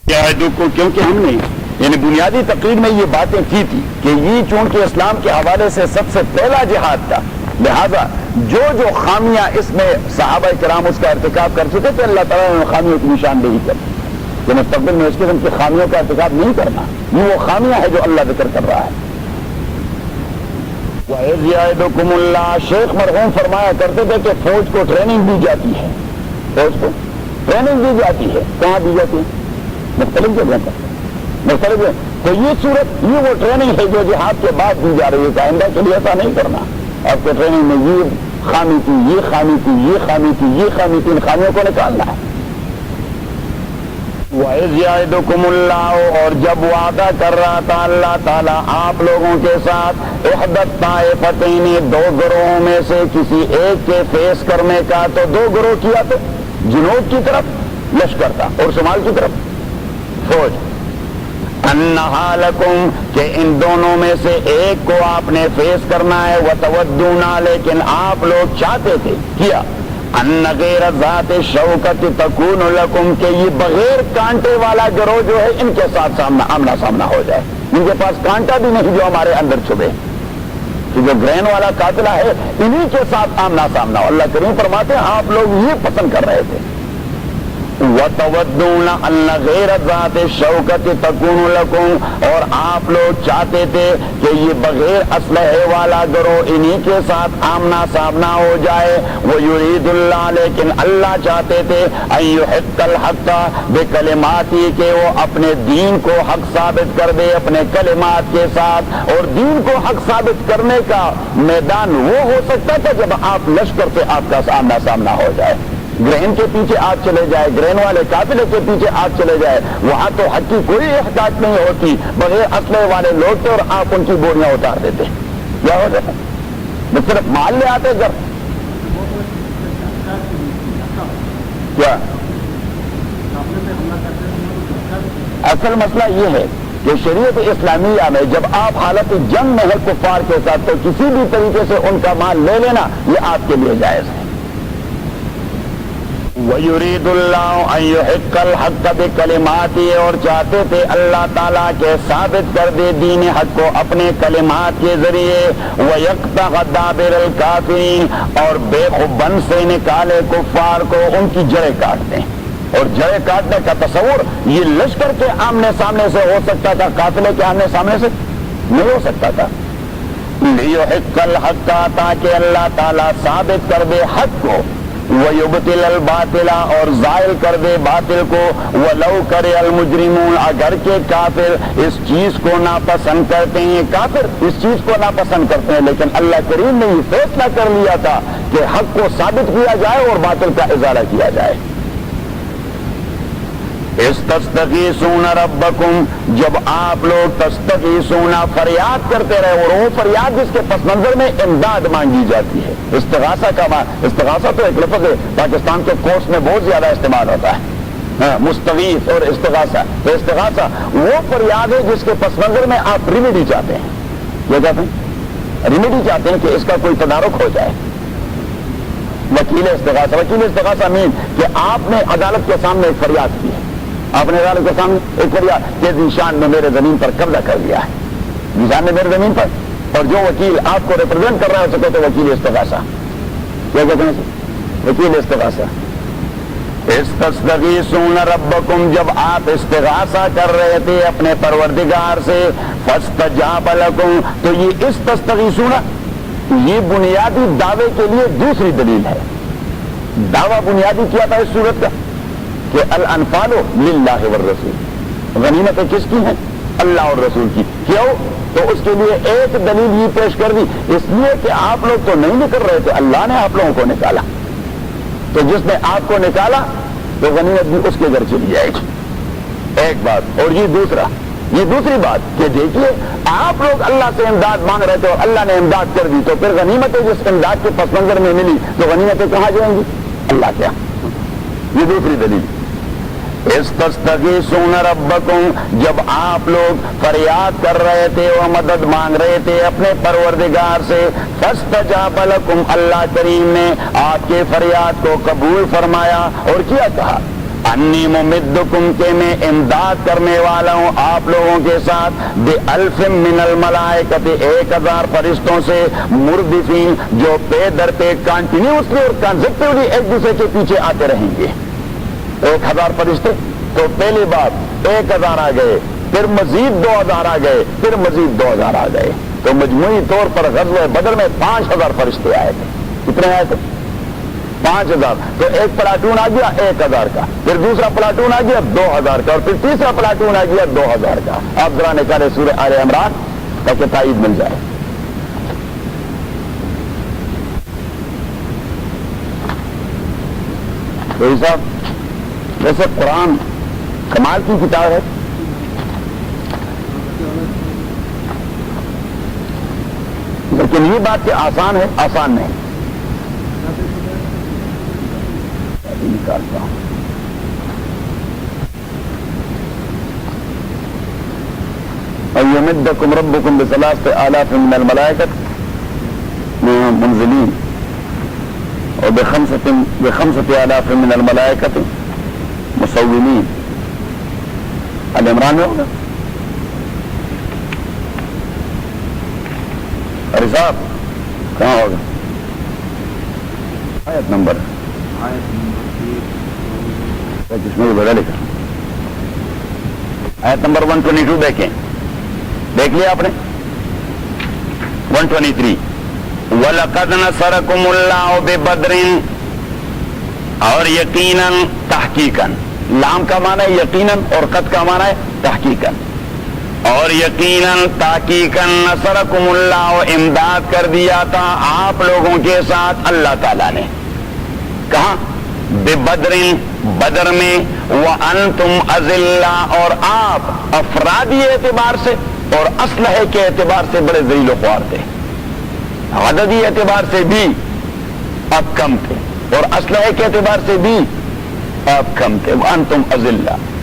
کو کیونکہ ہم نے یعنی بنیادی تقریر میں یہ باتیں کی تھی کہ یہ چونکہ اسلام کے حوالے سے سب سے پہلا جہاد تھا، لہذا جو خامیاں اس میں صحابہ کرام اس کا ارتکاب کر چکے تھے، اللہ تعالیٰ نے خامیوں کی نشاندہی کر کہ مستقبل میں اس قسم کی خامیوں کا ارتکاب نہیں کرنا۔ یہ وہ خامیاں ہیں جو اللہ ذکر کر رہا ہے۔ وَإِذْ يَعِدُكُمُ اللَّهُ، شیخ مرحوم فرمایا کرتے تھے کہ فوج کو ٹریننگ دی جاتی ہے، فوج کو ٹریننگ دی جاتی ہے، کہاں دی جاتی ہے؟ مختلف جگہ پر، مختلف جگہ۔ تو یہ صورت یہ وہ ٹریننگ ہے جو جہاد کے بعد دی جا رہی ہے، آئندہ کے لیے ایسا نہیں کرنا۔ آپ کو ٹریننگ میں یہ خامی تھی، یہ خامی تھی، یہ خامی تھی، یہ خامی تھی، ان خامیوں کو نکالنا ہے۔ وَإِذْ يَعِدُكُمُ اللَّهُ، اور جب وعدہ کر رہا تھا اللہ تعالیٰ آپ لوگوں کے ساتھ، احدت طائفتین، دو گروہوں میں سے کسی ایک کے فیس کرنے کا، تو دو گروہ کیا تو جنوب کی طرف لشکر تھا اور شمال کی طرف فوج، انہا لکم، کہ ان دونوں میں سے ایک کو آپ نے فیس کرنا ہے، وتودون، لیکن آپ لوگ چاہتے تھے کیا، ان غیر ذات شوکت تکون لکم، کہ یہ بغیر کانٹے والا گروہ جو ہے ان کے ساتھ آمنا سامنا ہو جائے، ان کے پاس کانٹا بھی نہیں جو ہمارے اندر چھپے، کہ جو گرین والا قاتلہ ہے انہی کے ساتھ آمنا سامنا ہو۔ اللہ کریم فرماتے ہیں آپ لوگ یہ پسند کر رہے تھے، وَتَوَدُّونَ أَنَّ غَيْرَ ذَاتِ الشَّوْكَةِ تَكُونُ لَكُمْ، اور آپ لوگ چاہتے تھے کہ یہ بغیر اسلحے والا گروہ انہی کے ساتھ آمنا سامنا ہو جائے، وَيُرِيدُ اللَّهُ، لیکن اللہ چاہتے تھے، أَن يُحِقَّ الْحَقَّ بِكَلِمَاتِهِ، کہ وہ اپنے دین کو حق ثابت کر دے اپنے کلمات کے ساتھ، اور دین کو حق ثابت کرنے کا میدان وہ ہو سکتا تھا جب آپ لشکر سے آپ کا آمنا سامنا ہو جائے، گرہن کے پیچھے آگ چلے جائے، گرہن والے قافلے کے پیچھے آگ چلے جائے، وہاں تو حق کی کوئی احتیاط نہیں ہوتی، بغیر اسلحے والے لوٹتے اور آپ ان کی بوریاں اتار دیتے، کیا ہو جاتا؟ میں صرف مال لے آتے گھر، کیا اصل مسئلہ یہ ہے کہ شریعت اسلامیہ میں جب آپ حالت جنگ میں ہے کفار کے ساتھ، تو کسی بھی طریقے سے ان کا مال لے لینا یہ آپ کے لیے جائز ہے۔ وَيُرِيدُ اللَّهُ أَن يُحِقَّ الْحَقَّ بِكَلِمَاتِهِ، اور چاہتے تھے اللہ تعالیٰ کے ثابت کر دے دین حق کو اپنے کلمات کے ذریعے، وَيَقْطَعَ دَابِرَ الْكَافِرِينَ، اور بے خوبن سے نکالے کفار کو، ان کی جڑیں کاٹ دیں۔ اور جڑیں کاٹنے کا تصور یہ لشکر کے آمنے سامنے سے ہو سکتا تھا، قافلے کے آمنے سامنے سے نہیں ہو سکتا تھا۔ لِيُحِقَّ الْحَقَّ، تاکہ اللہ تعالیٰ ثابت کر دے حق کو، وَيُبْطِلَ الْبَاطِلَ، اور زائل کر دے باطل کو، وَلَوْ كَرِهَ الْمُجْرِمُونَ، اگر کہ کافر اس چیز کو ناپسند کرتے ہیں، کافر اس چیز کو ناپسند کرتے ہیں، لیکن اللہ کریم نے یہ فیصلہ کر لیا تھا کہ حق کو ثابت کیا جائے اور باطل کا ازالہ کیا جائے۔ استستغیثون ربکم، جب آپ لوگ تستغیثون فریاد کرتے رہے، اور وہ فریاد جس کے پس منظر میں امداد مانگی جاتی ہے۔ استغاثہ کا استغاثہ تو ایک لفظ ہے، پاکستان کے کورس میں بہت زیادہ استعمال ہوتا ہے، مستغیث اور استغاثہ۔ تو استغاثہ وہ فریاد ہے جس کے پس منظر میں آپ ریمیڈی چاہتے ہیں، کیا چاہتے ہیں؟ ریمیڈی چاہتے ہیں کہ اس کا کوئی تدارک ہو جائے۔ وکیل استغاثہ، وکیل استغاثہ مین کہ آپ نے عدالت کے سامنے ایک فریاد کی ہے، آپ نے عدالت کے سامنے ایک فریاد کہ ذیشان نے میرے زمین پر قبضہ کر لیا ہے، ذیشان نے میرے زمین پر، اور جو وکیل آپ کو ریپرزینٹ کر رہا ہے اسے کہتے ہیں وکیل استغاثہ، کیا کہتے ہیں؟ وکیل استغاثہ۔ استستغیثون ربکم، جب آپ استغاثہ کر رہے تھے اپنے پروردگار سے، فاستجاب لکم، تو یہ استستغیثون یہ بنیادی دعوے کے لیے دوسری دلیل ہے۔ دعویٰ بنیادی کیا تھا اس صورت کا کہ الانفال للہ والرسول، غنیمتیں کس کی ہیں؟ اللہ اور رسول کی۔ کیوں؟ تو اس کے لیے ایک دلیل یہ پیش کر دی، اس لیے کہ آپ لوگ تو نہیں نکل رہے تھے، اللہ نے آپ لوگوں کو نکالا، تو جس نے آپ کو نکالا تو غنیمت بھی اس کے گھر چلی جائے گی، ایک بات۔ اور یہ دوسری بات کہ دیکھیے آپ لوگ اللہ سے امداد مانگ رہے تھے اور اللہ نے امداد کر دی، تو پھر غنیمتیں جس امداد کے پس منظر میں ملی تو غنیمتیں کہاں جائیں گی؟ اللہ کیا؟ یہ دوسری دلیل۔ استستغیثون ربکم، جب آپ لوگ فریاد کر رہے تھے اور مدد مانگ رہے تھے اپنے پروردگار سے، فاستجاب لکم، اللہ کریم نے آپ کے فریاد کو قبول فرمایا اور کیا کہا، انی ممدکم کہ میں امداد کرنے والا ہوں آپ لوگوں کے ساتھ بِأَلْفٍ مِّنَ الْمَلَائِكَةِ 1000 فرشتوں سے مردفین جو پے در پے کنٹینیوسلی اور کنزیکٹیولی ایک دوسرے کے پیچھے آتے رہیں گے. 1000 فرشتے تو پہلی بات 1000 آ گئے, پھر مزید 2000 آ گئے, پھر مزید 2000 آ گئے, تو مجموعی طور پر غزوہ بدر میں 5000 فرشتے آئے تھے. کتنے آئے تھے؟ 5000. تو ایک پلاٹون آ گیا 1000 کا, پھر دوسرا پلاٹون آ گیا 2000 کا, اور پھر تیسرا پلاٹون آ گیا 2000 کا. آپ ذرا نکالے سورہ آل عمران تاکہ تائید مل جائے. تو صاحب ویسے قرآن کمال کی کتاب ہے, لیکن یہ بات کہ آسان ہے, آسان نہیں. نکالتا ہوں وَيُمِدَّكُمْ رَبُّكُمْ بِثَلَاثَةِ آلَافٍ مِّنَ الْمَلَائِكَةِ مُنزِلِينَ وَبِخَمْسَةِ آلَافٍ مِّنَ الْمَلَائِكَةِ مُصَوِّمِينَ. آل عمران میں ہوگا ارے صاحب کہاں ہوگا؟ آیت نمبر جس میں بدل لکھا آیت نمبر 122 دیکھیں, دیکھ لیا آپ نے؟ 123 وَلَقَدْ نَصَرَكُمُ اللَّهُ بِبَدْرٍ, اور یقیناً تحقیقاً, لام کا معنی ہے یقیناً اور قد کا معنی ہے تحقیقاً, اور یقیناً تحقیقاً نصرکم اللہ, امداد کر دیا تھا آپ لوگوں کے ساتھ اللہ تعالیٰ نے. کہاں؟ بِبَدْرٍ, بدر میں, وَأَنْتُمْ أَذِلَّةٌ, اور آپ افرادی اعتبار سے اور اسلحے کے اعتبار سے بڑے ذلیل و خوار تھے. عددی اعتبار سے بھی آپ کم تھے اور اسلحے کے اعتبار سے بھی آپ کم تھے. وَأَنْتُمْ أَذِلَّةٌ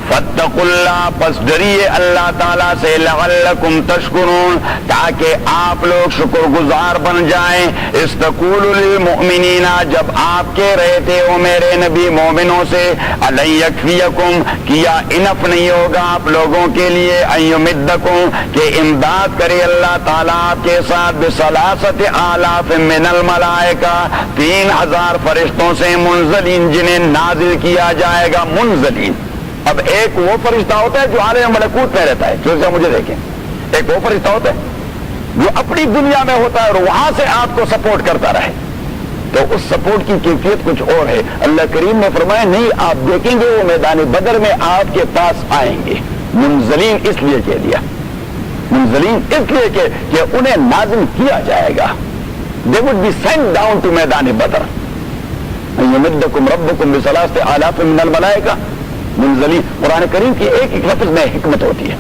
فَاتَّقُوا اللَّهَ, پس ڈریے اللہ تعالیٰ سے, لَعَلَّكُمْ تَشْكُرُونَ, تاکہ آپ لوگ شکر گزار بن جائیں. اسْتَقُولُ لِلْمُؤْمِنِينَ, جب آپ کہہ رہے تھے او میرے نبی مومنوں سے, أَلَنْ يَكْفِيَكُمْ, کیا انف نہیں ہوگا آپ لوگوں کے لیے, أَن يُمِدَّكُمْ, کہ امداد کرے اللہ تعالیٰ آپ کے ساتھ, بِثَلَاثَةِ آلَافٍ مِّنَ الْمَلَائِكَةِ, 3000 فرشتوں سے, منزلین, جنہیں نازل کیا جائے گا. منزلین, اب ایک وہ فرشتہ ہوتا ہے جو عالم ملکوت میں رہتا ہے, جیسے مجھے دیکھیں, ایک وہ فرشتہ ہوتا ہے جو اپنی دنیا میں ہوتا ہے اور وہاں سے آپ کو سپورٹ کرتا رہے. تو اس سپورٹ کی کیفیت کچھ اور ہے. اللہ کریم نے فرمایا نہیں, آپ دیکھیں گے وہ میدان بدر میں آپ کے پاس آئیں گے. منزلین اس لیے کہہ دیا, منزلین اس لیے کہ انہیں نازل کیا جائے گا. they would be sent down to میدان بدر. یمدکم ربکم بثلاث آلاف من الملائکہ منزلین. قرآن کریم کی ایک ایک لفظ میں حکمت ہوتی ہے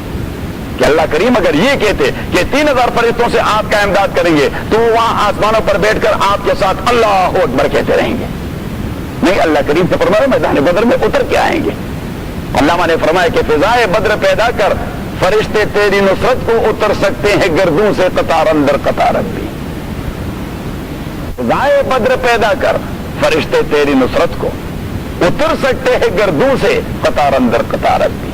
کہ اللہ کریم اگر یہ کہتے کہ 3000 فرشتوں سے آپ کا امداد کریں گے تو وہ وہاں آسمانوں پر بیٹھ کر آپ کے ساتھ اللہ اکبر کہتے رہیں گے. نہیں, اللہ کریم سے فرمایا میدان بدر میں اتر کے آئیں گے. علامہ نے فرمایا کہ فضائے بدر پیدا کر فرشتے تیری نصرت کو اتر سکتے ہیں گردوں سے قطار اندر قطارت بھی. فضائے بدر پیدا کر فرشتے تیری نصرت کو اتر سکتے ہیں گردوں سے قطار اندر قطارت بھی.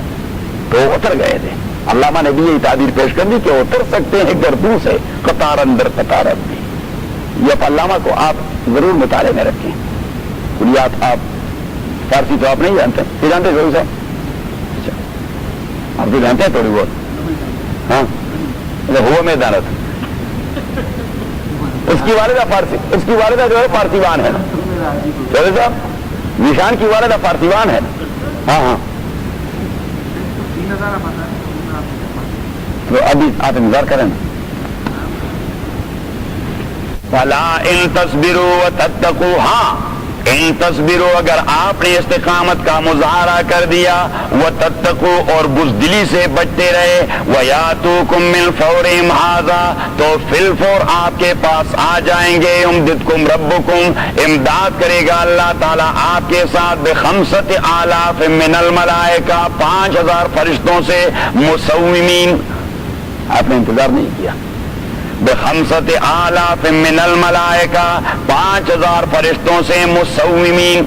تو اتر گئے تھے. علامہ نے بھی یہی تعبیر پیش کر دی کہ اتر سکتے ہیں گردوں سے قطار اندر قطارت بھی. یہ علامہ کو آپ ضرور مطالعے میں رکھیں. کلیات آپ فارسی تو آپ نہیں جانتے, یہ جانتے ضرور سے آپ تو جانتے ہیں تھوڑی بہت. ہاں, ہوا میں دانت, اس کی والدہ فارسی, اس کی والدہ جو ہے فارسیوان ہے نا, چلے صاحب نشان کی والدہ فارسیوان ہے. ہاں ہاں, تو ابھی آپ انتظار کریں نا. فَلَا إِن تَصْبِرُوا وَتَتَّقُوا, ہاں ان تصبروا, اگر آپ نے استقامت کا مظاہرہ کر دیا, وَتَتَّقُوا, اور بزدلی سے بچتے رہے, وَيَأْتُوكُم مِّن فَوْرِهِمْ هَٰذَا, تو فی الفور آپ کے پاس آ جائیں گے. يُمْدِدْكُمْ رَبُّكُمْ, امداد کرے گا اللہ تعالیٰ آپ کے ساتھ, بِخَمْسَةِ آلَافٍ مِّنَ الْمَلَائِكَةِ, 5000 فرشتوں سے, مُصَوِّمِينَ. آپ نے انتظار نہیں کیا. بخمسۃ آلاف من الملائکہ, 5000 فرشتوں سے, مصومین.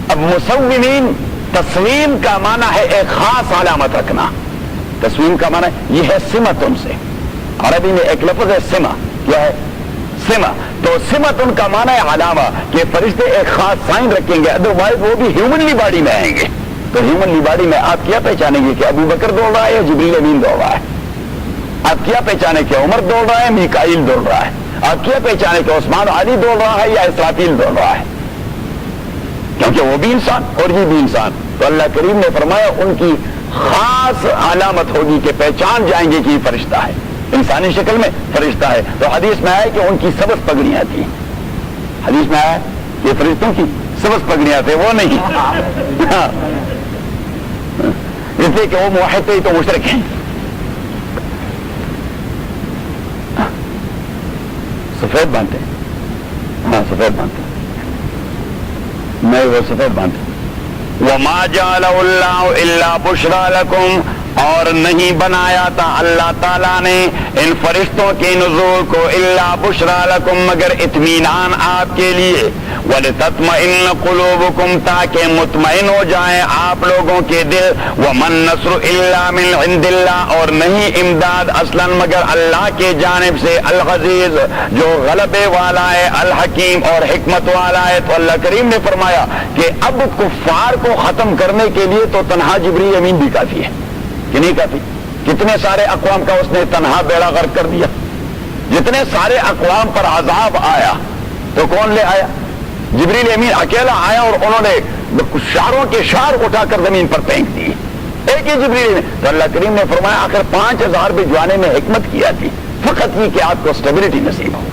اب مصومین تسلیم کا معنی ہے ایک خاص علامت رکھنا. تسلیم کا معنی یہ ہے سمت ان سے. عربی میں ایک لفظ ہے سما. کیا ہے؟ سما. تو سمت ان کا معنی ہے علامہ, کہ فرشتے ایک خاص سائن رکھیں گے, ادروائز وہ بھی ہیومنلی باڈی میں آئیں گے. تو ہیومنلی باڈی میں آپ کیا پہچانیں گے کہ ابو بکر دوڑ رہا ہے یا جبریل امین دوڑ رہا ہے؟ آپ کیا پہچانے کہ عمر دوڑ رہا ہے, میکائیل دوڑ رہا ہے؟ آپ کیا پہچانے کہ عثمان علی دوڑ رہا ہے یا اسرافیل دوڑ رہا ہے؟ کیونکہ وہ بھی انسان اور یہ بھی انسان. تو اللہ کریم نے فرمایا ان کی خاص علامت ہوگی کہ پہچان جائیں گے کہ یہ فرشتہ ہے, انسانی شکل میں فرشتہ ہے. تو حدیث میں آیا کہ ان کی سبز پگڑیاں تھیں. حدیث میں آیا کہ فرشتوں کی سبز پگڑیاں تھے, وہ نہیں. اس لیے کہ وہ موحد تھے تو مشرک ہیں. سفید باندھتے ہیں, ہاں سفید باندھتے ہیں, نہیں وہ سفید باندھتے. وما جعل اللہ الا بشرا لکم, اور نہیں بنایا تھا اللہ تعالیٰ نے ان فرشتوں کے نزول کو الا بشرا لکم, مگر اطمینان آپ کے لیے, ولتطمئن قلوبکم, تاکہ مطمئن ہو جائیں آپ لوگوں کے دل. ومن نصر الا من عند اللہ, اور نہیں امداد اصلا مگر اللہ کے جانب سے, العزیز جو غلبے والا ہے, الحکیم اور حکمت والا ہے. تو اللہ کریم نے فرمایا کہ اب کفار کو ختم کرنے کے لیے تو تنہا جبریل امین بھی کافی ہے کہ نہیں کافی؟ کتنے سارے اقوام کا اس نے تنہا بیڑا غرق کر دیا. جتنے سارے اقوام پر عذاب آیا تو کون لے آیا؟ جبریل امین اکیلا آیا, اور انہوں نے شاروں کے شار اٹھا کر زمین پر پھینک دی. ایک ہی جبریل امین. تو اللہ کریم نے فرمایا آخر 5000 بھجوانے میں حکمت کیا تھی, فقط یہ کہ آپ کو اسٹیبلٹی نصیب ہو,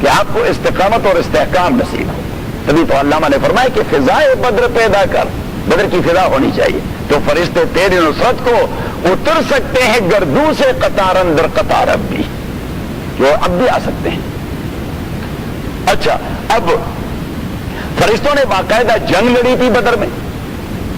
کہ آپ کو استقامت اور استحکام نصیب ہو. تبھی تو علامہ نے فرمایا کہ فضائے بدر پیدا کر, بدر کی فضا ہونی چاہیے. تو فرشتے تیری نصرت کو اتر سکتے ہیں گردوں سے قطار اندر قطار, اب بھی کہ وہ اب بھی آ سکتے ہیں. اچھا, اب فرشتوں نے باقاعدہ جنگ لڑی تھی بدر میں,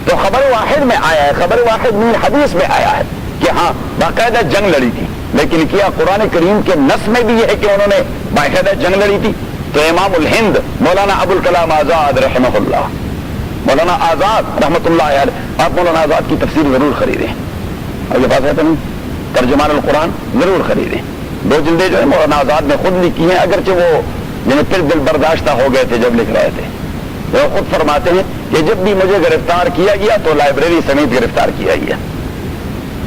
تو خبر واحد میں آیا ہے, خبر واحد میں حدیث میں آیا ہے کہ ہاں باقاعدہ جنگ لڑی تھی. لیکن کیا قرآن کریم کے نص میں بھی یہ ہے کہ انہوں نے باقاعدہ جنگ لڑی تھی؟ تو امام الہند مولانا ابوالکلام آزاد رحمہ اللہ, مولانا آزاد رحمۃ اللہ علیہ, آپ مولانا آزاد کی تفسیر ضرور خریدیں, اور یہ بات ہے تو نہیں, ترجمان القرآن ضرور خریدیں. 2 جلدیں جو ہے مولانا آزاد نے خود لکھی ہیں, اگرچہ وہ یعنی پھر دل برداشتہ ہو گئے تھے جب لکھ رہے تھے. وہ خود فرماتے ہیں کہ جب بھی مجھے گرفتار کیا گیا تو لائبریری سمیت گرفتار کیا گیا,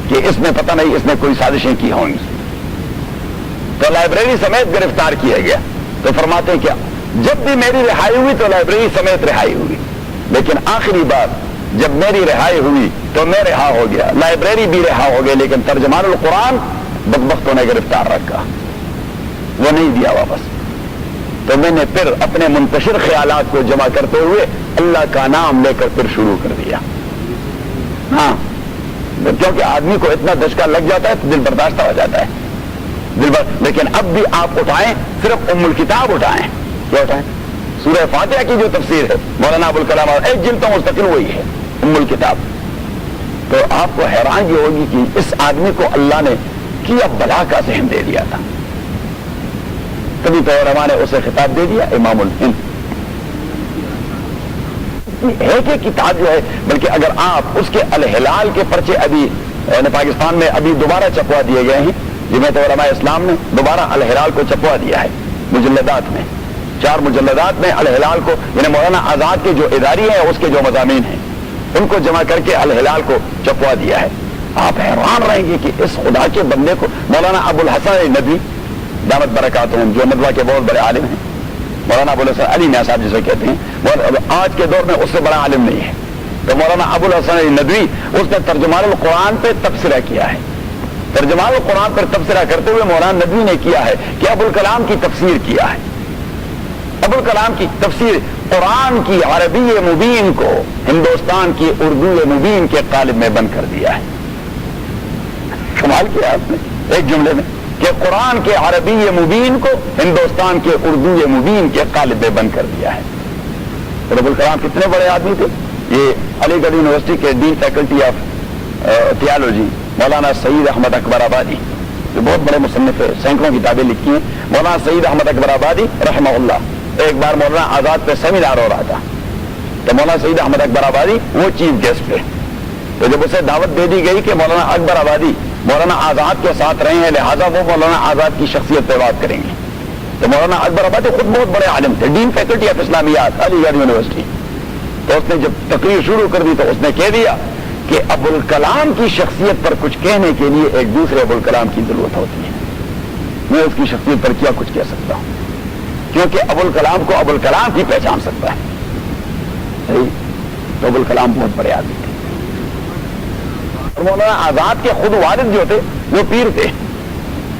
کہ اس میں پتہ نہیں اس نے کوئی سازشیں کی ہوں گی, تو لائبریری سمیت گرفتار کیا گیا. تو فرماتے ہیں کیا جب بھی میری رہائی ہوئی تو لائبریری سمیت رہائی ہوئی, لیکن آخری بار جب میری رہائی ہوئی تو میں رہا ہو گیا, لائبریری بھی رہا ہو گیا, لیکن ترجمان القرآن بدبختوں نے گرفتار رکھا, وہ نہیں دیا واپس. تو میں نے پھر اپنے منتشر خیالات کو جمع کرتے ہوئے اللہ کا نام لے کر پھر شروع کر دیا. ہاں, کیونکہ آدمی کو اتنا دھچکا لگ جاتا ہے تو دل برداشتہ ہو جاتا ہے, لیکن اب بھی آپ اٹھائیں, صرف ام الکتاب اٹھائیں. کیا اٹھائیں؟ سورہ فاتحہ کی جو تفسیر ہے مولانا ابوالکلام, ایک جلد تو مستقل وہی ہے ام الکتاب. تو آپ کو حیران یہ ہوگی کہ اس آدمی کو اللہ نے کیا بلا کا ذہن دے دیا تھا. تبھی تو علماء نے اسے خطاب دے دیا امام الہند. ایک ایک کتاب جو ہے, بلکہ اگر آپ اس کے الہلال کے پرچے ابھی پاکستان میں ابھی دوبارہ چھپوا دیے گئے ہیں, جمعیت علماء اسلام نے دوبارہ الہلال کو چھپوا دیا ہے مجلدات میں, 4 مجلدات میں الہلال کو, یعنی مولانا آزاد کے جو اداری ہیں اس کے جو مضامین ہیں ان کو جمع کر کے الہلال کو چھپوا دیا ہے. آپ حیران رہیں گے کہ اس خدا کے بندے کو مولانا ابوالحسن ندوی دامت برکاتہم, جو ندوہ کے بہت بڑے عالم ہیں, مولانا ابوالحسن علی میاں صاحب جسے کہتے ہیں, آج کے دور میں اس سے بڑا عالم نہیں ہے. تو مولانا ابوالحسن ندوی اس نے ترجمان القرآن پہ تبصرہ کیا ہے. ترجمان القرآن پر تبصرہ کرتے ہوئے مولانا ندوی نے کیا ہے کہ ابوالکلام کی تفسیر کیا ہے. ابوالکلام کی تفسیر قرآن کی عربی مبین کو ہندوستان کی اردو مبین کے قالب میں بند کر دیا ہے. کمال کیا آپ نے ایک جملے میں کہ قرآن کے عربی مبین کو ہندوستان کے اردو مبین کے قالب میں بند کر دیا ہے. اور ابوالکلام کتنے بڑے آدمی تھے. یہ علی گڑھ یونیورسٹی کے ڈین فیکلٹی آف تھیالوجی مولانا سعید احمد اکبر آبادی, جو بہت بڑے مصنف ہے, سینکڑوں کتابیں لکھی ہیں, مولانا سعید احمد اکبر آبادی رحمہ اللہ. ایک بار مولانا آزاد پہ سیمینار ہو رہا تھا, تو مولانا سعید احمد اکبر آبادی وہ چیف گیسٹ تھے. تو جب اسے دعوت دے دی گئی کہ مولانا اکبر آبادی مولانا آزاد کے ساتھ رہے ہیں لہٰذا وہ مولانا آزاد کی شخصیت پہ بات کریں گے. تو مولانا اکبر آبادی خود بہت بڑے عالم تھے, ڈین فیکلٹی آف اسلامیات علی گڑھ یونیورسٹی. تو اس نے جب تقریر شروع کر دی تو اس نے کہہ دیا کہ ابوالکلام کی شخصیت پر کچھ کہنے کے لیے ایک دوسرے ابوالکلام کی ضرورت ہوتی ہے. میں اس کی شخصیت پر کیا کچھ کہہ سکتا ہوں, کیونکہ ابوالکلام کو ابوالکلام کی پہچان سکتا ہے. صحیح, تو ابوالکلام بہت بڑے آدمی تھے. اور مولانا آزاد کے خود والد جو تھے وہ پیر تھے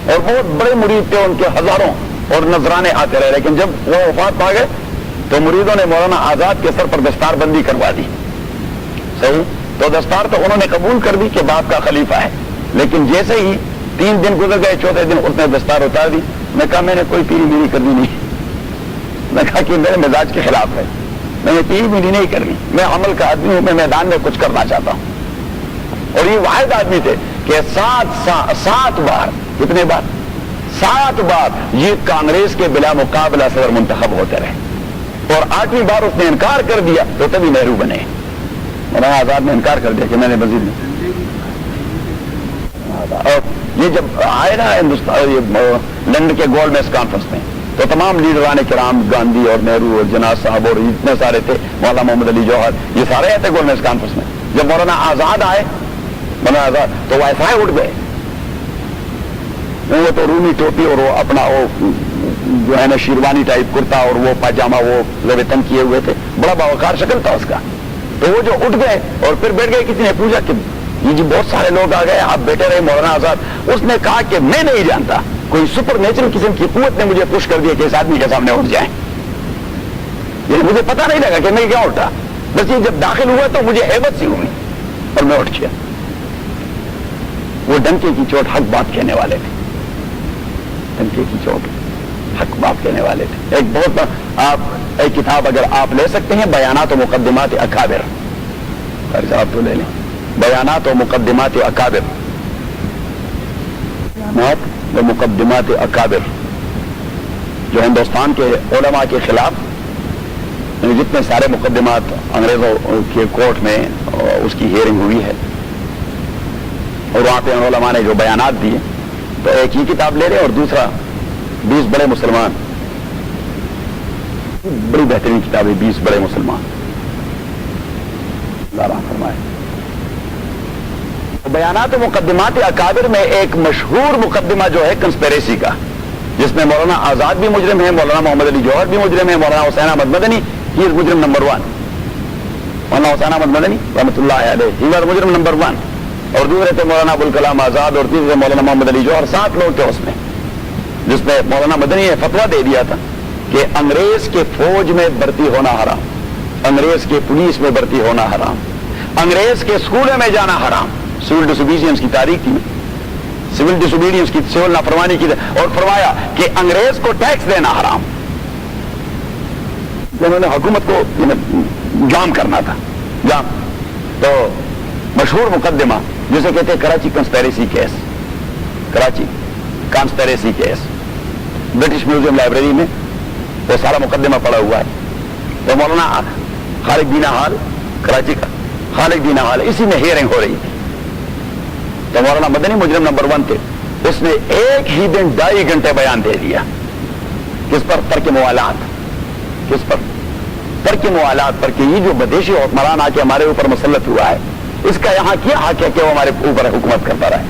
اور بہت بڑے مرید تھے, ان کے ہزاروں اور نذرانے آتے رہے. لیکن جب وہ وفات پا گئے تو مریدوں نے مولانا آزاد کے سر پر دستار بندی کروا دی. صحیح, تو دستار تو انہوں نے قبول کر دی کہ باپ کا خلیفہ ہے, لیکن جیسے ہی 3 دن گزر گئے, چوتھے دن اس نے دستار اتار دی. میں کہا میں نے کوئی پیری میری کرنی نہیں. میں کہا کہ میرے مزاج کے خلاف ہے, میں نے پیری میری نہیں کرنی, میں عمل کا آدمی ہوں, میں میدان میں کچھ کرنا چاہتا ہوں. اور یہ واحد آدمی تھے کہ 7 بار, کتنے بار, 7 بار یہ کانگریس کے بلا مقابلہ صدر منتخب ہوتے رہے, اور 8ویں بار اس نے انکار کر دیا تو تبھی نہرو بنے. مولانا آزاد نے انکار کر دیا کہ میں نے وزیر نہیں. اور یہ جب آئے نا ہندوستان لندن کے گولڈ میز کانفرنس میں, تو تمام لیڈران کرام, گاندھی اور نہرو اور جناح صاحب اور اتنے سارے تھے, مولانا محمد علی جوہر, یہ سارے آئے تھے گولڈ میز کانفرنس میں. جب مولانا آزاد آئے, مولانا آزاد, تو وائی فائی اٹھ گئے. وہ تو رومی ٹوپی اور وہ اپنا وہ جو ہے نا شیروانی ٹائپ کرتا اور وہ پاجامہ وہ لبتن کیے ہوئے تھے, بڑا باوقار شکل تھا اس کا. تو وہ جو اٹھ گئے اور پھر بیٹھ گئے, کسی نے پوچھا کہ یہ جی بہت سارے لوگ آ گئے, آپ بیٹھے رہے مولانا آزاد. اس نے کہا کہ میں نہیں جانتا, کوئی سپر نیچرل قسم کی قوت نے مجھے پش کر دیا کہ اس آدمی کے سامنے اٹھ جائیں. یعنی مجھے پتا نہیں لگا کہ میں کیا اٹھا, بس یہ جب داخل ہوا تو مجھے ہیبت سی ہوئی اور میں اٹھ گیا. وہ ڈنکے کی چوٹ حق بات کہنے والے تھے, ڈنکے کی چوٹ حق بات کہنے والے تھے. ایک بہت آپ ایک کتاب اگر آپ لے سکتے ہیں, بیانات و مقدمات اکابر, صاحب تو لے لیں, بیانات و مقدمات اکابر, بیانات و مقدمات اکابر, جو ہندوستان کے علماء کے خلاف جتنے سارے مقدمات انگریزوں کے کورٹ میں اس کی ہیئرنگ ہوئی ہے اور وہاں پہ علماء نے جو بیانات دیے, تو ایک ہی کتاب لے رہے اور دوسرا 20 بڑے مسلمان, بڑی بہترین کتاب ہے 20 بڑے مسلمان. فرمائے بیانات و مقدمات اکابر میں ایک مشہور مقدمہ جو ہے کنسپیریسی کا, جس میں مولانا آزاد بھی مجرم ہے, مولانا محمد علی جوہر بھی مجرم ہے, مولانا حسین احمد مدنی ہی مجرم نمبر 1, مولانا حسین احمد مدنی رحمۃ اللہ علیہ ہی مجرم نمبر 1, اور دوسرے تھے مولانا ابوالکلام آزاد اور تیسرے مولانا محمد علی جوہر. 7 لوگ تھے اس میں, جس میں مولانا مدنی نے فتویٰ دے دیا تھا کہ انگریز کے فوج میں بھرتی ہونا حرام, انگریز کے پولیس میں بھرتی ہونا حرام, انگریز کے اسکولوں میں جانا حرام. سول ڈسوبیڈینس کی تاریخ تھی, سول ڈسوبیڈینس کی, سول نافرمانی کی, اور فرمایا کہ انگریز کو ٹیکس دینا حرام. انہوں نے حکومت کو جام کرنا تھا, جام. تو مشہور مقدمہ جسے کہتے ہیں Karachi conspiracy case, Karachi conspiracy case, British museum library میں وہ سارا مقدمہ پڑا ہوا ہے. تو مولانا خالد دینا ہال, کراچی کا خالد دینا ہال, اسی میں ہیئرنگ ہو رہی تھی. تو مولانا مدنی مجرم نمبر 1 تھے, اس نے ایک ہی دن 2.5 گھنٹے بیان دے دیا. کس پر؟ ترک موالات. کس پر؟ ترک موالات پر, کہ یہ جو بدیشی حکمران آ کے ہمارے اوپر مسلط ہوا ہے, اس کا یہاں کیا حق ہے کہ وہ ہمارے اوپر حکومت کرتا رہے.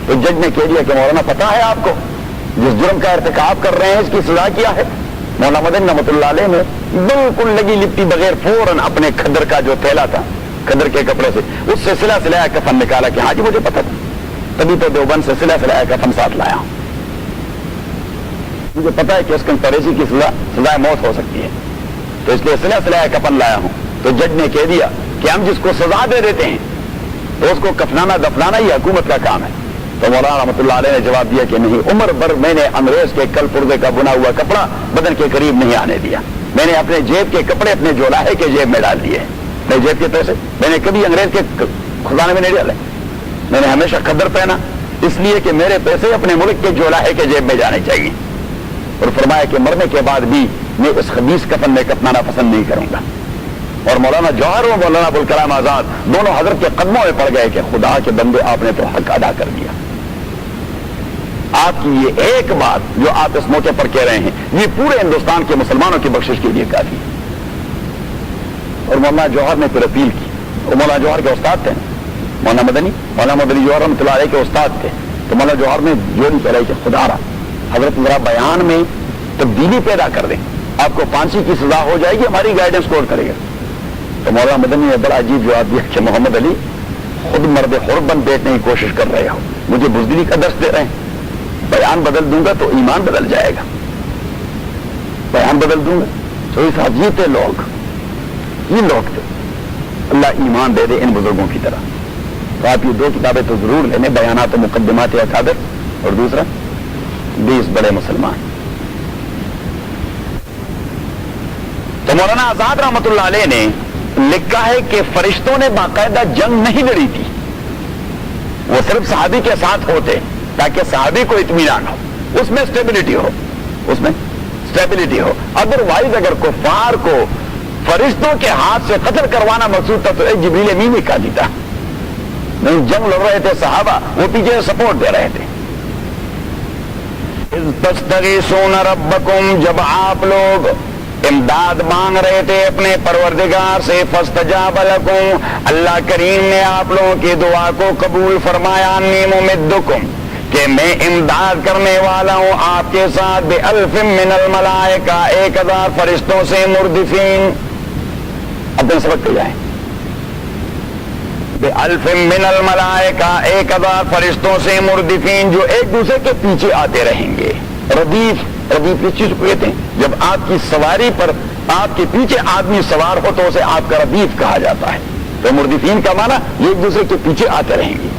تو جج نے کہہ دیا کہ مولانا پتا ہے آپ کو جس جرم کا ارتکاب کر رہے ہیں اس کی سزا کیا ہے؟ مولانا مدنی رحمۃ اللہ علیہ نے بالکل لگی لپٹی بغیر فوراً اپنے کھدر کا جو تھیلا تھا, کھدر کے کپڑے سے اس سے سلا سلایا کفن نکالا کہ ہاں جی مجھے پتا تھا, تبھی تو دیوبند سے سلا سلایا کفن ساتھ لایا ہوں, مجھے پتا ہے کہ اس کنسپیریسی کی سزائے موت ہو سکتی ہے, تو اس لیے سلا سلایا کفن لایا ہوں. تو جج نے کہہ دیا کہ ہم جس کو سزا دے دیتے ہیں تو اس کو کفنانا دفنانا ہی حکومت کا کام ہے. تو مولانا رحمۃ اللہ علیہ نے جواب دیا کہ نہیں, عمر بھر میں نے انگریز کے کل پردے کا بنا ہوا کپڑا بدن کے قریب نہیں آنے دیا. میں نے اپنے جیب کے کپڑے اپنے جولاہے کے جیب میں ڈال دیے, میرے جیب کے پیسے میں نے کبھی انگریز کے خزانے میں نہیں ڈالے. میں نے ہمیشہ قدر پہنا اس لیے کہ میرے پیسے اپنے ملک کے جولاہے کے جیب میں جانے چاہیے. اور فرمایا کہ مرنے کے بعد بھی میں اس خبیث کفن میں کفنانا پسند نہیں کروں گا. اور مولانا جوہر و مولانا ابوالکلام آزاد دونوں حضرت کے قدموں میں پڑ گئے کہ خدا کے بندے آپ نے تو حق ادا کر دیا. آپ کی یہ ایک بات جو آپ اس موقع پر کہہ رہے ہیں یہ پورے ہندوستان کے مسلمانوں کی بخشش کے لیے کافی ہے. اور مولانا جوہر نے پھر اپیل کی, اور مولانا جوہر کے استاد تھے مولانا مدنی جوہر رحمۃ اللہ علیہ کے استاد تھے. تو مولانا جوہر نے جو نہیں کہہ رہے کہ خدا رہا حضرت ذرا بیان میں تبدیلی پیدا کر دیں, آپ کو پھانسی کی سزا ہو جائے گی, ہماری گائیڈنس کون کرے گا. تو مولانا مدنی نے بڑا عجیب جواب دیا کہ محمد علی خود مرد حر بن بیٹھنے کی کوشش کر رہے ہو, مجھے بزدلی کا درس دے رہے ہیں. بیان بدل دوں گا تو ایمان بدل جائے گا, بیان بدل دوں گا تو اس یہ تھے لوگ, یہ لوگ تھے. اللہ ایمان دے دے ان بزرگوں کی طرح. تو آپ یہ دو کتابیں تو ضرور لینے, بیانات و مقدمات اکابر, اور دوسرا 20 بڑے مسلمان. تو مولانا آزاد رحمۃ اللہ علیہ نے لکھا ہے کہ فرشتوں نے باقاعدہ جنگ نہیں لڑی تھی, وہ صرف صحابی کے ساتھ ہوتے تاکہ صحابی کو اطمینان ہو, اس میں اسٹیبلٹی ہو, اس میں اسٹیبلٹی ہو. ادروائز اگر کفار کو فرشتوں کے ہاتھ سے قتل کروانا مقصود تھا تو ایک جبریل امین ہی کا دیتا. نہیں, جنگ لڑ رہے تھے صحابہ, وہ پیچھے سپورٹ دے رہے تھے. اذ تستغیثون ربکم, جب آپ لوگ امداد مانگ رہے تھے اپنے پروردگار سے, فاستجاب لکم, اللہ کریم نے آپ لوگوں کی دعا کو قبول فرمایا. انی ممدکم, کہ میں امداد کرنے والا ہوں آپ کے ساتھ, بِأَلْفٍ مِّنَ الْمَلَائِکَةِ, 1000 فرشتوں سے, مردفین. اپنے سبق پہ جائیں. بِأَلْفٍ مِّنَ الْمَلَائِکَةِ, 1000 فرشتوں سے, مردفین, جو ایک دوسرے کے پیچھے آتے رہیں گے. ردیف کس چیز کو کہتے ہیں؟ جب آپ کی سواری پر آپ کے پیچھے آدمی سوار ہو تو اسے آپ کا ردیف کہا جاتا ہے. تو مردفین کا معنی یہ ایک دوسرے کے پیچھے آتے رہیں گے.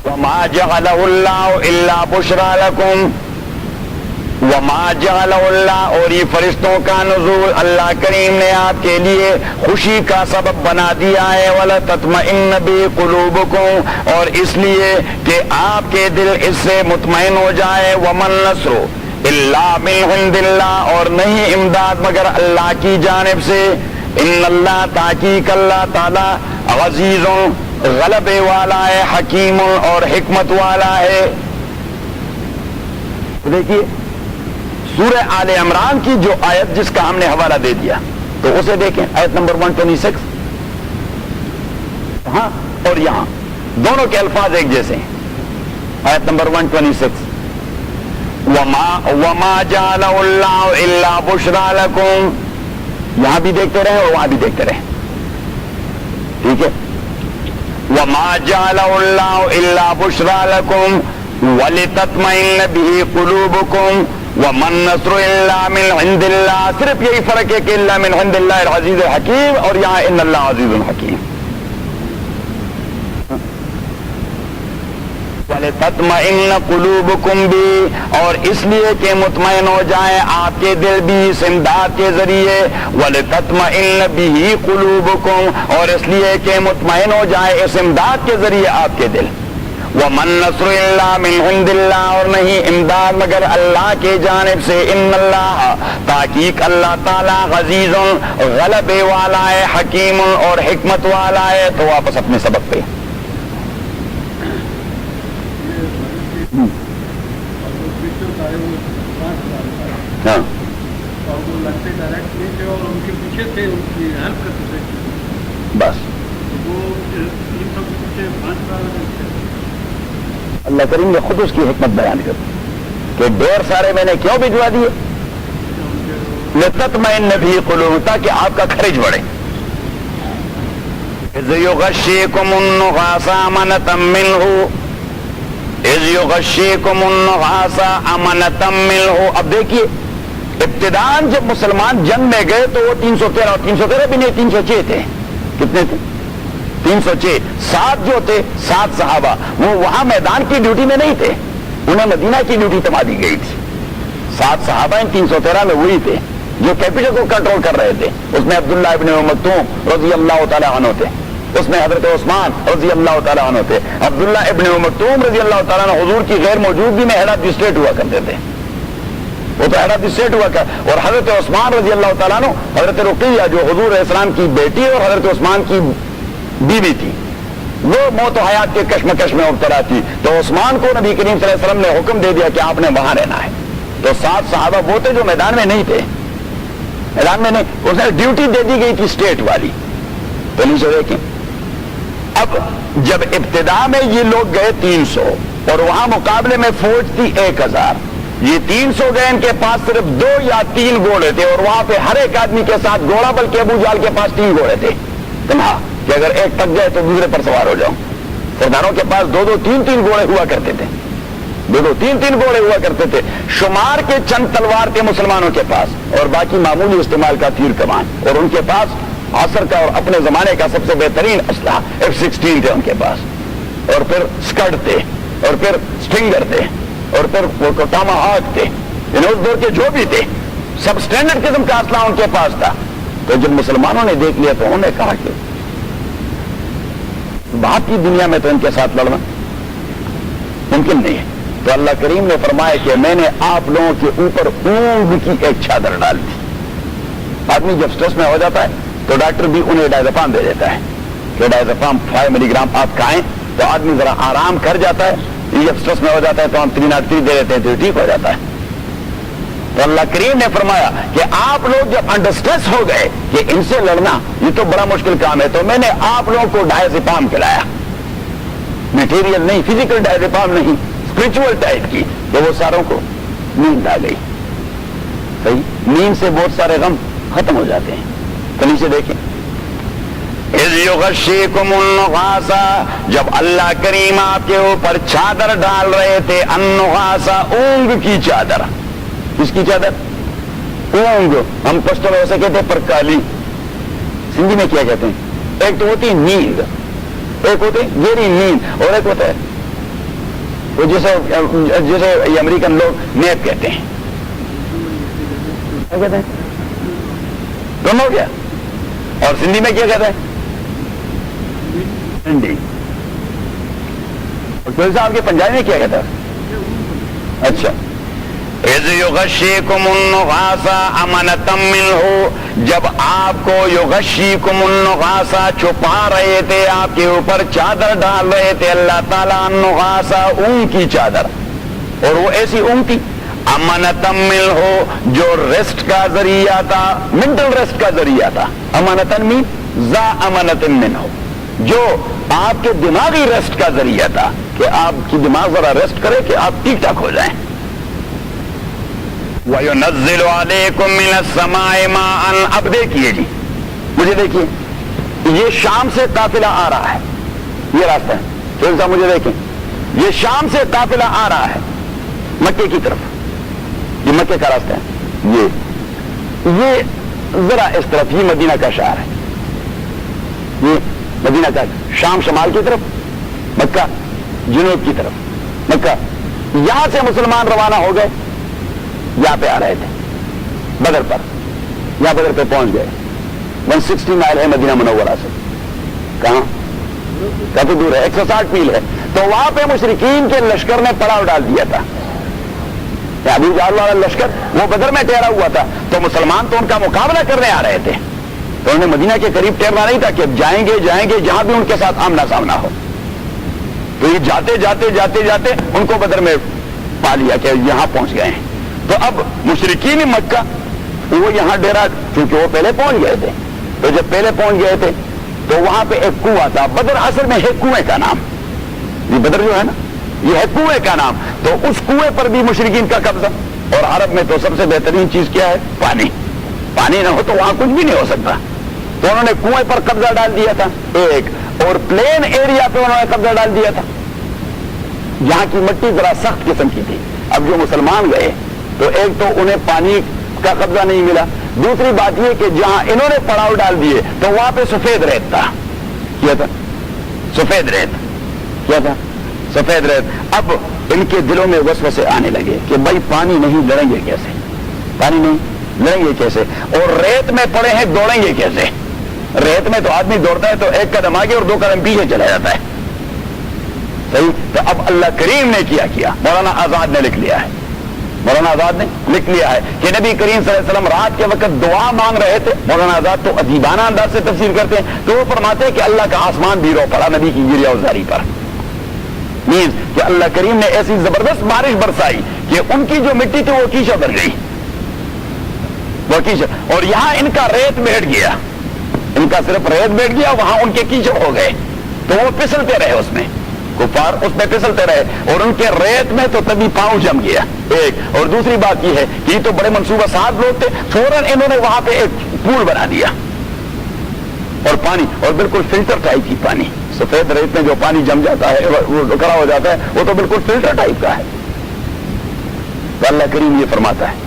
وَمَا جَعَلَهُ اللَّهُ إِلَّا بُشْرَىٰ لَكُمْ, وَمَا جَعَلَهُ اللَّهُ, اور یہ فرشتوں کا نزول اللہ کریم نے آپ کے لیے خوشی کا سبب بنا دیا ہے. وَلَتَطْمَئِنَّ بِهِ قُلُوبُكُمْ, اور اس لیے کہ آپ کے دل اس سے مطمئن ہو جائے. وَمَن نَّصْرُ إِلَّا مِنْ عِندِ اللَّهِ, اور نہیں امداد مگر اللہ کی جانب سے. ان اللہ, تحقیق اللہ تعالی, عزیز, غلبے والا ہے, حکیم, اور حکمت والا ہے. دیکھیے سورہ آل عمران کی جو آیت جس کا ہم نے حوالہ دے دیا تو اسے دیکھیں, آیت نمبر 126. ہاں, اور یہاں دونوں کے الفاظ ایک جیسے ہیں. آیت نمبر 126, وَمَا جَعَلَهُ اللَّهُ إِلَّا بُشْرَىٰ لَكُمْ, یہاں بھی دیکھتے رہیں اور وہاں بھی دیکھتے رہیں. ٹھیک ہے. وَمَا جَعَلَهُ اللَّهُ إِلَّا بُشْرَىٰ لَكُمْ وَلِتَطْمَئِنَّ بِهِ قُلُوبُكُمْ وَمَن نَّصْرُ إِلَّا مِنْ عِندِ اللَّهِ. صرف یہی فرق ہے کہ إِلَّا مِنْ عِندِ اللَّهِ الْعَزِيزِ الْحَكِيمِ, اور یہاں إِنَّ اللَّهَ عَزِيزٌ حَكِيمٌ. وَلِتَطْمَئِنَّ قُلُوبُكُمْ بِهِ, اور اس لیے کہ مطمئن ہو جائیں آپ کے دل بھی اس امداد کے ذریعے. وَلِتَطْمَئِنَّ بِهِ قُلُوبُكُمْ, اور اس لیے کہ مطمئن ہو جائے اس امداد کے ذریعے آپ کے دل. وَمَن نَّصْرُ إِلَّا مِنْ عِندِ اللَّهِ, اور نہیں امداد مگر اللہ کے جانب سے. ان اللہ, تحقیق اللہ تعالی, عزیز, غلبے والا ہے, حکیم, اور حکمت والا ہے. تو واپس اپنے سبق پہ. ہاں, بس اللہ کریم نے خود اس کی حکمت بیان کر کہ ڈیر سارے میں نے کیوں بھجوا دیے. لِتَطْمَئِنَّ بِهِ قُلُوبُكُمْ, تاکہ آپ کا خرج بڑھے. اِذْ يُغَشِّيكُمُ النُّعَاسَ أَمَنَةً مِّنْهُ, اِذْ يُغَشِّيكُمُ النُّعَاسَ أَمَنَةً مِّنْهُ. اب دیکھیے ابتداءً جب مسلمان جنگ میں گئے تو وہ 313 اور 313 بھی نہیں 306 تھے. کتنے تھے؟ 306. 7 جو تھے 7 صحابہ وہ وہاں میدان کی ڈیوٹی میں نہیں تھے, انہیں مدینہ کی ڈیوٹی تما دی گئی تھی. 7 صحابہ ان 313 میں وہی تھے جو کیپٹل کو کنٹرول کر رہے تھے. اس میں عبداللہ ابن مکتوم رضی اللہ تعالیٰ عنہ تھے, اس میں حضرت عثمان رضی اللہ تعالیٰ عنہ تھے. عبداللہ ابن مکتوم رضی اللہ تعالیٰ عنہ حضور کی غیر موجودگی میں ہیڈ آف اسٹیٹ ہوا کرتے تھے. وہ تو حیرت سیٹ ہوا کر. اور حضرت عثمان رضی اللہ تعالیٰ عنہ, حضرت رقیہ جو حضور علیہ السلام کی بیٹی اور حضرت عثمان کی بیوی تھی, وہ موت و حیات کے کشمکش میں مبتلا تھی. تو عثمان کو نبی کریم صلی اللہ علیہ وسلم نے حکم دے دیا کہ آپ نے وہاں رہنا ہے. تو 7 صحابہ وہ تھے جو میدان میں نہیں تھے, میدان میں نہیں, اس نے ڈیوٹی دے دی گئی تھی اسٹیٹ والی. تو نیچے دیکھیں, اب جب ابتدا میں یہ لوگ گئے 300 اور وہاں مقابلے میں فوج تھی 1000, یہ 300 گئے, ان کے پاس صرف 2 یا 3 گھوڑے تھے, اور وہاں پہ ہر ایک آدمی کے ساتھ گھوڑا, بلکہ ابو جہل کے پاس 3 گھوڑے تھے. تنہا کہ اگر ایک تک گئے تو دوسرے پر سوار ہو جاؤں. سرداروں کے پاس 2-2, 3-3 گھوڑے ہوا کرتے تھے, 2-2, 3-3 گھوڑے ہوا کرتے تھے. شمار کے چند تلوار تھے مسلمانوں کے پاس, اور باقی معمولی استعمال کا تیر کمان, اور ان کے پاس عصر کا اور اپنے زمانے کا سب سے بہترین اسلحہ F-16 تھے ان کے پاس, اور پھر اسکڈ تھے, اور پھر اسٹنگر تھے, اور پھر ٹاما ہاک تھے. اس دور کے جو بھی تھے سب اسٹینڈرڈ قسم کا اسلحہ ان کے پاس تھا. تو جب مسلمانوں نے دیکھ لیا تو انہوں نے کہا کہ بات کی دنیا میں تو ان کے ساتھ لڑنا ممکن نہیں ہے. تو اللہ کریم نے فرمایا کہ میں نے آپ لوگوں کے اوپر اونگ کی ایک چادر ڈال دی. آدمی جب سٹریس میں ہو جاتا ہے تو ڈاکٹر بھی انہیں ڈائزپام دے دیتا ہے کہ ڈائزپام 5 ملی گرام آپ کھائیں, تو آدمی ذرا آرام کر جاتا ہے. جب سٹریس میں ہو جاتا ہے تو ہم 3 دے دیتے ہیں تو ٹھیک ہو جاتا ہے. تو اللہ کریم نے فرمایا کہ آپ لوگ جب انڈر سٹریس ہو گئے کہ ان سے لڑنا یہ تو بڑا مشکل کام ہے, تو میں نے آپ لوگوں کو ڈائزپام کھلایا, میٹیریل نہیں, فزیکل ڈائزپام نہیں, اسپرچل ٹائپ کی, تو وہ ساروں کو نیند آ گئی. صحیح, نیند سے بہت سارے غم ختم ہو جاتے ہیں. تو نیچے دیکھیں, اذ یغشیکم النعاس, جب اللہ کریم آپ کے اوپر چادر ڈال رہے تھے, النعاس, اونگ کی چادر. کس کی چادر؟ اونگ. ہم پشتو میں اسے کہتے ہیں پرکالی, سندھی میں کیا کہتے ہیں؟ ایک تو ہوتی ہے نیند, ایک ہوتے گہری نیند, اور ایک ہوتا ہے وہ جسے یہ امریکن لوگ نیپ کہتے ہیں. کیا کہتے ہیں؟ دونوں کیا؟ اور سندھی میں کیا کہتے ہیں؟ ہندی. اور صاحب کے پنجابی میں کیا کہتا ہے؟ اچھا, اذ یغشیکم النعاس امنۃ منہ, جب آپ کو یغشیکم النعاس, چھپا رہے تھے, آپ کے اوپر چادر ڈال رہے تھے اللہ تعالیٰ, النعاس, اونگ کی چادر. اور وہ ایسی اونگ تھی امنۃ منہ, جو ریسٹ کا ذریعہ تھا, منٹل ریسٹ کا ذریعہ تھا. امنۃ من ذا امنۃ منہ, جو آپ کے دماغی ریسٹ کا ذریعہ تھا کہ آپ کی دماغ ذرا ریسٹ کرے کہ آپ ٹھیک ٹھاک ہو جائیں. وَيُنَزِّلُ عَلَيْكُم مِّنَ السَّمَاءِ مَاءً. اب دیکھیے جی, مجھے دیکھیے, یہ شام سے قافلہ آ رہا ہے, یہ راستہ ہے. پھر صاحب مجھے دیکھیں, یہ شام سے قافلہ آ رہا ہے مکے کی طرف, یہ مکے کا راستہ ہے. یہ ذرا اس طرف, یہ مدینہ کا شہر ہے, یہ مدینہ کا, شام شمال کی طرف, مکہ جنوب کی طرف. مکہ, یہاں سے مسلمان روانہ ہو گئے, یہاں پہ آ رہے تھے بدر پر, یہاں بدر پہ پہنچ گئے. 160 مائل ہے مدینہ منورہ سے. کہاں؟ کافی دور ہے, 160 میل ہے. تو وہاں پہ مشرکین کے لشکر نے پڑاؤ ڈال دیا تھا. ابو جہل والا لشکر وہ بدر میں ٹھہرا ہوا تھا, تو مسلمان تو ان کا مقابلہ کرنے آ رہے تھے. تو انہوں نے مدینہ کے قریب ٹھہرنا نہیں تھا کہ جائیں گے جہاں بھی ان کے ساتھ آمنا سامنا ہو. تو یہ جاتے جاتے ان کو بدر میں پا لیا کہ یہاں پہنچ گئے ہیں. تو اب مشرکین مکہ وہ یہاں ڈیرا, چونکہ وہ پہلے پہنچ گئے تھے, تو جب پہلے پہنچ گئے تھے تو وہاں پہ ایک کنواں تھا. بدر اصل میں ہے کنویں کا نام, یہ بدر جو ہے نا یہ ہے کنویں کا نام. تو اس کنویں پر بھی مشرکین کا قبضہ, اور عرب میں تو سب سے بہترین چیز کیا ہے؟ پانی. پانی نہ ہو تو وہاں کچھ بھی نہیں ہو سکتا. تو انہوں نے کنویں پر قبضہ ڈال دیا تھا ایک, اور پلین ایریا پہ انہوں نے قبضہ ڈال دیا تھا جہاں کی مٹی ذرا سخت قسم کی تھی. اب جو مسلمان گئے تو ایک تو انہیں پانی کا قبضہ نہیں ملا, دوسری بات یہ کہ جہاں انہوں نے پڑاؤ ڈال دیے تو وہاں پہ سفید ریت تھا. کیا تھا؟ سفید ریت. کیا تھا؟ سفید ریت. اب ان کے دلوں میں وسوسے آنے لگے کہ بھائی پانی نہیں, لڑیں گے کیسے؟ پانی نہیں لڑیں گے کیسے؟ اور ریت میں پڑے ہیں, دوڑیں گے کیسے؟ ریت میں تو آدمی دوڑتا ہے تو 1 قدم آگے اور 2 قدم پیچھے چلا جاتا ہے. صحیح. تو اب اللہ کریم نے کیا مولانا آزاد نے لکھ لیا ہے مولانا آزاد نے لکھ لیا ہے کہ نبی کریم صلی اللہ علیہ وسلم رات کے وقت دعا مانگ رہے تھے. مولانا آزاد تو ادیبانہ انداز سے تفسیر کرتے ہیں, تو وہ فرماتے ہیں کہ اللہ کا آسمان بھی رو پڑا نبی کی گریہ وزاری پر. مینز کہ اللہ کریم نے ایسی زبردست بارش برسائی کہ ان کی جو مٹی تھی وہ کیچڑ بن گئی, وہ کیچڑ. اور یہاں ان کا ریت بیٹھ گیا, ان کا صرف ریت بیٹھ گیا, وہاں ان کے کیچڑ ہو گئے, تو وہ پھسلتے رہے اس میں, کفار اس میں پھسلتے رہے, اور ان کے ریت میں تو تبھی پاؤں جم گیا ایک. اور دوسری بات یہ ہے کہ یہ تو بڑے منصوبہ ساز لوگ تھے, فوراً انہوں نے وہاں پہ ایک پول بنا دیا, اور پانی, اور بالکل فلٹر ٹائپ کی پانی, سفید ریت میں جو پانی جم جاتا ہے وہ کڑا ہو جاتا ہے, وہ تو بالکل فلٹر ٹائپ کا ہے. تو اللہ کریم یہ فرماتا ہے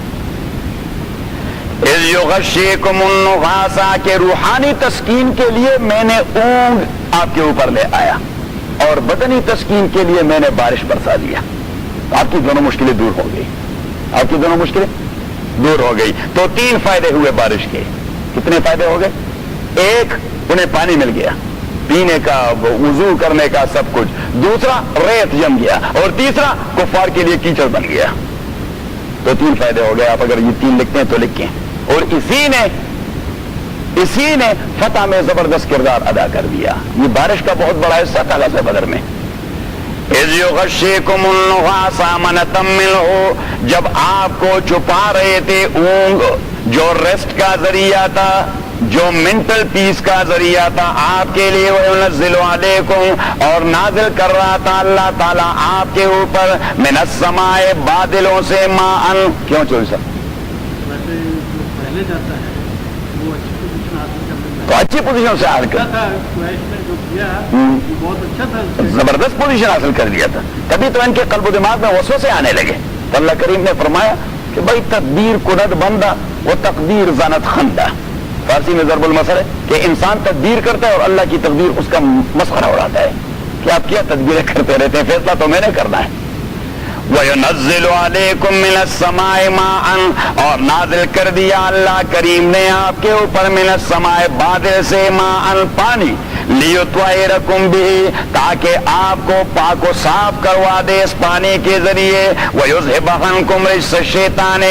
اذ یغشیکم النعاس, کہ روحانی تسکین کے لیے میں نے اونگ آپ کے اوپر لے آیا, اور بدنی تسکین کے لیے میں نے بارش برسا دیا. آپ کی دونوں مشکلیں دور ہو گئی, آپ کی دونوں مشکلیں دور ہو گئی. تو 3 فائدے ہوئے بارش کے. کتنے فائدے ہو گئے؟ ایک, انہیں پانی مل گیا پینے کا, وضو کرنے کا, سب کچھ. دوسرا, ریت جم گیا. اور تیسرا, کفار کے لیے کیچڑ بن گیا. تو 3 فائدے ہو گئے. آپ اگر یہ 3 لکھتے ہیں تو لکھیں. اور اسی نے فتح میں زبردست کردار ادا کر دیا. یہ بارش کا بہت بڑا حصہ تھا غزوہ بدر میں. اذ یغشیکم النعاس امنۃ منہ, جب آپ کو چھپا رہے تھے اونگ, جو ریسٹ کا ذریعہ تھا, جو مینٹل پیس کا ذریعہ تھا آپ کے لیے. وَيُنَزِّلُ عَلَيْكُمْ, اور نازل کر رہا تھا اللہ تعالیٰ آپ کے اوپر, مِنَ السَّمَاءِ, بادلوں سے, مَاءً. کیوں چوری صاحب؟ پہلے جاتا ہے وہ تو اچھی اچھی پوزیشن حاصل پوزیشن سے حاصل کر جو کیا وہ بہت اچھا تھا, زبردست پوزیشن حاصل کر دیا تھا. تبھی تو ان کے قلب و دماغ میں وسوسے آنے لگے. تو اللہ کریم نے فرمایا کہ بھائی تدبیر کند بندہ وہ تقدیر زنت خندہ. فارسی میں ضرب المثل ہے کہ انسان تدبیر کرتا ہے اور اللہ کی تقدیر اس کا مسخرہ اڑاتا ہے کہ آپ کیا تدبیریں کرتے رہتے ہیں, فیصلہ تو میں نے کرنا ہے. وَيُنَزِّلُ عَلَيْكُم مِّنَ السَّمَاءِ مَاءً, اور نازل کر دیا اللہ کریم نے آپ کے اوپر مِنَ السَّمَاءِ, بادل سے, مَاءً, پانی, لِيُطْهِرَكُم بِهِ, تاکہ آپ کو پاک و صاف کروا دے اس پانی کے ذریعے. وَيُذْهِبَ عَنكُم رِجْسَ الشَّيْطَانِ,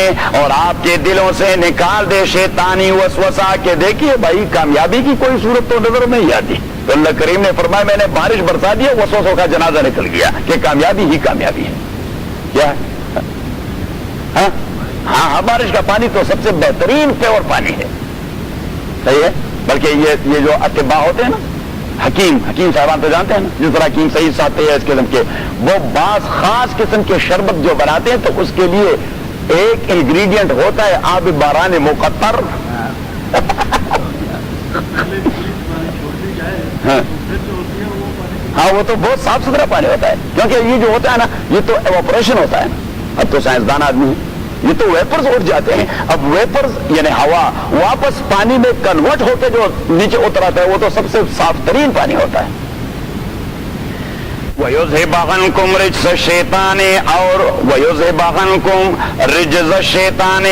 اور آپ کے دلوں سے نکال دے شیطانی وسوسہ. کہ دیکھیے بھائی کامیابی کی کوئی صورت تو نظر نہیں آتی. تو اللہ کریم نے فرمایا میں نے بارش برسا دی, وسوسوں کا جنازہ نکل گیا کہ کامیابی ہی کامیابی ہے. کیا ہے؟ ہاں, بارش کا پانی تو سب سے بہترین پیور پانی ہے, صحیح ہے. بلکہ یہ جو اطباء ہوتے ہیں نا, حکیم صاحبان تو جانتے ہیں نا, جس طرح حکیم سعید صاحب تھے اس قسم کے, وہ بعض خاص قسم کے شربت جو بناتے ہیں تو اس کے لیے ایک انگریڈینٹ ہوتا ہے آب باران مقطر. ہاں, وہ تو بہت صاف ستھرا پانی ہوتا ہے, کیونکہ یہ جو ہوتا ہے نا یہ تو ایواپوریشن ہوتا ہے. اب تو سائنسدان آدمی ہے, یہ تو ویپرز اٹھ جاتے ہیں. اب ویپرز یعنی ہوا واپس پانی میں کنورٹ ہو کے جو نیچے اتراتا ہے وہ تو سب سے صاف ترین پانی ہوتا ہے. وَيُذْهِبَ عَنكُم رِجْزَ الشَّيْطَانِ, اور وَيُذْهِبَ عَنكُم رِجْزَ الشَّيْطَانِ,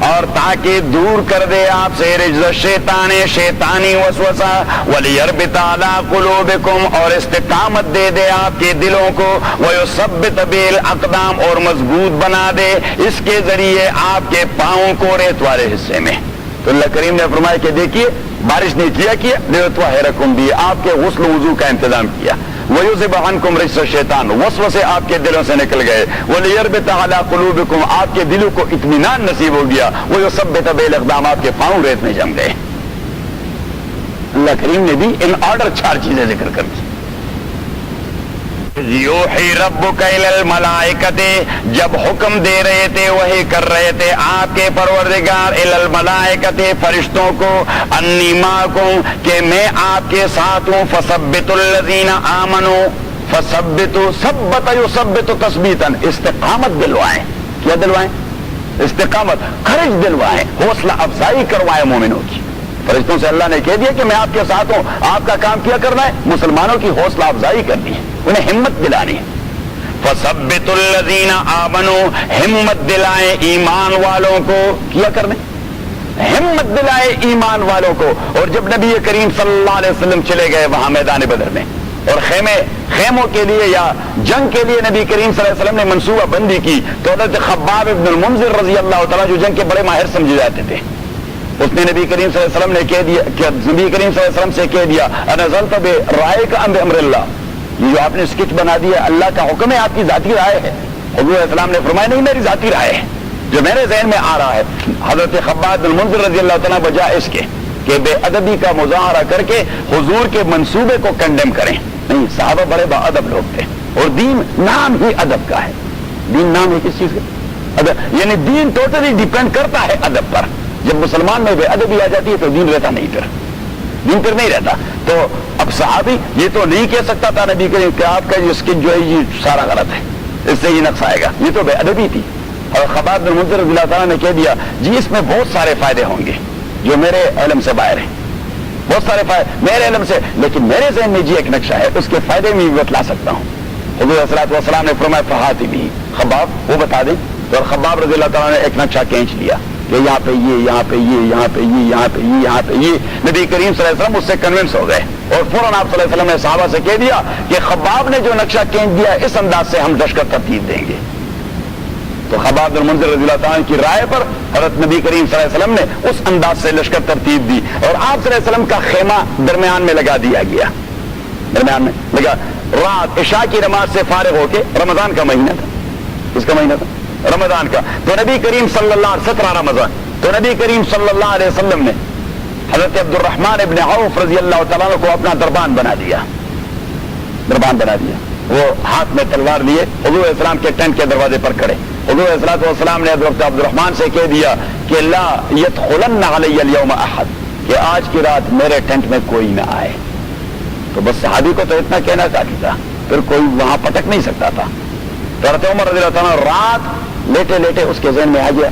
اور تاکہ دور کر دے آپ سے رِجْزَ الشَّيْطَانِ, شیطانی وسوسہ. وَلِيَرْبِطَ عَلَىٰ قُلُوبِكُمْ, اور استقامت دے دے آپ کے دلوں کو. وَيُثَبِّتَ بِهِ الْأَقْدَامَ, اور مضبوط بنا دے اس کے ذریعے آپ کے پاؤں کو ریت والے حصے میں. تو اللہ کریم نے فرمایا کہ دیکھیے بارش نے کیا لِيُطْهِرَكُم بِهِ, آپ کے غسل وضو کا انتظام کیا. وَيُذْهِبَ عَنكُم رِجْزَ الشَّيْطَانِ, وسوسے آپ کے دلوں سے نکل گئے. وَلِيَرْبِطَ عَلَىٰ قُلُوبِكُمْ, آپ کے دلوں کو اطمینان نصیب ہو گیا. وَيُثَبِّتَ بِهِ الْأَقْدَامَ, آپ کے پاؤں ریت میں جم گئے. اللہ کریم نے بھی ان آرڈر 4 چیزیں ذکر کر دی. یوحی ربک الی الملائکۃ, جب حکم دے رہے تھے وحی کر رہے تھے آپ کے پروردگار الی الملائکۃ, فرشتوں کو, انی معکم, کہ میں آپ کے ساتھ ہوں. فثبتوا الذین آمنوا, فثبتوا, ثبت یثبت تثبیتا, استقامت دلوائیں. کیا دلوائیں؟ استقامت, خرج دلوائیں, حوصلہ افزائی کروائیں مومنوں کی. فرشتوں سے اللہ نے کہہ دیا کہ میں آپ کے ساتھ ہوں, آپ کا کام کیا کرنا ہے, مسلمانوں کی حوصلہ افزائی کرنی ہے, انہیں ہمت دلانی ہے. فثبتوا الذین آمنوا, ہمت دلائیں ایمان والوں کو. کیا کرنے, ہمت دلائے ایمان والوں کو. اور جب نبی کریم صلی اللہ علیہ وسلم چلے گئے وہاں میدان بدر میں, اور خیمے خیموں کے لیے یا جنگ کے لیے نبی کریم صلی اللہ علیہ وسلم نے منصوبہ بندی کی تو حضرت خباب ابن المنذر رضی اللہ تعالیٰ جو جنگ کے بڑے ماہر سمجھے جاتے تھے، اس نے نبی کریم صلی اللہ علیہ وسلم نے کہہ دیا کہ نبی کریم صلی اللہ علیہ وسلم سے کہہ دیا انزلت برائک ام بامر اللہ، یہ جو آپ نے اسکیچ بنا دیا اللہ کا حکم ہے آپ کی ذاتی رائے ہے؟ حضور علیہ السلام نے فرمایا نہیں، میری ذاتی رائے ہے جو میرے ذہن میں آ رہا ہے۔ حضرت خباب بن المنذر رضی اللہ تعالیٰ بجائے اس کے کہ بے ادبی کا مظاہرہ کر کے حضور کے منصوبے کو کنڈیم کریں، نہیں، صحابہ بڑے با ادب لوگ تھے، اور دین نام ہی ادب کا ہے۔ دین نام ہے کس چیز کا؟ ادب، یعنی دین ٹوٹلی ڈیپینڈ کرتا ہے ادب پر۔ جب مسلمان میں بے ادبی آ جاتی ہے تو دین رہتا نہیں، دین پھر نہیں رہتا۔ تو اب صحابی یہ تو نہیں کہہ سکتا تھا نبی کریم کہ آپ کا یہ جو ہے یہ سارا غلط ہے، اس سے یہ نقص آئے گا، یہ تو بے ادبی تھی۔ اور خباب بن المنذر رضی اللہ تعالیٰ نے کہہ دیا جی اس میں بہت سارے فائدے ہوں گے جو میرے علم سے باہر ہیں، بہت سارے فائدے میرے علم سے، لیکن میرے ذہن میں جی ایک نقشہ ہے، اس کے فائدے میں بتلا سکتا ہوں۔ حضور صلی اللہ علیہ وسلم نے فرمایا فہاتی بھی، خباب وہ بتا دیں، اور خباب رضی اللہ تعالیٰ نے ایک نقشہ کھینچ لیا کہ یہاں پہ یہ، یہاں پہ یہ، یہاں پہ یہ، یہاں پہ یہ، یہاں پہ یہ۔ نبی کریم صلی اللہ علیہ وسلم اس سے کنونس ہو گئے اور فوراً آپ صلی اللہ علیہ وسلم نے صحابہ سے کہہ دیا کہ خباب نے جو نقشہ کھینچ دیا اس انداز سے ہم لشکر ترتیب دیں گے۔ تو خباب بن المنذر رضی اللہ تعالیٰ کی رائے پر حضرت نبی کریم صلی اللہ علیہ وسلم نے اس انداز سے لشکر ترتیب دی، اور آپ صلی اللہ علیہ وسلم کا خیمہ درمیان میں لگا دیا گیا، درمیان میں لگا۔ رات عشاء کی نماز سے فارغ ہو کے، رمضان کا مہینہ تھا، کس کا مہینہ تھا؟ رمضان کا۔ تو نبی کریم صلی اللہ علیہ 17 رمضان، تو نبی کریم صلی اللہ علیہ وسلم نے حضرت عبد الرحمن ابن عوف رضی اللہ تعالیٰ کو اپنا دربان بنا دیا، دربان بنا دیا۔ وہ ہاتھ میں تلوار لیے حضور علیہ السلام کے ٹینٹ کے دروازے پر کھڑے۔ حضور علیہ السلام نے حضرت عبد الرحمن سے کہہ دیا کہ لا يدخلن علی اليوم احد، کہ آج کی رات میرے ٹینٹ میں کوئی نہ آئے۔ تو بس صحابی کو تو اتنا کہنا کافی تھا، پھر کوئی وہاں پٹک نہیں سکتا تھا۔ تو حضرت عمر رضی اللہ عنہ رات لیٹے لیٹے اس کے ذہن میں آ گیا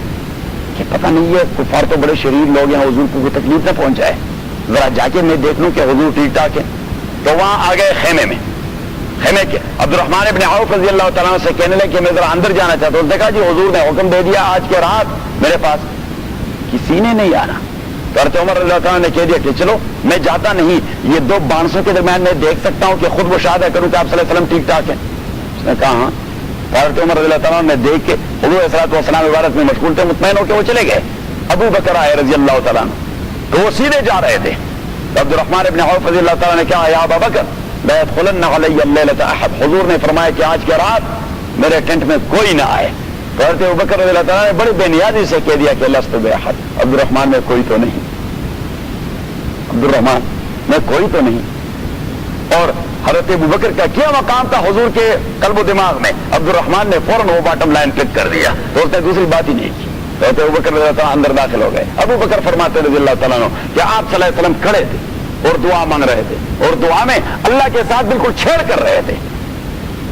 کہ پتہ نہیں یہ کفار تو بڑے شریر لوگ ہیں، حضور کو کوئی تکلیف نہ پہنچائے، ذرا جا کے میں دیکھ لوں کہ حضور ٹھیک ٹھاک ہے۔ تو وہاں آ گئے خیمے میں، خیمے کے عبد الرحمن ابن عوف رضی اللہ تعالیٰ سے کہنے لگے کہ میں ذرا اندر جانا چاہتا ہوں۔ دیکھا جی حضور نے حکم دے دیا آج کے رات میرے پاس کسی نے نہیں آنا۔ تو حضرت عمر رضی اللہ تعالیٰ نے کہہ دیا کہ چلو میں جاتا نہیں، یہ دو بانسوں کے درمیان میں دیکھ سکتا ہوں کہ خود مشاہدہ کروں کہ آپ صلی اللہ علیہ وسلم ٹھیک ٹھاک ہیں۔ اس نے کہا ہاں۔ حضرت عمر رضی اللہ تعالیٰ نے دیکھ کے حضور علیہ السلام عبادت میں مشغول تھے، مطمئن ہو کے وہ چلے گئے۔ ابو بکر آئے رضی اللہ تعالیٰ تو وہ سیدھے جا رہے تھے۔ عبد الرحمن ابن عوف رضی اللہ تعالیٰ نے کہا یا ابا بکر لا يدخلن علی اللیلۃ احد، حضور نے فرمایا کہ آج کے رات میرے ٹینٹ میں کوئی نہ آئے۔ تو حضرت ابو بکر رضی اللہ تعالیٰ نے بڑی بے نیازی سے کہہ دیا کہ لست باحد، عبد الرحمن میں کوئی تو نہیں، عبد الرحمن میں کوئی تو نہیں۔ اور حضرت ابو بکر کا کیا مقام تھا حضور کے قلب و دماغ میں، عبد الرحمن نے فوراً وہ باٹم لائن پک کر دیا، تو اس نے دوسری بات ہی نہیں کی۔ تو حضرت ابو بکر رضی اللہ تعالیٰ اندر داخل ہو گئے۔ ابو بکر فرماتے رضی اللہ تعالیٰ عنہ کہ آپ صلی اللہ علیہ وسلم کھڑے تھے اور دعا مانگ رہے تھے، اور دعا میں اللہ کے ساتھ بالکل چھیڑ کر رہے تھے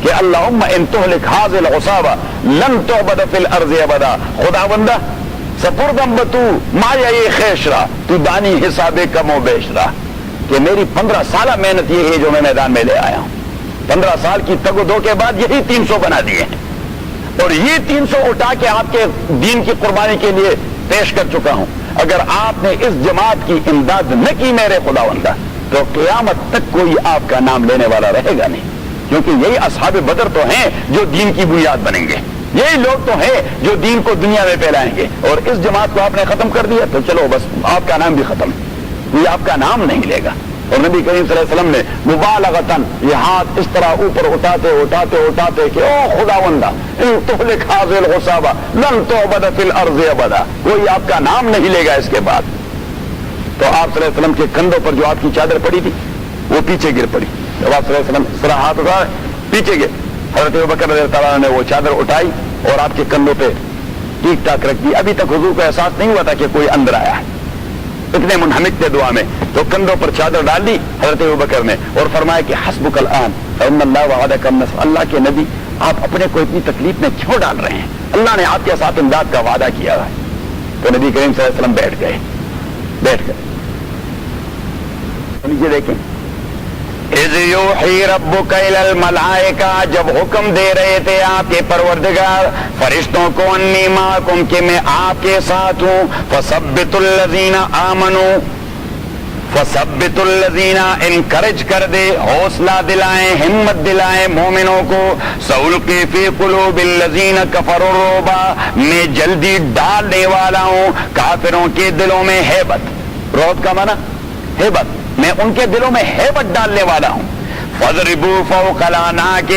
کہ اللہم ان تہلک ھذہ العصابہ لن تعبد فی الارض ابدا، خدا بندہ سپردم بتو مایا یہ خیشرا تو دانی حساب کم و بیشرا، کہ میری 15 سالہ محنت یہ ہے جو میں میدان میں لے آیا ہوں، 15 سال کی تگ و دو کے بعد یہی 300 بنا دیے ہیں، اور یہ 300 اٹھا کے آپ کے دین کی قربانی کے لیے پیش کر چکا ہوں۔ اگر آپ نے اس جماعت کی امداد نہ کی میرے خداوندہ تو قیامت تک کوئی آپ کا نام لینے والا رہے گا نہیں، کیونکہ یہی اصحاب بدر تو ہیں جو دین کی بنیاد بنیں گے، یہی لوگ تو ہیں جو دین کو دنیا میں پھیلائیں گے، اور اس جماعت کو آپ نے ختم کر دیا تو چلو بس آپ کا نام بھی ختم، کوئی آپ کا نام نہیں لے گا۔ اور نبی کریم صلی اللہ علیہ وسلم نے مبالغتاً یہ ہاتھ اس طرح اوپر اٹھاتے اٹھاتے اٹھاتے کہ او خداوندہ ان تہلک ھذہ العصابہ لن تعبد فی الارض ابدا، کوئی آپ کا نام نہیں لے گا اس کے بعد۔ تو آپ صلی اللہ علیہ وسلم کے کندھوں پر جو آپ کی چادر پڑی تھی وہ پیچھے گر پڑی، جب آپ صلی اللہ علیہ وسلم اس طرح ہاتھ اٹھائے پیچھے گئے، حضرت ابوبکر رضی اللہ تعالیٰ نے وہ چادر اٹھائی اور آپ کے کندھوں پہ ٹھیک ٹھاک رکھ دی۔ ابھی تک حضور کو احساس نہیں ہوا تھا کہ کوئی اندر آیا ہے، اتنے منہمک تھے دعا میں، تو کندھوں پر چادر ڈال دی حضرت ابوبکر نے اور فرمایا کہ حسبک الآن فإن اللہ وعدک النصر، اللہ کے نبی آپ اپنے کو اتنی تکلیف میں کیوں ڈال رہے ہیں، اللہ نے آپ کے ساتھ امداد کا وعدہ کیا ہے۔ تو نبی کریم صلی اللہ علیہ وسلم بیٹھ گئے۔ نیچے دیکھیں، اذ یوحی ربک الی الملائکہ، جب حکم دے رہے تھے آپ کے پروردگار فرشتوں کو انی معکم، کہ میں آپ کے ساتھ ہوں، فثبتوا الذین آمنوا فثبت الذین، انکریج کر دے، حوصلہ دلائیں، ہمت دلائیں مومنوں کو، سألقی فی قلوب الذین کفروا الرعب، میں جلدی ڈالنے والا ہوں کافروں کے دلوں میں ہیبت، رعب کا معنی ہیبت، میں ان کے دلوں میں ہیبت ڈالنے والا ہوں۔ فَضْرِبُوا فَوْقَ الْأَعْنَاقِ،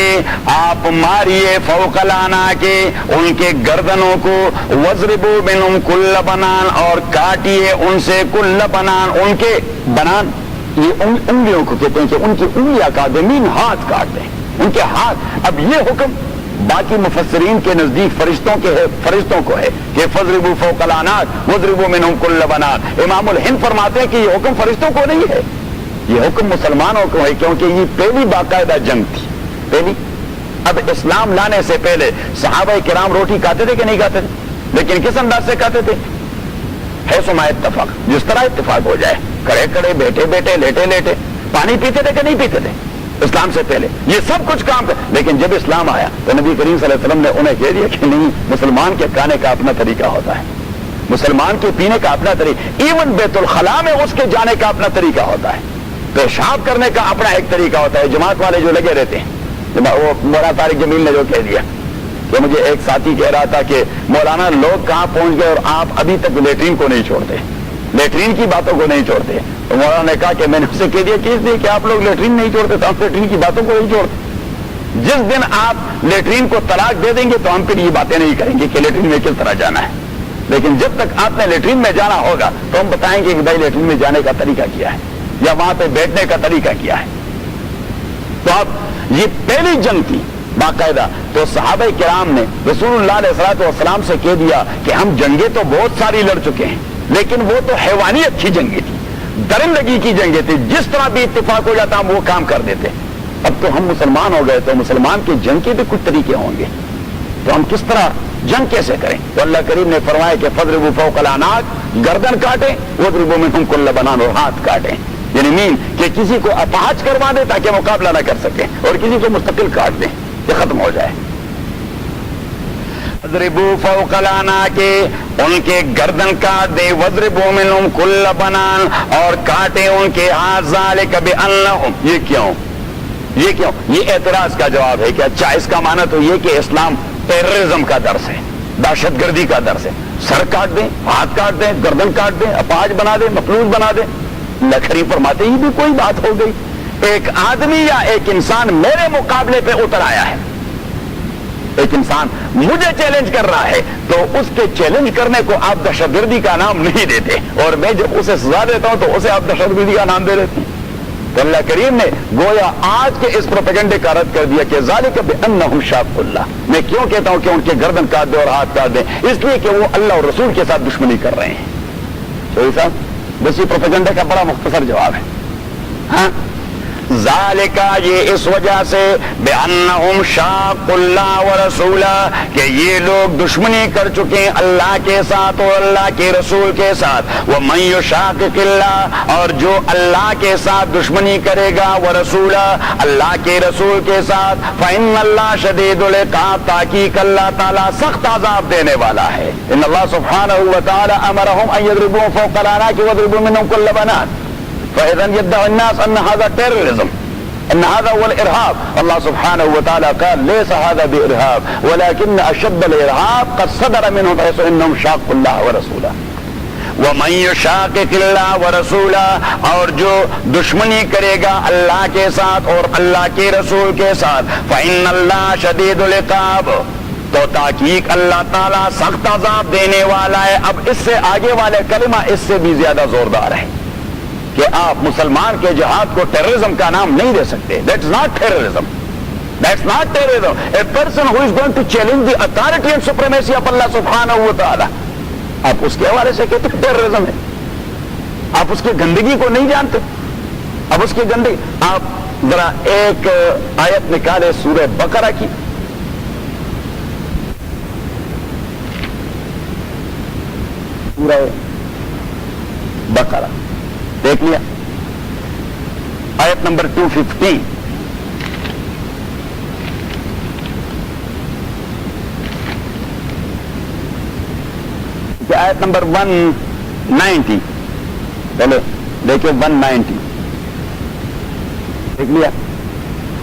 آپ ماریے فوق الْأَعْنَاقِ، ان کے گردنوں کو، وَضْرِبُوا مِنْهُمْ كُلَّ بَنَانٍ، اور کاٹیے ان سے کل بنان، ان کے بنان یہ انگلیوں کو کہتے ہیں کہ ان کی انگلیاں کاٹ دیں، مین ہاتھ کاٹ دیں، ان کے ہاتھ۔ اب یہ حکم باقی مفسرین کے نزدیک فرشتوں کو ہے کہ فَضْرِبُوا فَوْقَ الْأَعْنَاقِ وَضْرِبُوا مِنْهُمْ كُلَّ بَنَانٍ۔ امام الہند فرماتے ہیں کہ یہ حکم فرشتوں کو نہیں ہے، یہ حکم مسلمانوں کو ہے، کیونکہ یہ پہلی باقاعدہ جنگ تھی، پہلی۔ اب اسلام لانے سے پہلے صحابہ کرام روٹی کھاتے تھے کہ نہیں کھاتے تھے؟ لیکن کس انداز سے کھاتے تھے؟ ہے سما اتفاق، جس طرح اتفاق ہو جائے، کھڑے کھڑے، بیٹھے بیٹھے، لیٹے لیٹے۔ پانی پیتے تھے کہ نہیں پیتے تھے اسلام سے پہلے؟ یہ سب کچھ کام کر، لیکن جب اسلام آیا تو نبی کریم صلی اللہ علیہ وسلم نے انہیں کہہ دیا کہ نہیں، مسلمان کے کھانے کا اپنا طریقہ ہوتا ہے، مسلمان کے پینے کا اپنا طریقہ، ایون بیت الخلاء میں اس کے جانے کا اپنا طریقہ ہوتا ہے، پیشاب کرنے کا اپنا ایک طریقہ ہوتا ہے۔ جماعت والے جو لگے رہتے ہیں، وہ مولانا طارق جمیل نے جو کہہ دیا کہ مجھے ایک ساتھی کہہ رہا تھا کہ مولانا لوگ کہاں پہنچ گئے اور آپ ابھی تک لیٹرین کو نہیں چھوڑتے، لیٹرین کی باتوں کو نہیں چھوڑتے۔ تو مولانا نے کہا کہ میں نے اسے کہہ دیا کہ اس لیے کہ آپ لوگ لیٹرین نہیں چھوڑتے تو ہم لیٹرین کی باتوں کو نہیں چھوڑتے۔ جس دن آپ لیٹرین کو طلاق دے دیں گے تو ہم پھر یہ باتیں نہیں کریں گے کہ لیٹرین میں کس طرح جانا ہے، لیکن جب تک آپ نے لیٹرین میں جانا ہوگا تو ہم بتائیں گے کہ بھائی لیٹرین میں جانے کا طریقہ کیا ہے یا وہاں پہ بیٹھنے کا طریقہ کیا ہے۔ تو اب یہ پہلی جنگ تھی باقاعدہ، تو صحابہ کرام نے رسول اللہ علیہ الصلوۃ والسلام سے کہہ دیا کہ ہم جنگیں تو بہت ساری لڑ چکے ہیں، لیکن وہ تو حیوانیت کی جنگیں تھی، درندگی کی جنگیں تھی، جس طرح بھی اتفاق ہو جاتا ہم وہ کام کر دیتے۔ اب تو ہم مسلمان ہو گئے تو مسلمان کی جنگ کے بھی کچھ طریقے ہوں گے، تو ہم کس طرح جنگ کیسے کریں؟ تو اللہ کریم نے فرمایا کہ فَضْرِبُوا فَوْقَ الْأَعْنَاقِ، گردن کاٹیں، وَضْرِبُوا مِنْهُمْ كُلَّ بَنَانٍ، اور ہاتھ کاٹیں، یعنی مین کہ کسی کو اپاہج کروا دیں تاکہ مقابلہ نہ کر سکیں، اور کسی کو مستقل کاٹ دیں، یہ ختم ہو جائے۔ وَضْرِبُوا فَوْقَ الْأَعْنَاقِ، ان کے گردن کاٹ دیں، وَضْرِبُوا مِنْهُمْ كُلَّ بَنَانٍ، اور کاٹیں ان کے ہاتھ، ذَلِكَ بِأَنَّهُمْ، یہ کیوں؟ یہ اعتراض کا جواب ہے کہ اچھا اس کا معنی تو یہ کہ اسلام ٹیررزم کا درس ہے، دہشت گردی کا درس ہے، سر کاٹ دیں، ہاتھ کاٹ دیں، گردن کاٹ دیں، اپاہج بنا دیں، مفلوج بنا دیں۔ لکھری فرماتے ہی بھی کوئی بات ہو گئی، ایک آدمی یا ایک انسان میرے مقابلے پہ اتر آیا ہے، ایک انسان مجھے چیلنج کر رہا ہے، تو اس کے چیلنج کرنے کو آپ دہشت گردی کا نام نہیں دیتے، اور میں جب اسے سزا دیتا ہوں تو اسے آپ دہشت گردی کا نام دے دیتے ہیں۔ تو اللہ کریم نے گویا آج کے اس پروپیگنڈے کا رد کر دیا کہ ذالک بأنہم شاقوا اللہ۔ میں کیوں کہتا ہوں کہ ان کے گردن کاٹ دیں اور ہاتھ کاٹ دیں؟ اس لیے کہ وہ اللہ اور رسول کے ساتھ دشمنی کر رہے ہیں۔ شوری صاحب، بس یہ پروپیگنڈے کا بڑا مختصر جواب ہے۔ ہاں، ذالک، یہ اس وجہ سے، بأنہم شاقوا اللہ ورسولہ، کہ یہ لوگ دشمنی کر چکے ہیں اللہ کے ساتھ اور اللہ کے رسول کے ساتھ۔ ومن یشاقق اللہ، اور جو اللہ کے ساتھ دشمنی کرے گا، ورسولہ، اللہ کے رسول کے ساتھ، فإن اللہ شدید العقاب، تحقیق اللہ تعالیٰ سخت عذاب دینے والا ہے۔ ان اللہ سبحانہ وتعالی امرهم ان يضربوا فوق الأعناق ويضربوا منهم كل بنان، فإذا يدعي الناس أن هذا terrorism، أن هذا هو الإرهاب۔ الله سبحانه وتعالى قال ليس هذا بإرهاب ولكن أشد الإرهاب قد صدر منهم حيث إنهم شاقوا الله ورسوله۔ ومن يشاقق الله ورسوله، اور جو دشمنی کرے گا اللہ کے ساتھ اور اللہ کے رسول کے ساتھ، فإن الله شديد العقاب، تو تحقیق اللہ تعالیٰ سخت عذاب دینے والا ہے۔ اب اس سے آگے والے کلمہ اس سے بھی زیادہ زوردار ہے کہ آپ مسلمان کے جہاد کو ٹیررزم کا نام نہیں دے سکتے۔ That's not terrorism. That's not terrorism. A person who is going to challenge the authority and supremacy of Allah subhanahu wa ta'ala، آپ اس کے حوالے سے کہتے ہیں ٹیررزم ہے۔ آپ اس کی گندگی کو نہیں جانتے، اب اس کی گندگی۔ آپ ذرا ایک آیت نکالے سورہ بقرہ کی، سورہ بقرہ دیکھ لیا، آیت نمبر 215۔ آیت نمبر 190 پہلے دیکھیں 190 دیکھ لیا.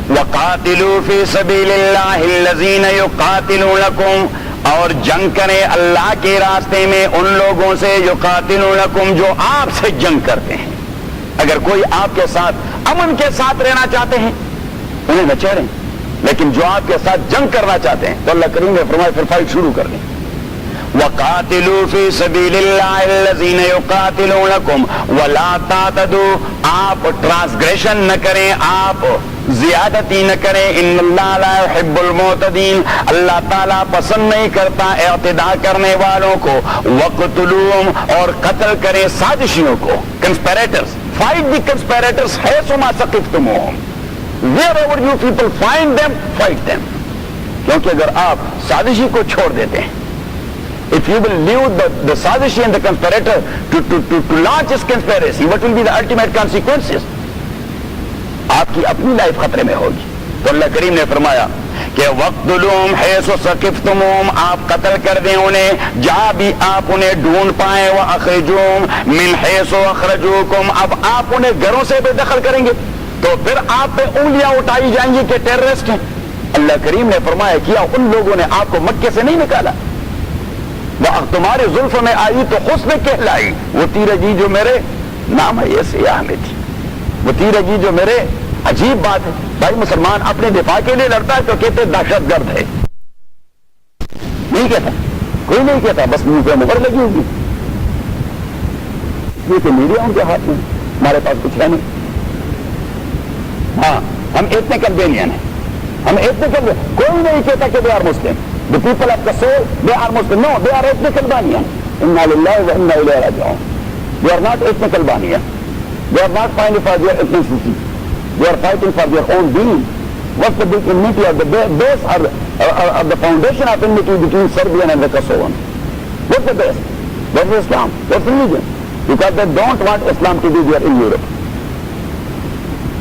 وَقَاتِلُوا فِي سَبِيلِ اللَّهِ الَّذِينَ يُقَاتِلُونَكُمْ, اور جنگ کریں اللہ کے راستے میں ان لوگوں سے یقاتلونکم جو آپ سے جنگ کرتے ہیں. اگر کوئی آپ کے ساتھ امن کے ساتھ رہنا چاہتے ہیں انہیں نہ چھیڑیں, لیکن جو آپ کے ساتھ جنگ کرنا چاہتے ہیں تو اللہ کریم نے فرمایا پھر فائٹ شروع کر دیں. وَقَاتِلُوا فِي سَبِيلِ اللَّهِ الَّذِينَ يُقَاتِلُونَكُمْ وَلَا تَعْتَدُوا, آپ ٹرانسگریشن نہ کریں, آپ زیادتی نہ کریں. ان اللہ لا يحب المعتدین, اللہ تعالیٰ پسند نہیں کرتا اعتداء کرنے والوں کو. وَقْتُلُوهُمْ, اور قتل کریں سازشیوں کو, کنسپیریٹرز. فائٹ دی کنسپیریٹرز حیثما ثقفتموہم, wherever you people find them, fight them. کیونکہ اگر آپ سازشی کو چھوڑ دیتے ہیں, if you will leave the sazishi and the conspirator to launch his conspiracy, what will be the ultimate consequences? آپ کی اپنی لائف خطرے میں ہوگی. تو اللہ کریم نے فرمایا کہ وَقْتُلُوهُمْ حَيْثُ ثَقِفْتُمُوهُمْ, آپ قتل کر دیں انہیں جہاں بھی آپ انہیں ڈھونڈ پائیں. وَأَخْرِجُوهُمْ مِنْ حَيْثُ أَخْرَجُوكُمْ, اب آپ انہیں گھروں سے بے دخل کریں گے تو پھر آپ پہ انگلیاں اٹھائی جائیں گی کہ ٹیررسٹ ہیں. اللہ کریم نے فرمایا کیا ان لوگوں نے آپ کو مکے سے نہیں نکالا, وہ تمہارے زلف میں آئی تو حسن کہلائی. وہ تیر جی جو میرے نام ہے یہ سیاہ میں تھی, وہ تیر جی جو میرے. عجیب بات ہے بھائی, مسلمان اپنے دفاع کے لیے لڑتا ہے تو کہتے دہشت گرد ہے, نہیں کہتا, کوئی نہیں کہتا, بس منہ پہ مہر لگی ہوگی. یہ تو میڈیا ان کے ہاتھ میں, ہمارے پاس کچھ ہے نہیں. ہاں ہم ایتھنیکل بیلین ہیں, ہم ایتھنیکل, کوئی نہیں کہتا کہ they are Muslim. The people of Kasol, they are Muslim. No, they are ethnic Albanian. Inna lillahi wa inna ilayhi raji'un. They are not ethnic Albanian. They are not fighting for their ethnicity. They are fighting for their own being. What's the big enmity or the base or the foundation of enmity between Serbian and the Kosovan? What's the base? What's Islam? What's religion? Because they don't want Islam to be there in Europe.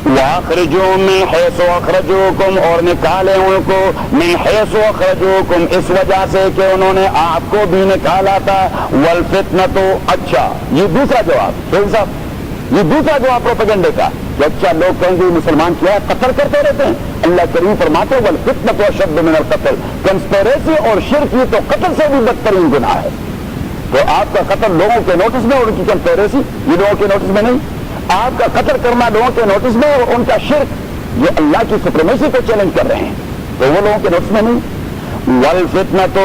وَأَخْرِجُوهُمْ مِنْ حَيْثُ أَخْرَجُوكُمْ, اور نکالیں ان کو مِنْ حَيْثُ أَخْرَجُوكُمْ, اس وجہ سے کہ انہوں نے آپ کو بھی نکالا تھا. وَالْفِتْنَةُ, اچھا یہ دوسرا جواب, فیض صاحب یہ دوسرا جواب پروپیگنڈے کا کہ اچھا لوگ کہیں گے مسلمان کیا ہے قتل کرتے رہتے ہیں. اللہ کریم فرماتے وَالْفِتْنَةُ أَشَدُّ مِنَ الْقَتْلِ, کنسپیریسی اور شرک یہ تو قتل سے بھی بدترین گناہ ہے. تو آپ کا قتل لوگوں کے نوٹس میں اور ان کی کنسپیریسی یہ لوگوں کے نوٹس میں نہیں. آپ کا قتل کرنا لوگوں کے نوٹس میں اور ان کا شرک یہ اللہ کی سپریمیسی کو چیلنج کر رہے ہیں تو وہ لوگوں کے نوٹس میں نہیں. وَالْفِتْنَةُ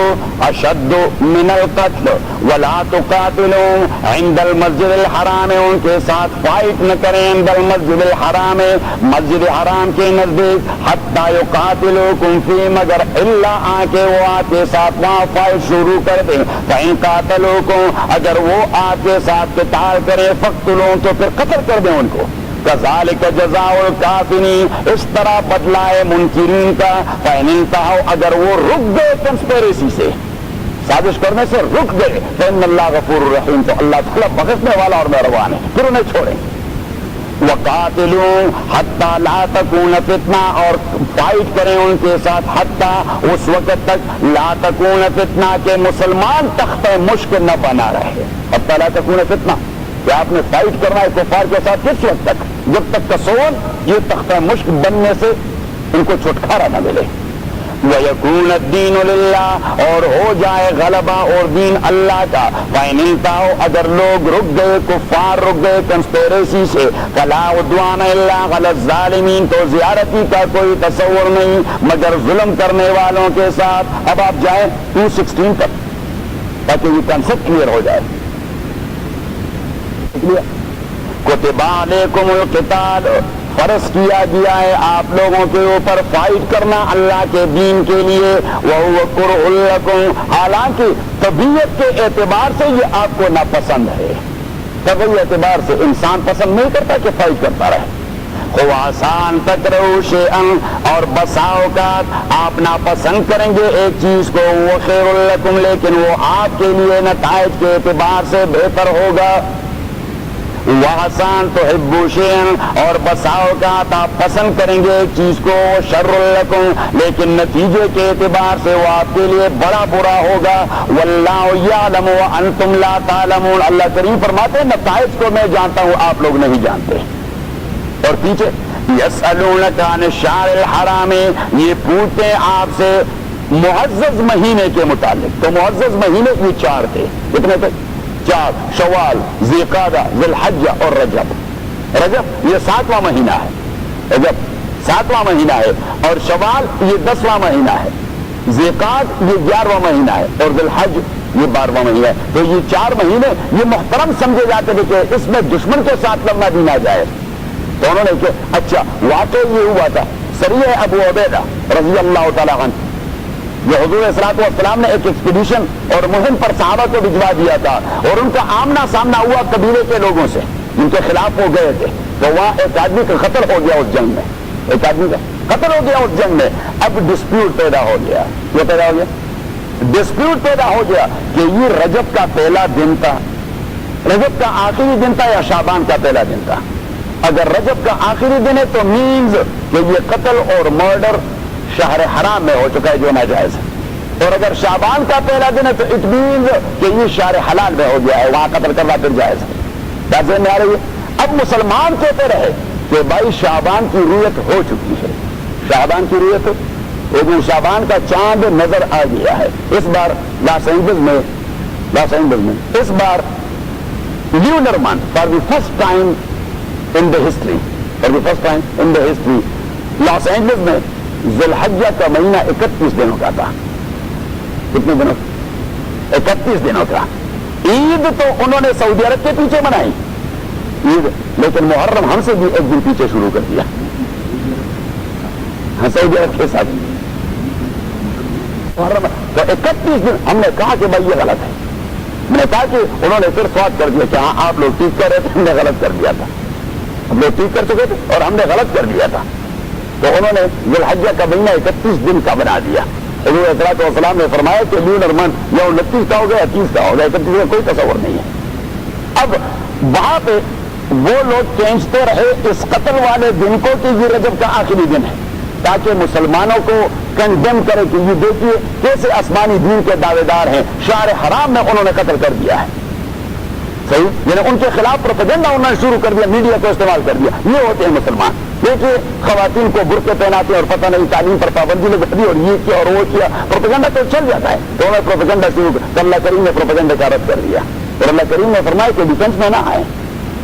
أَشَدُّ مِنَ الْقَتْلِ وَلَا تُقَاتِلُوهُمْ عِنْدَ الْمَسْجِدِ الْحَرَامِ, ان کے ساتھ فائٹ نہ کریں عِنْدَ الْمَسْجِدِ الْحَرَامِ, مسجد حرام کے نزدیک. حَتَّى يُقَاتِلُوكُمْ فِيهِ, مگر اللہ آ کے وہ آپ کے ساتھ وہاں فائٹ شروع کر دیں. فَإِنْ قَاتَلُوكُمْ, اگر وہ آپ کے ساتھ قتال کریں فَاقْتُلُوهُمْ, تو پھر قتل کر دیں ان کو. كَذَلِكَ جَزَاءُ الْكَافِرِينَ, اس طرح بدلہ ہے منکرین کا. فَإِنِ انْتَهَوْا, اگر وہ رک گئے کنسپیریسی سے, سازش کرنے سے رک گئے, فَإِنَّ اللَّهَ غَفُورٌ رَحِيمٌ, تو اللہ تعالیٰ بخشنے والا اور مہربان ہے, پھر انہیں چھوڑیں. وَقَاتِلُوهُمْ حَتَّى لَا تَكُونَ فِتْنَةٌ, اور فائٹ کریں ان کے ساتھ حتیٰ اس وقت تک لا تکون فتنہ کہ مسلمان تخت مشک نہ بنا رہے. حتیٰ لا تکون فتنہ کہ آپ نے فائٹ کرنا ہے کفار کے ساتھ کس وقت تک, جب تک کسول یہ تخت مشک بننے سے ان کو چھٹکارا نہ ملے. وَيَكُونَ الدِّينُ لِلَّهِ, اور ہو جائے غلبہ اور دین اللہ کا. فَإِنِ انْتَهَوْا, اگر لوگ رک گئے, کفار رک گئے کنسپیریسی سے, فَلَا عُدْوَانَ إِلَّا عَلَى الظَّالِمِينَ, تو زیارتی کا کوئی تصور نہیں مگر ظلم کرنے والوں کے ساتھ. اب آپ جائیں 216 تک تاکہ یہ کنسپٹ کلیئر ہو جائے. کتب علیکم القتال, فرض کیا گیا ہے آپ لوگوں کے اوپر فائٹ کرنا اللہ کے دین کے لیے. وَهُوَ كُرْهٌ لَكُمْ, حالانکہ طبیعت کے اعتبار سے یہ آپ کو ناپسند ہے. طبیعی اعتبار سے انسان پسند نہیں کرتا کہ فائٹ کرتا رہے. خواصان تکرہوا شیئا, اور بسا اوقات آپ ناپسند کریں گے ایک چیز کو. وہ خیر لکم, لیکن وہ آپ کے لیے نتائج کے اعتبار سے بہتر ہوگا. وَحَسَانْ تُحِبُّ شَيْئًا اور بسا اوقات آپ پسند کریں گے ایک چیز کو شَرٌّ لَكُمْ لیکن نتیجے کے اعتبار سے وہ آپ کے لیے بڑا برا ہوگا وَاللَّهُ يَعْلَمُ وَأَنْتُمْ لَا تَعْلَمُونَ اللہ کریم فرماتے ہیں نتائج کو میں جانتا ہوں آپ لوگ نہیں جانتے. اور پیچھے يَسْأَلُونَكَ عَنِ الشَّهْرِ الْحَرَامِ یہ پوچھتے ہیں آپ سے معزز مہینے کے متعلق. تو معزز مہینے یہ 4 تھے. کتنے تھے؟ 4. شوال، ذی القعدہ، ذی الحجہ اور رجب. رجب یہ 7واں مہینہ ہے. رجب 7واں مہینہ ہے اور شوال یہ 10واں مہینہ ہے. ذی القعدہ یہ 11واں مہینہ ہے اور ذی الحج یہ 12واں مہینہ ہے. تو یہ 4 مہینے یہ محترم سمجھے جاتے تھے کہ اس میں دشمن کے ساتھ لڑنا بھی ناجائز. تو انہوں نے کہ اچھا واقع یہ ہوا تھا سریہ ابو عبیدہ رضی اللہ تعالیٰ عنہ جو حضور صلی والسلام نے ایک ایکسپیڈیشن اور مہم پر صحابہ کو بھجوا دیا تھا اور ان کا آمنا سامنا ہوا قبیلے کے لوگوں سے جن کے خلاف وہ گئے تھے. تو وہاں ایک آدمی کا قتل ہو گیا اس جنگ میں. ایک آدمی کا قتل ہو گیا اس جنگ میں. اب ڈسپیوٹ پیدا ہو گیا. یہ پیدا ہو گیا ڈسپیوٹ پیدا ہو گیا کہ یہ رجب کا پہلا دن تھا، رجب کا آخری دن تھا یا شعبان کا پہلا دن تھا. اگر رجب کا آخری دن ہے تو مینز کہ یہ قتل اور مرڈر شہر حرام میں ہو چکا ہے جو ناجائز ہے. اور اگر شعبان کا پہلا دن ہے تو اٹ مینز کہ یہ شہر حلال میں ہو گیا ہے، وہاں قتل کرنا پھر جائز ہے. بات سمجھ میں آ رہی ہے؟ اب مسلمان کہتے رہے کہ بھائی شعبان کی رویت ہو چکی ہے، شعبان کی رویت ہو لیکن شعبان کا چاند نظر آ گیا ہے. اس بار لاس اینجلس میں اس بار lunar month for the first time in the history Los Angeles میں ذی الحجہ کا مہینہ 31 دنوں کا تھا. کتنے دنوں؟ 31 دنوں کا. عید تو انہوں نے سعودی عرب کے پیچھے منائی عید، لیکن محرم ہم سے بھی ایک دن پیچھے شروع کر دیا. ہاں سعودی عرب کے ساتھ محرم تو 31 دن. ہم نے کہا کہ بھائی یہ غلط ہے. میں نے کہا کہ انہوں نے پھر سوات کر دیا کہ ہاں آپ لوگ ٹھیک کر رہے تھے، ہم نے غلط کر دیا تھا. ہم لوگ ٹھیک کر چکے تھے اور ہم نے غلط کر دیا تھا. تو انہوں نے ذی الحجہ کا مہینہ 31 دن کا بنا دیا. حضور صلی اللہ علیہ وسلم نے فرمایا کہ لیونر منتھ یا 29 کا ہو گیا 30 کا ہو گیا، 31 کا کوئی تصور نہیں ہے. اب وہاں پہ وہ لوگ کھینچتے رہے اس قتل والے دن کو کہ یہ رجب کا آخری دن ہے تاکہ مسلمانوں کو کنڈیم کرے کہ یہ دیکھیے کیسے آسمانی دین کے دعوے دار ہیں، شہر حرام میں انہوں نے قتل کر دیا ہے. صحیح، یعنی ان کے خلاف پروپیگنڈا انہوں نے شروع کر دیا، میڈیا کو استعمال کر دیا. یہ ہوتے ہیں مسلمان. دیکھیے خواتین کو برقعے پہناتے ہیں اور پتہ نہیں تعلیم پر پابندی لگا دی اور یہ کیا اور وہ کیا. پروپیگنڈا تو چل جاتا ہے تو انہوں نے پروپیگنڈا شروع کر. اللہ کریم نے پروپیگنڈا کا رد کر دیا اور اللہ کریم نے فرمایا کہ ڈیفینس میں نہ آئے،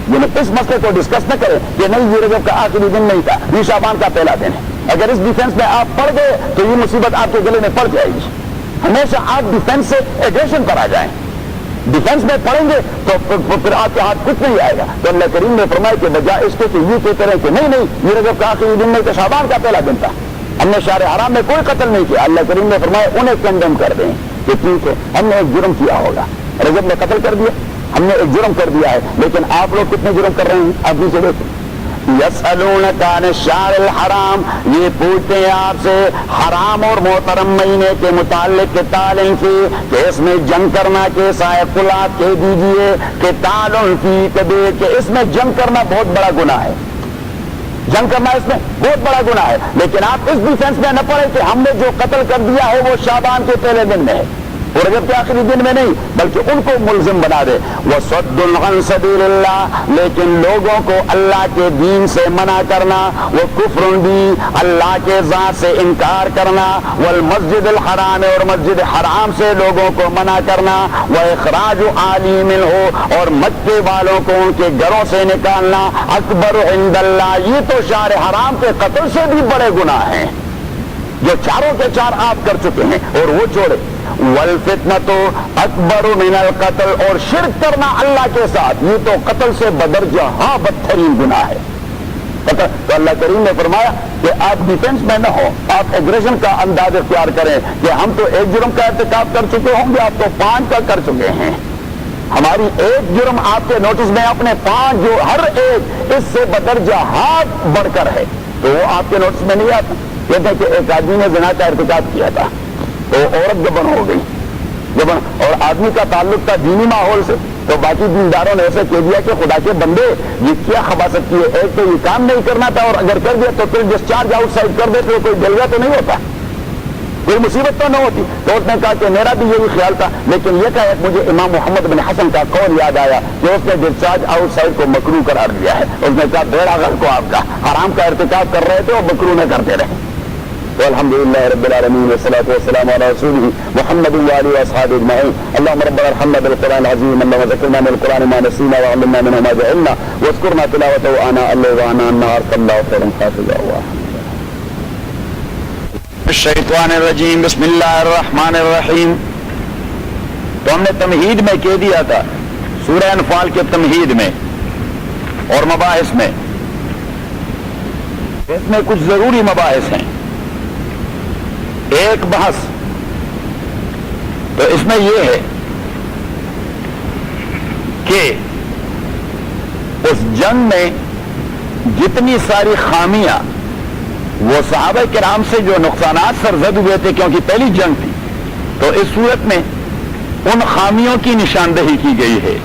یعنی اس مسئلے کو ڈسکس نہ کریں کہ نہیں یہ رجب کا آخری دن نہیں تھا، یہ شعبان کا پہلا دن ہے. اگر اس ڈیفینس میں آپ پڑ گئے تو یہ مصیبت آپ کے گلے میں پڑ جائے گی. ہمیشہ آپ ڈیفینس سے ایگریشن پر آ جائیں. ڈیفینس میں پڑیں گے تو پھر آپ کے ہاتھ کچھ نہیں آئے گا. تو اللہ کریم نے فرمایا کہ بجائے اس کے کہ یہ کہتے رہے کہ نہیں یہ رجب کا آخری دن نہیں تھا، شعبان کا پہلا دن تھا، ہم نے شہر حرام میں کوئی قتل نہیں کیا. اللہ کریم نے فرمایا انہیں کنڈیم کر دیں کہ ٹھیک ہے ہم نے ایک جرم کیا ہوگا، رجب نے قتل کر دیا، ہم نے ایک جرم کر دیا ہے، لیکن آپ لوگ کتنے جرم کر رہے ہیں آپ بھی سے دیکھیں. یسألونک عن الشہر الحرام، یہ پوچھتے ہیں آپ سے حرام اور محترم مہینے کے متعلق قتال فی، کہ اس میں جنگ کرنا کیسا ہے. قل آپ کہہ دیجیے قتال فی کبیر، کہ اس میں جنگ کرنا بہت بڑا گناہ ہے. جنگ کرنا اس میں بہت بڑا گناہ ہے، لیکن آپ اس ڈیفینس میں نہ پڑے کہ ہم نے جو قتل کر دیا ہے وہ شعبان کے پہلے دن میں ہے اور رجب کے آخری دن میں نہیں، بلکہ ان کو ملزم بنا دے. وَصَدٌّ عَن سَبِيلِ اللَّهِ، لیکن لوگوں کو اللہ کے دین سے منع کرنا. وَكُفْرٌ بِهِ، اللہ کے ذات سے انکار کرنا. وَالْمَسْجِدِ الْحَرَامِ، اور مسجد حرام سے لوگوں کو منع کرنا. وَإِخْرَاجُ آلِ مِنْهُ، اور مکے والوں کو ان کے گھروں سے نکالنا. اکبر عند اللہ، یہ تو شہر حرام کے قتل سے بھی بڑے گناہ ہیں جو چاروں کے چار آپ کر چکے ہیں اور وہ چھوڑے. والفتنۃ اکبر من القتل، اور شرک کرنا اللہ کے ساتھ یہ تو قتل سے بدرجہ ہاں بدترین گناہ ہے. تو اللہ کریم نے فرمایا کہ آپ ڈیفینس میں نہ ہو، آپ ایگریشن کا انداز اختیار کریں کہ ہم تو ایک جرم کا ارتکاب کر چکے ہوں گے، آپ تو 5 کا کر چکے ہیں. ہماری ایک جرم آپ کے نوٹس میں اپنے 5 جو ہر ایک اس سے بدرجہ ہاتھ بڑھ کر ہے تو وہ آپ کے نوٹس میں نہیں آتا. کہتے ہیں کہ ایک آدمی نے زنا کا ارتکاب کیا تھا تو عورت گبن ہو گئی جب اور آدمی کا تعلق تھا دینی ماحول سے تو باقی دینداروں نے ایسے کہہ دیا کہ خدا کے بندے یہ کیا خباثت کی ہے، ایک تو یہ کام نہیں کرنا تھا اور اگر کر دیا تو پھر ڈسچارج آؤٹ سائڈ کر دیتے کوئی جلوہ تو نہیں ہوتا، کوئی مصیبت تو نہ ہوتی۔ تو اس نے کہا کہ میرا بھی یہی خیال تھا، لیکن یہ کہا مجھے امام محمد بن حسن کا قول یاد آیا کہ اس نے ڈسچارج آؤٹ سائڈ کو مکروہ قرار دیا ہے۔ اس نے کہا بیڑا غرق کو آپ کا حرام کا ارتکاب کر رہے تھے اور مکروہ نہ کرتے رہے۔ تو الحمدللہ رب العالمین والصلاة والسلام علی رسولہ محمد وآلہ واصحابہ اجمعین۔ اللهم ربنا ارحمنا بالقرآن العظیم، اللهم ذکرنا من القرآن ما نسینا وعلمنا منه ما جهلنا واذكرنا تلاوته آناء الليل وآناء النهار فالله خير حافظا۔ الشیطان الرجیم، بسم اللہ الرحمن الرحیم۔ تو ہم نے تمہید میں کہہ دیا تھا سورہ انفال کے تمہید میں اور مباحث میں، اس میں کچھ ضروری مباحث ہیں۔ ایک بحث تو اس میں یہ ہے کہ اس جنگ میں جتنی ساری خامیاں وہ صحابہ کرام سے جو نقصانات سرزد ہوئے تھے کیونکہ پہلی جنگ تھی، تو اس صورت میں ان خامیوں کی نشاندہی کی گئی ہے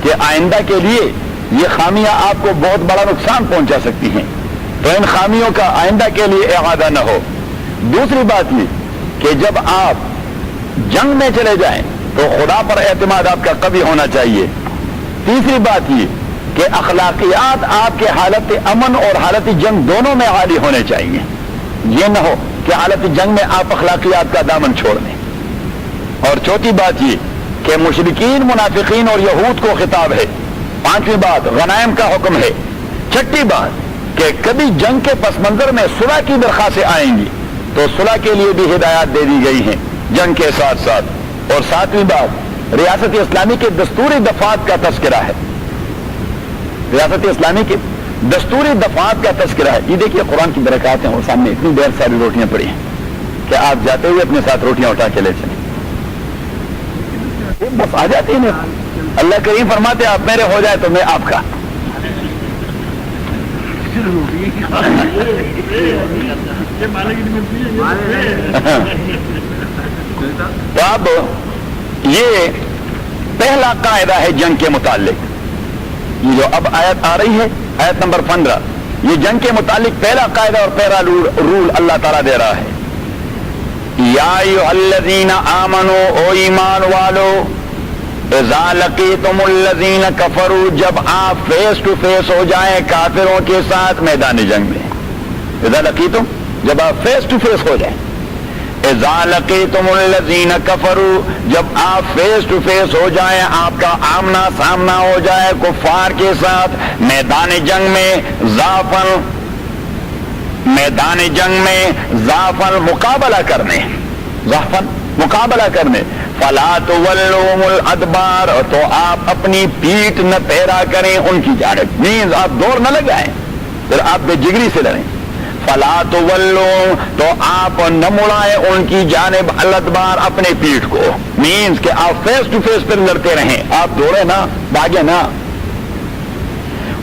کہ آئندہ کے لیے یہ خامیاں آپ کو بہت بڑا نقصان پہنچا سکتی ہیں، تو ان خامیوں کا آئندہ کے لیے اعادہ نہ ہو۔ دوسری بات یہ کہ جب آپ جنگ میں چلے جائیں تو خدا پر اعتماد آپ کا قوی ہونا چاہیے۔ تیسری بات یہ کہ اخلاقیات آپ کے حالت امن اور حالت جنگ دونوں میں عالی ہونے چاہیے، یہ نہ ہو کہ حالت جنگ میں آپ اخلاقیات کا دامن چھوڑ دیں۔ اور چوتھی بات یہ کہ مشرکین، منافقین اور یہود کو خطاب ہے۔ پانچویں بات غنائم کا حکم ہے۔ چھٹی بات کہ کبھی جنگ کے پس منظر میں صلح کی درخواستیں آئیں گی تو صلح کے لیے بھی ہدایات دے دی گئی ہیں جنگ کے ساتھ ساتھ۔ اور ساتویں بات ریاست اسلامی کے دستوری دفعات کا تذکرہ ہے، ریاست اسلامی کے دستوری دفعات کا تذکرہ ہے۔ یہ دیکھیے قرآن کی برکات ہیں، اور سامنے اتنی دیر ساری روٹیاں پڑی ہیں کہ آپ جاتے ہوئے اپنے ساتھ روٹیاں اٹھا کے لے چلیں، بس آ جاتی ہیں۔ اللہ کریم فرماتے آپ میرے ہو جائے تو میں آپ کا۔ تو اب یہ پہلا قاعدہ ہے جنگ کے متعلق، یہ جو اب آیت آ رہی ہے آیت نمبر 15، یہ جنگ کے متعلق پہلا قاعدہ اور پہلا رول اللہ تعالیٰ دے رہا ہے۔ یا ایھا الذین آمنوا، او ایمان والو، اذا لقیتم الذین کفروا، جب آپ فیس ٹو فیس ہو جائیں کافروں کے ساتھ میدان جنگ میں۔ اذا لقیتم، جب آپ فیس ٹو فیس ہو جائیں۔ اذا لقیتم الذین کفروا، جب آپ فیس ٹو فیس ہو جائیں، آپ کا آمنا سامنا ہو جائے کفار کے ساتھ میدان جنگ میں، ضعفاً، میدان جنگ میں ضعفاً مقابلہ کرنے، ضعفاً مقابلہ کرنے، فلا تولوہم الادبار، تو آپ اپنی پیٹھ نہ پھیرا کریں ان کی جانب، مینز آپ دور نہ لگائیں، پھر آپ بے جگری سے لڑیں۔ فلا تولو، تو آپ نہ مڑائیں ان کی جانب، الادبار، اپنے پیٹھ کو، مینز کہ آپ فیس ٹو فیس پر لڑتے رہیں، آپ دوڑے نہ، بھاگے نہ۔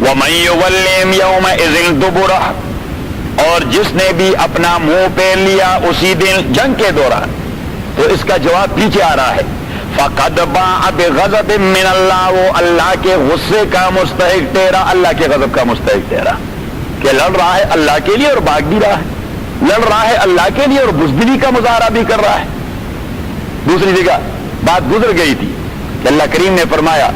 وَمَن يُوَلِّهِمْ يَوْمَئِذٍ دُبُرَهُ، اور جس نے بھی اپنا منہ پھیر لیا اسی دن جنگ کے دوران، تو اس کا جواب پیچھے آ رہا ہے، فَقَدْ بَاءَ بِغَضَبٍ مِّنَ اللَّهِ، وہ اللہ کے غصے کا مستحق ٹھہرا، اللہ کے غضب کا مستحق ٹھہرا، کہ لڑ رہا ہے اللہ کے لیے اور بھاگ بھی رہا ہے، لڑ رہا ہے اللہ کے لیے اور بزدلی کا مظاہرہ بھی کر رہا ہے۔ دوسری جگہ بات گزر گئی تھی کہ اللہ کریم نے فرمایا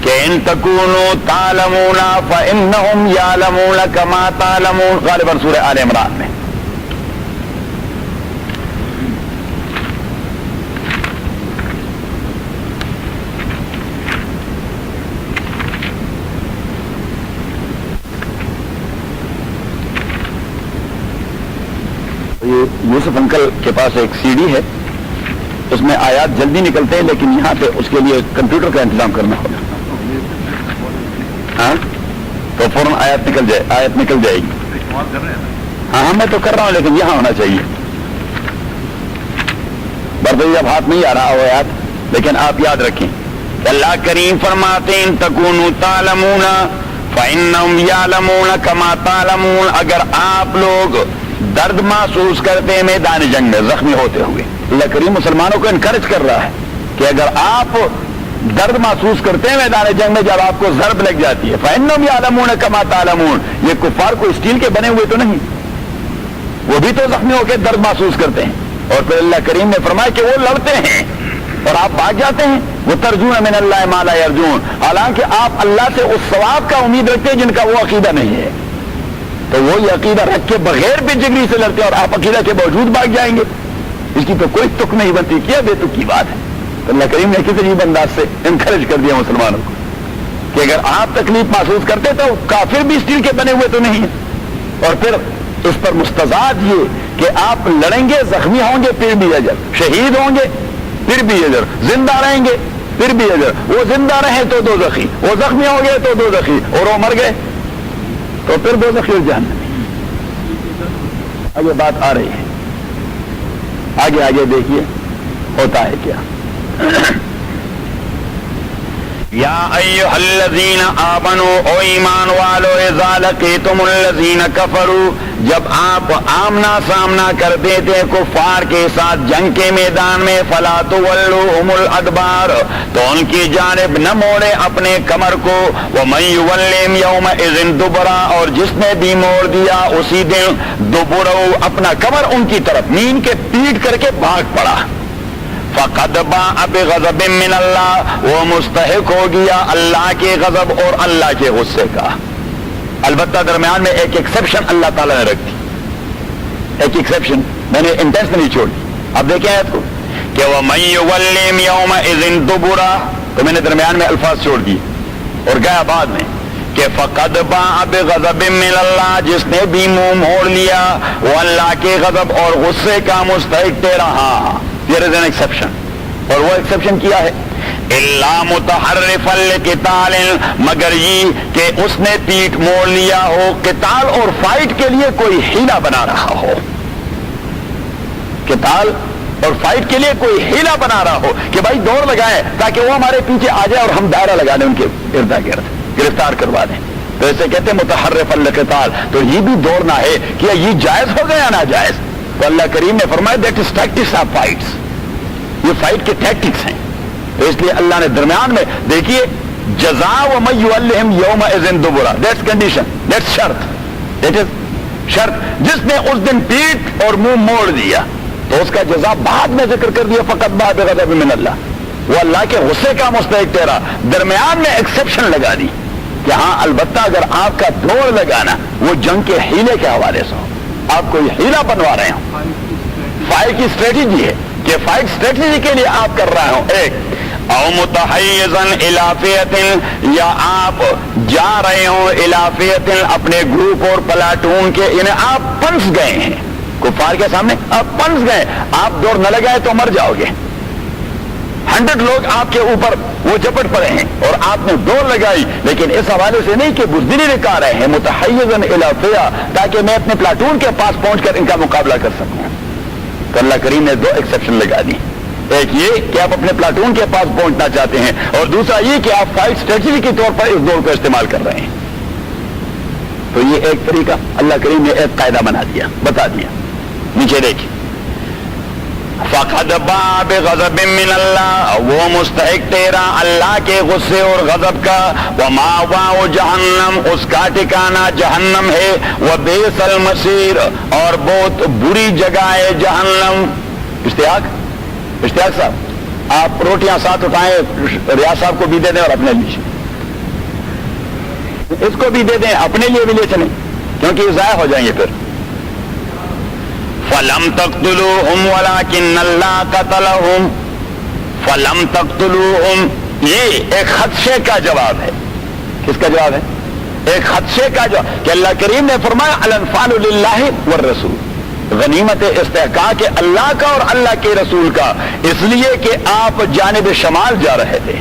کہ ان تکونوا تعلمون فانہم یعلمون کما تعلمون، غالباً سورہ آل عمران میں۔ یوسف انکل کے پاس ایک سی ڈی ہے، اس میں آیات جلدی نکلتے ہیں، لیکن یہاں پہ اس کے لیے کمپیوٹر کا انتظام کرنا ہوگا، ہاں تو فوراً آیت نکل جائے گی۔ ہاں میں تو کر رہا ہوں، لیکن یہاں ہونا چاہیے۔ بردی اب ہاتھ نہیں آ رہا وہ آیات، لیکن آپ یاد رکھیں کہ اللہ کریم فرماتے ہیں تکونوا تعلمون فانہم یعلمون کما تعلمون، اگر آپ لوگ درد محسوس کرتے ہیں میدان جنگ میں زخمی ہوتے ہوئے، اللہ کریم مسلمانوں کو انکریج کر رہا ہے کہ اگر آپ درد محسوس کرتے ہیں میدان جنگ میں جب آپ کو ضرب لگ جاتی ہے فَإِنَّهُمْ يَعْلَمُونَ كَمَا تَعْلَمُونَ، یہ کفار کو اسٹیل کے بنے ہوئے تو نہیں، وہ بھی تو زخمی ہو کے درد محسوس کرتے ہیں. اور پھر اللہ کریم نے فرمایا کہ وہ لڑتے ہیں اور آپ بھاگ جاتے ہیں. وہ ترجون من اللہ ما لا یرجون، حالانکہ آپ اللہ سے اس ثواب کا امید رکھتے ہیں جن کا وہ عقیدہ نہیں ہے. تو وہ یہ عقیدہ رکھ کے بغیر بھی جگری سے لڑتے ہیں اور آپ عقیدہ کے باوجود بھاگ جائیں گے، اس کی تو کوئی تک نہیں بنتی. کیا بے تک کی بات ہے. تو اللہ کریم نے کسی عجیب انداز سے انکریج کر دیا مسلمانوں کو کہ اگر آپ تکلیف محسوس کرتے تو کافر بھی اسٹیل کے بنے ہوئے تو نہیں ہیں. اور پھر اس پر مستضاد یہ کہ آپ لڑیں گے، زخمی ہوں گے پھر بھی اجر، شہید ہوں گے پھر بھی اجر، زندہ رہیں گے پھر بھی اجر. وہ زندہ رہیں تو دو زخی، وہ زخمی ہو گئے تو دو زخی، اور وہ مر گئے تو پھر دو زخی اور جہنمی. اب یہ بات آ رہی ہے، آگے آگے دیکھیے ہوتا ہے کیا. یا ایھا الذین آمنوا، او ایمان والو، اذا لقیتم الذین کفروا، جب آپ آمنا سامنا کرتے تھے کفار کے ساتھ جنگ کے میدان میں، فلا تولوہم الادبار، تو ان کی جانب نہ موڑے اپنے کمر کو. ومن یولہم یومئذ دبرا، اور جس نے بھی موڑ دیا اسی دن دبرو، اپنا کمر ان کی طرف، مین کے پیٹ کر کے بھاگ پڑا. فقد باء بغضب من اللہ، وہ مستحق ہو گیا اللہ کے غضب اور اللہ کے غصے کا. البتہ درمیان میں ایک ایکسیپشن اللہ تعالیٰ نے رکھ دی، ایک ایکسیپشن میں نے انٹینشنلی چھوڑ دی. اب دیکھیں آیت کو کہ وَمَن يُوَلِّهِمْ يَوْمَئِذٍ دُبُرَهُ، تو میں نے درمیان میں الفاظ چھوڑ دیے اور گیا بعد میں کہ فقد باء بغضب من اللہ، جس نے بھی منہ موڑ لیا وہ اللہ کے غضب اور غصے کا مستحق رہا. There is an exception، اور وہ ایکسیپشن کیا ہے الا متحرفا لقتال، مگر یہ کہ اس نے پیٹ موڑ لیا ہو قتال اور فائٹ کے لیے، کوئی ہیلا بنا رہا ہو، قتال اور فائٹ کے لیے کوئی ہیلا بنا رہا ہو کہ بھائی دوڑ لگائے تاکہ وہ ہمارے پیچھے آ جائے اور ہم دائرہ لگا دیں ان کے اردا گرد، گرفتار کروا دیں. تو اسے کہتے ہیں متحرفا لقتال. تو یہ بھی دوڑنا ہے کہ یہ جائز ہو گیا ناجائز. تو اللہ کریم نے فرمایا that is tactics of fights, یہ فائٹ کے ٹیکٹکس ہیں. تو اس لیے اللہ نے درمیان میں دیکھیے جزاء ومن یولہم یومئذ دبرا، دیٹس کنڈیشن، دیٹس شرط، دیٹ از شرط. جس نے اس دن پیٹ اور منہ موڑ دیا تو اس کا جزا بعد میں ذکر کر دیا فقط باء بغضب من اللہ، وہ اللہ کے غصے کا مستحق ٹھہرا. درمیان میں ایکسیپشن لگا دی کہ ہاں البتہ اگر آپ کا دوڑ لگانا وہ جنگ کے ہیلے کے حوالے سے ہو، آپ کوئی ہیلا بنوا رہے ہوں، فائٹ کی اسٹریٹجی ہے کہ فائٹ اسٹریٹجی کے لیے آپ کر رہے ہوں. ایک او متحیزا الی فئۃ، یا آپ جا رہے ہوں الی فئۃ، اپنے گروپ اور پلاٹون کے، یعنی آپ پنس گئے ہیں کفار کے سامنے، آپ پنس گئے، آپ دوڑ نہ لگائے تو مر جاؤ گے. 100 لوگ آپ کے اوپر وہ چپٹ پڑے ہیں اور آپ نے دوڑ لگائی، لیکن اس حوالے سے نہیں کہ بزدلی نکال رہے ہیں متحیزا الی فئۃ، تاکہ میں اپنے پلاٹون کے پاس پہنچ کر ان کا مقابلہ کر سکوں. تو اللہ کریم نے دو ایکسیپشن لگا دی، ایک یہ کہ آپ اپنے پلاٹون کے پاس پہنچنا چاہتے ہیں، اور دوسرا یہ کہ آپ فائٹ اسٹریٹجی کے طور پر اس دوڑ کو استعمال کر رہے ہیں. تو یہ ایک طریقہ اللہ کریم نے ایک قاعدہ بنا دیا، بتا دیا. نیچے دیکھیں فقد باء بغضب من اللہ، وہ مستحق تیرا اللہ کے غصے اور غضب کا. ومأواہ جہنم، اس کا ٹھکانہ جہنم ہے. وبئس المصیر، اور بہت بری جگہ ہے جہنم. اشتیاق صاحب آپ روٹیاں ساتھ اٹھائیں، ریاض صاحب کو بھی دے دیں اور اپنے لیے اس کو بھی دے دیں، اپنے لیے بھی لے چلیں کیونکہ یہ ضائع ہو جائیں گے. پھر فَلَمْ تَقْتُلُوهُمْ وَلَكِنَّ اللَّهَ قَتَلَهُمْ. فَلَمْ تَقْتُلُوهُمْ، یہ ایک خدشے کا جواب ہے. کس کا جواب ہے؟ ایک خدشے کا جواب کہ اللہ کریم نے فرمایا الانفال للہ والرسول، غنیمت استحقاق اللہ کا اور اللہ کے رسول کا، اس لیے کہ آپ جانب شمال جا رہے تھے،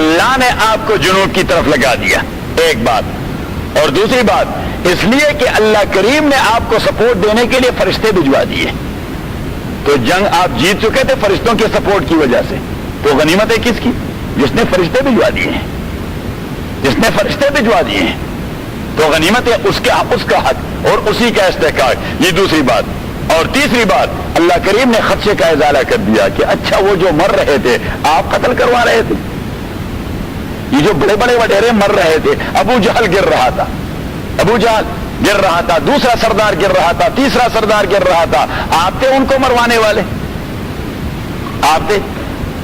اللہ نے آپ کو جنوب کی طرف لگا دیا. ایک بات. اور دوسری بات اس لیے کہ اللہ کریم نے آپ کو سپورٹ دینے کے لیے فرشتے بھجوا دیے. تو جنگ آپ جیت چکے تھے فرشتوں کے سپورٹ کی وجہ سے. تو غنیمت ہے کس کی؟ جس نے فرشتے بھجوا دیے ہیں، جس نے فرشتے بھجوا دیے ہیں. تو غنیمت ہے اس کا حق اور اسی کا استحقاق. یہ دوسری بات. اور تیسری بات اللہ کریم نے خدشے کا ازالہ کر دیا کہ اچھا وہ جو مر رہے تھے آپ قتل کروا رہے تھے، یہ جو بڑے بڑے وڈیرے مر رہے تھے، ابو جہل گر رہا تھا، ابو جہل گر رہا تھا، دوسرا سردار گر رہا تھا، تیسرا سردار گر رہا تھا، آپ تھے ان کو مروانے والے، آپ تھے؟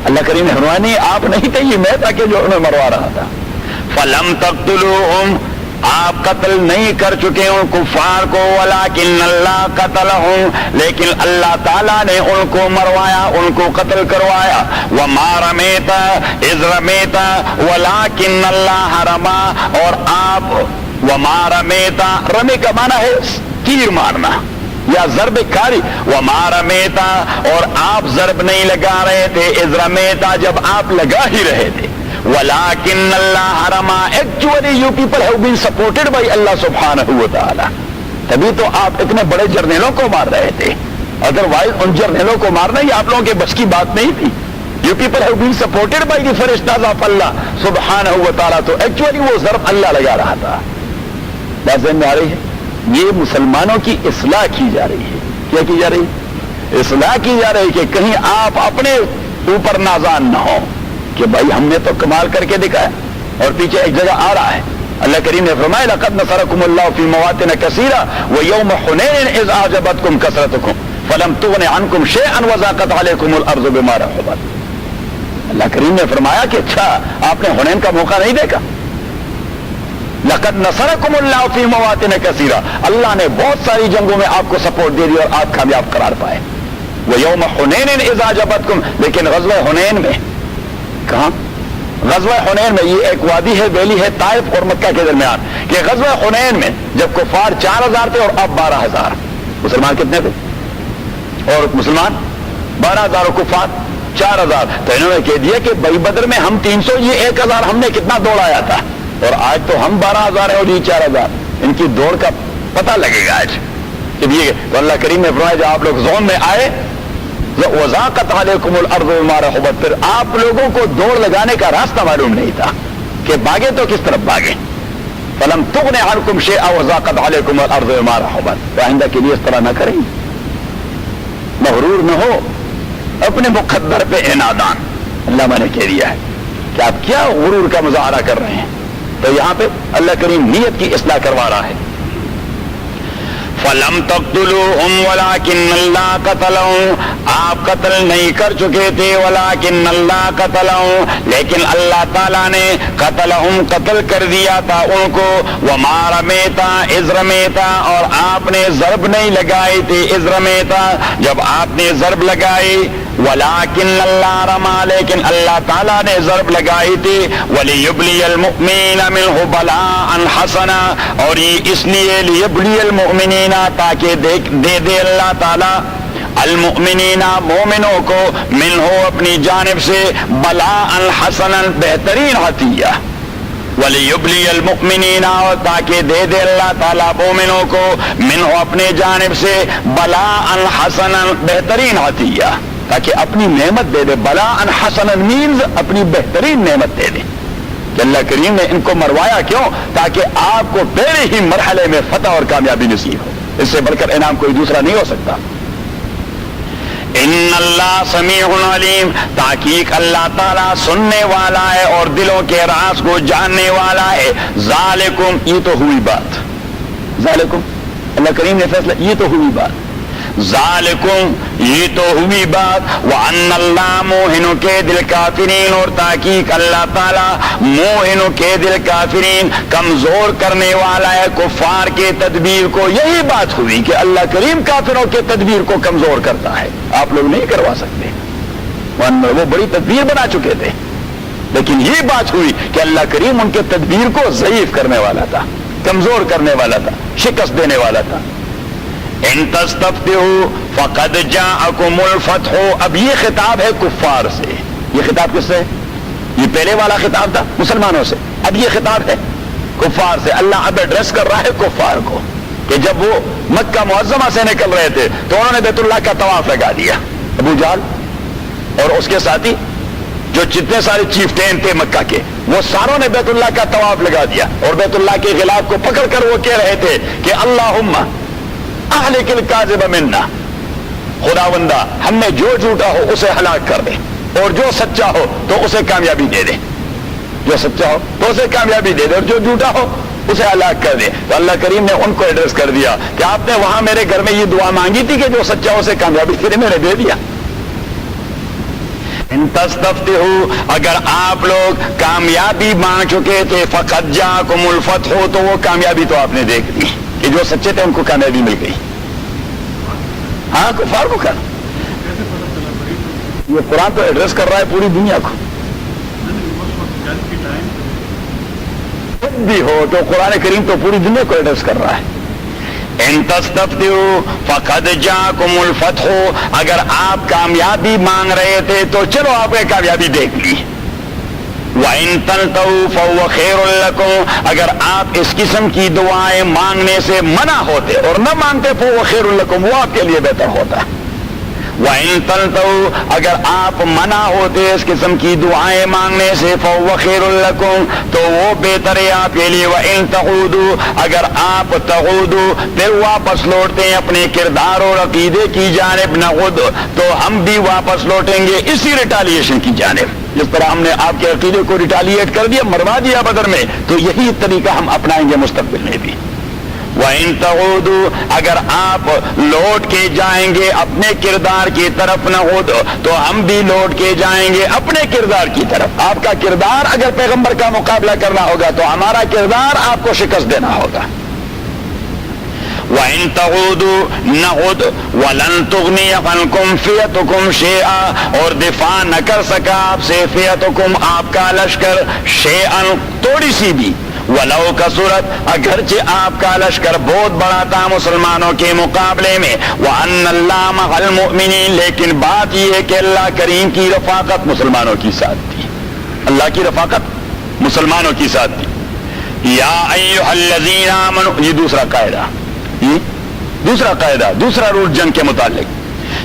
اللہ کریم نے فرمایا نہیں، آپ نہیں تھے، یہ میں تھا کہ جو انہیں مروا رہا تھا۔ فلم تقتلوہم، آپ قتل نہیں کر چکے ان کفار کو، ولکن اللہ قتلہم، لیکن اللہ تعالیٰ نے ان کو مروایا، ان کو قتل کروایا۔ وما رمیت اذ رمیت ولکن اللہ رما، اور آپ وما رمیت، رمی کا معنی ہے تیر مارنا یا ضرب کاری، وما رمیت، اور آپ ضرب نہیں لگا رہے تھے، اذ رمیت، جب آپ لگا ہی رہے تھے، ولیکن اللہ رما، actually you people have been supported by اللہ سبحانہ وتعالی، تبھی تو آپ اتنے بڑے جرنیلوں کو مار رہے تھے، ادروائز ان جرنیلوں کو مارنا یہ آپ لوگوں کے بس کی بات نہیں تھی۔ You people have been supported by the فرشتاز آف اللہ سبحانہ وتعالی، تو ایکچولی وہ ضرب اللہ لگا رہا تھا۔ بات سمجھ میں آ رہی ہے؟ یہ مسلمانوں کی اصلاح کی جا رہی ہے۔ کیا کی جا رہی ہے؟ اصلاح کی جا رہی کہ کہیں آپ اپنے اوپر نازان نہ ہو کہ بھائی ہم نے تو کمال کر کے دکھایا، اور پیچھے ایک جگہ آ رہا ہے اللہ کریم نے فرمایا لقد نصرکم اللہ فی مواطن کثیرہ ویوم حنین اذ اعجبتکم کثرتکم فلم تغن عنکم شیئا وضاقت علیکم الارض بما رحبت۔ اللہ کریم نے فرمایا کہ اچھا آپ نے حنین کا موقع نہیں دیکھا؟ لقد نصرکم اللہ فی مواطن کثیرہ، اللہ نے بہت ساری جنگوں میں آپ کو سپورٹ دے دی اور آپ کامیاب قرار پائے۔ ویوم حنین اذ اعجبتکم، لیکن غزوہ حنین میں کہاں؟ غزوہ حنین میں، یہ ایک وادی ہے، ویلی ہے طائف اور مکہ کے درمیان، کہ غزوہ حنین میں جب کفار 4000 تھے اور اب 12000، مسلمان کتنے تھے؟ اور مسلمان 12000 اور کفار 4000، تو انہوں نے کہہ دیا کہ بھائی بدر میں ہم 300، یہ 1000 ہم نے کتنا دوڑایا تھا، اور آج تو ہم 12000 ہیں اور یہ 4000، ان کی دوڑ کا پتہ لگے گا آج کہ یہ۔ تو اللہ کریم نے فرمایا جب آپ لوگ زون میں آئے، وضاقت علیکم الارض بما رحبت، پھر آپ لوگوں کو دوڑ لگانے کا راستہ معلوم نہیں تھا کہ بھاگے تو کس طرف بھاگے۔ فلم تغن عنکم شیئا وضاقت علیکم الارض بما رحبت، آئندہ کے لیے اس طرح نہ کریں، مغرور نہ ہو، اپنے مقدر پہ انادان۔ اللہ نے کہہ دیا ہے کہ آپ کیا غرور کا مظاہرہ کر رہے ہیں، تو یہاں پہ اللہ کریم نیت کی اصلاح کروا رہا ہے۔ فلم تقتلوہم ولکن اللہ قتلہم، آپ قتل نہیں کر چکے تھے، ولکن اللہ قتلہم، لیکن اللہ تعالیٰ نے قتلہم قتل کر دیا تھا ان کو۔ وما رمیتا اذ رمیتا، اور آپ نے ضرب نہیں لگائی تھی، اذ رمیتا، جب آپ نے ضرب لگائی، ولکن اللہ رما، لیکن اللہ تعالیٰ نے ضرب لگائی تھی۔ ولیبلی المؤمنین منہ بلاء حسنا، اور یہ اس لیے لیبلی المؤمنین، تاکہ دے دے اللہ تعالیٰ المؤمنین مومنوں کو، منہ اپنی جانب سے، بلاء حسنا بہترین عطیہ، ولیبلی المؤمنین، اور تاکہ دے دے اللہ تعالیٰ مومنوں کو، منہ اپنے جانب سے، بلاء حسنا بہترین عطیہ، تاکہ اپنی نعمت دے دے۔ بلاء حسنا مینز اپنی بہترین نعمت دے دے۔ کہ اللہ کریم نے ان کو مروایا کیوں؟ تاکہ آپ کو پہلے ہی مرحلے میں فتح اور کامیابی نصیب ہو، اس سے بڑھ کر انعام کوئی دوسرا نہیں ہو سکتا۔ ان اللہ سمیع علیم، تحقیق اللہ تعالیٰ سننے والا ہے اور دلوں کے راز کو جاننے والا ہے۔ ذالکم، یہ تو ہوئی بات، ذالکم اللہ کریم نے فیصلہ، یہ تو ہوئی بات، ذالکم یہ تو ہوئی بات، وَأَنَّ اللَّهَ مُوهِنُ كَيْدِ الْكَافِرِينَ، اور تحقیق اللہ تعالیٰ موہن کے دل کافرین، کمزور کرنے والا ہے کفار کے تدبیر کو۔ یہی بات ہوئی کہ اللہ کریم کافروں کے تدبیر کو کمزور کرتا ہے، آپ لوگ نہیں کروا سکتے، وہ بڑی تدبیر بنا چکے تھے، لیکن یہ بات ہوئی کہ اللہ کریم ان کے تدبیر کو ضعیف کرنے والا تھا، کمزور کرنے والا تھا، شکست دینے والا تھا۔ ان تستفتحوا فقد جاءکم الفتح، اب یہ خطاب ہے کفار سے، یہ خطاب کس سے ہے؟ یہ پہلے والا خطاب تھا مسلمانوں سے، اب یہ خطاب ہے کفار سے۔ اللہ اب ایڈریس کر رہا ہے کفار کو کہ جب وہ مکہ معظمہ سے نکل رہے تھے تو انہوں نے بیت اللہ کا طواف لگا دیا، ابو جہل اور اس کے ساتھی جو جتنے سارے چیفٹین تھے مکہ کے، وہ ساروں نے بیت اللہ کا طواف لگا دیا، اور بیت اللہ کے غلاف کو پکڑ کر وہ کہہ رہے تھے کہ اللہم اہلک الکاذب منا، خداوندہ ہم میں جو جھوٹا ہو اسے ہلاک کر دے اور جو سچا ہو تو اسے کامیابی دے دے، جو سچا ہو تو اسے کامیابی دے دے اور جو جھوٹا ہو اسے ہلاک کر دے۔ تو اللہ کریم نے ان کو ایڈریس کر دیا کہ آپ نے وہاں میرے گھر میں یہ دعا مانگی تھی کہ جو سچا ہو اسے کامیابی دے دے، میں نے دے دیا۔ ان تستفتحوا، اگر آپ لوگ کامیابی مانگ چکے تھے، فقد جاءکم الفتح، تو وہ کامیابی تو آپ نے دیکھ لی کہ جو سچے تھے ان کو کامیابی مل گئی۔ ہاں کفار کو کر، کیسے پتہ چلا بڑی یہ قرآن تو ایڈریس کر رہا ہے پوری دنیا کو۔ اس وقت جنگ کے ٹائم خود بھی ہو تو قرآن کریم تو پوری دنیا کو ایڈریس کر رہا ہے۔ ان تستفتحوا فقد جاءکم الفتح، اگر آپ کامیابی مانگ رہے تھے تو چلو آپ نے کامیابی دیکھ لی۔ وَإِن تَنْتَهُوا فَهُوَ خَيْرٌ لَكُمْ، اگر آپ اس قسم کی دعائیں مانگنے سے منع ہوتے اور نہ مانگتے فَهُوَ خَيْرٌ لَكُمْ، وہ آپ کے لیے بہتر ہوتا ہے۔ وَإِن تَنْتَهُوا، اگر آپ منع ہوتے اس قسم کی دعائیں مانگنے سے فَهُوَ خَيْرٌ لَكُمْ، تو وہ بہتر ہے آپ کے لیے۔ وَإِن تَعُودُوا، اگر آپ تعودوا پھر واپس لوٹتے ہیں اپنے کردار اور عقیدے کی جانب، نعود، تو ہم بھی واپس لوٹیں گے اسی ریٹالیشن کی جانب۔ جس طرح ہم نے آپ کے عقیدے کو ریٹالیٹ کر دیا، مروا دیا بدر میں، تو یہی طریقہ ہم اپنائیں گے مستقبل میں بھی۔ وَإِن تَعُودُوا، اگر آپ لوٹ کے جائیں گے اپنے کردار کی طرف، نعود، تو ہم بھی لوٹ کے جائیں گے اپنے کردار کی طرف۔ آپ کا کردار اگر پیغمبر کا مقابلہ کرنا ہوگا تو ہمارا کردار آپ کو شکست دینا ہوگا۔ وَإِن تَعُودُوا نَعُدْ وَلَن تُغْنِيَ عَنْكُمْ فِئَتُكُمْ شَيْئًا، اور دفاع نہ کر سکا آپ سے فِئَتُكُمْ، آپ کا لشکر، شَيْئًا، تھوڑی سی بھی، وَلَوْ كَثُرَتْ، اگرچہ آپ کا لشکر بہت بڑا تھا مسلمانوں کے مقابلے میں، وَأَنَّ اللَّهَ مَعَ الْمُؤْمِنِينَ، لیکن بات یہ ہے کہ اللہ کریم کی رفاقت مسلمانوں کی ساتھ تھی، اللہ کی رفاقت مسلمانوں کی ساتھ تھی۔ یا ایھا الذین آمنوا، یہ دوسرا قاعدہ، دوسرا قاعدہ، دوسرا رول جنگ کے متعلق۔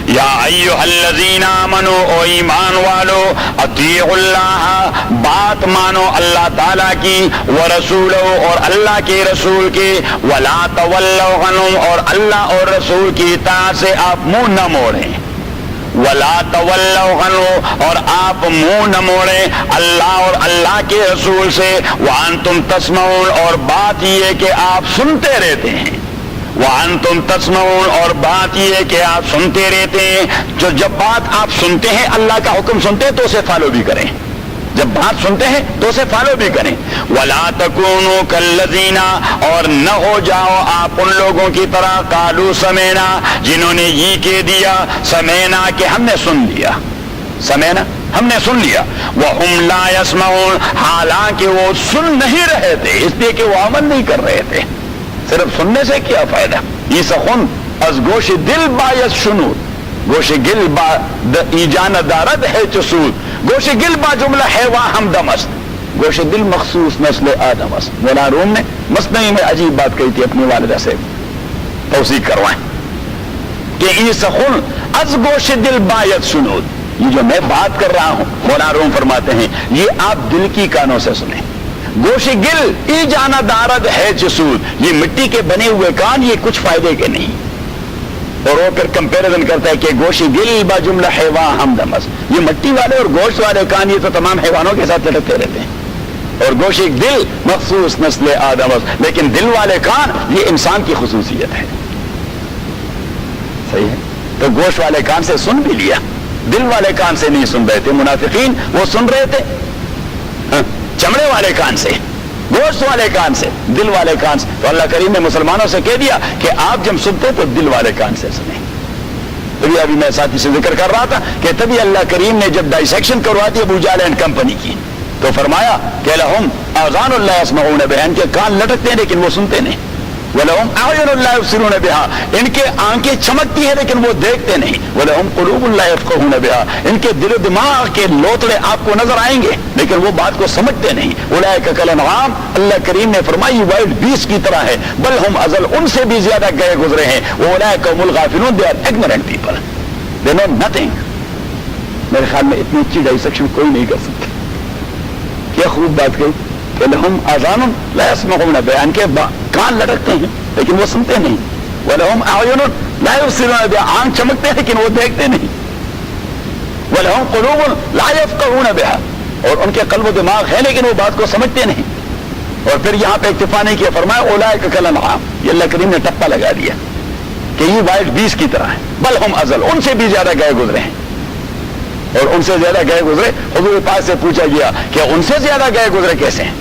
یا ایھا الذین آمنوا، او ایمان والو، اطیعوا اللہ، بات مانو اللہ تعالیٰ کی، ورسولہ، اور اللہ کے رسول کی، ولا تولوا عنہ، اور اللہ اور رسول کی اطاعت سے آپ منہ نہ موڑیں، ولا تولوا عنہ، اور آپ منہ نہ موڑیں اللہ اور اللہ کے رسول سے، وانتم تسمعون، اور بات یہ ہے کہ آپ سنتے رہتے ہیں، وانتم تسمعون، اور بات یہ ہے کہ آپ سنتے رہتے ہیں۔ جو جب بات آپ سنتے ہیں، اللہ کا حکم سنتے ہیں تو اسے فالو بھی کریں، جب بات سنتے ہیں تو اسے فالو بھی کریں۔ ولا تکونوا کالذین، اور نہ ہو جاؤ آپ ان لوگوں کی طرح، قالوا سمعنا، جنہوں نے یہ کہہ دیا سمعنا کہ ہم نے سن لیا، سمعنا ہم نے سن لیا، وہم لا یسمعون، حالانکہ وہ سن نہیں رہے تھے، اس لیے کہ وہ عمل نہیں کر رہے تھے۔ صرف سننے سے کیا فائدہ؟ یہ سخن از گوش دل باید شنود، گوش گل با ایجان دارد ہے چسود، گوش گل با جملہ ہے ہم دمست، گوش دل مخصوص نسل آدم است۔ مولانا روم نے مثنوی میں عجیب بات کہی تھی، اپنی والدہ سے توثیق کروائیں کہ یہ سخن از گوش دل باید شنود، یہ جو میں بات کر رہا ہوں، مولانا روم فرماتے ہیں یہ آپ دل کی کانوں سے سنیں۔ گوش گل ای جانا دارد ہے جسود، یہ مٹی کے بنے ہوئے کان یہ کچھ فائدے کے نہیں۔ اور وہ پھر کمپیریزن کرتا ہے کہ گوش گل با جملہ حیوان ہمدمس، یہ مٹی والے اور گوشت والے کان یہ تو تمام حیوانوں کے ساتھ لٹکتے رہتے ہیں، اور گوش دل مخصوص نسل آدمس، لیکن دل والے کان یہ انسان کی خصوصیت ہے۔ صحیح ہے، تو گوشت والے کان سے سن بھی لیا، دل والے کان سے نہیں سن رہے تھے۔ منافقین وہ سن رہے تھے چمڑے والے کان سے، گوشت والے کان سے، دل والے کان سے۔ تو اللہ کریم نے مسلمانوں سے کہہ دیا کہ آپ جب سنتے تو دل والے کان سے سنیں۔ تبھی ابھی میں ساتھی سے ذکر کر رہا تھا کہ تبھی اللہ کریم نے جب ڈائسیکشن کروا دی ابو جہل اینڈ کمپنی کی تو فرمایا کہ لہم آذان لا یسمعون بہا، ان کے کان لٹکتے ہیں لیکن وہ سنتے نہیں، وَلَهُمْ أَعْيُنٌ لَا يُبْصِرُونَ بِهَا، ان کے آنکھیں چمکتی ہیں لیکن وہ دیکھتے نہیں، وَلَهُمْ قُلُوبٌ لَا يَفْقَهُونَ بِهَا، ان کے دل و دماغ کے لوتڑے آپ کو نظر آئیں گے لیکن وہ بات کو سمجھتے نہیں۔ أُولَٰئِكَ كَالْأَنْعَامِ، اللہ کریم نے فرمایا یہ وائلڈ بیسٹ کی طرح ہے، بل ہم ازل ان سے بھی زیادہ گئے گزرے ہیں، وَأُولَٰئِكَ هُمُ الْغَافِلُونَ، they are ignorant people, they know nothing۔ میرے خیال میں اتنی اچھی ڈائسیکشن کوئی نہیں کر سکتا۔ کیا خوب بات کہی کہ لہم آذان لا یسمعون بہا، ان کے کان لٹکتے ہیں لیکن وہ سنتے نہیں۔ وَلَهُمْ أَعْيُنٌ لَا يُبْصِرُونَ بِهَا, آنکھ چمکتے ہیں لیکن وہ دیکھتے نہیں. وَلَهُمْ قُلُوبٌ لَا يَفْقَهُونَ بِهَا, اور ان کے قلب و دماغ ہے لیکن وہ بات کو سمجھتے نہیں. اور پھر یہاں پہ اکتفا نہیں کیا, فرمایا اولئک کالانعام, یہ اللہ کریم نے ٹپا لگا دیا کہ یہ وائلڈ بیس کی طرح ہے. بل ہم ازل, ان سے بھی زیادہ گئے گزرے ہیں. اور ان سے زیادہ گئے گزرے, حضور پاک سے پوچھا گیا کہ ان سے زیادہ گئے گزرے کیسے ہیں؟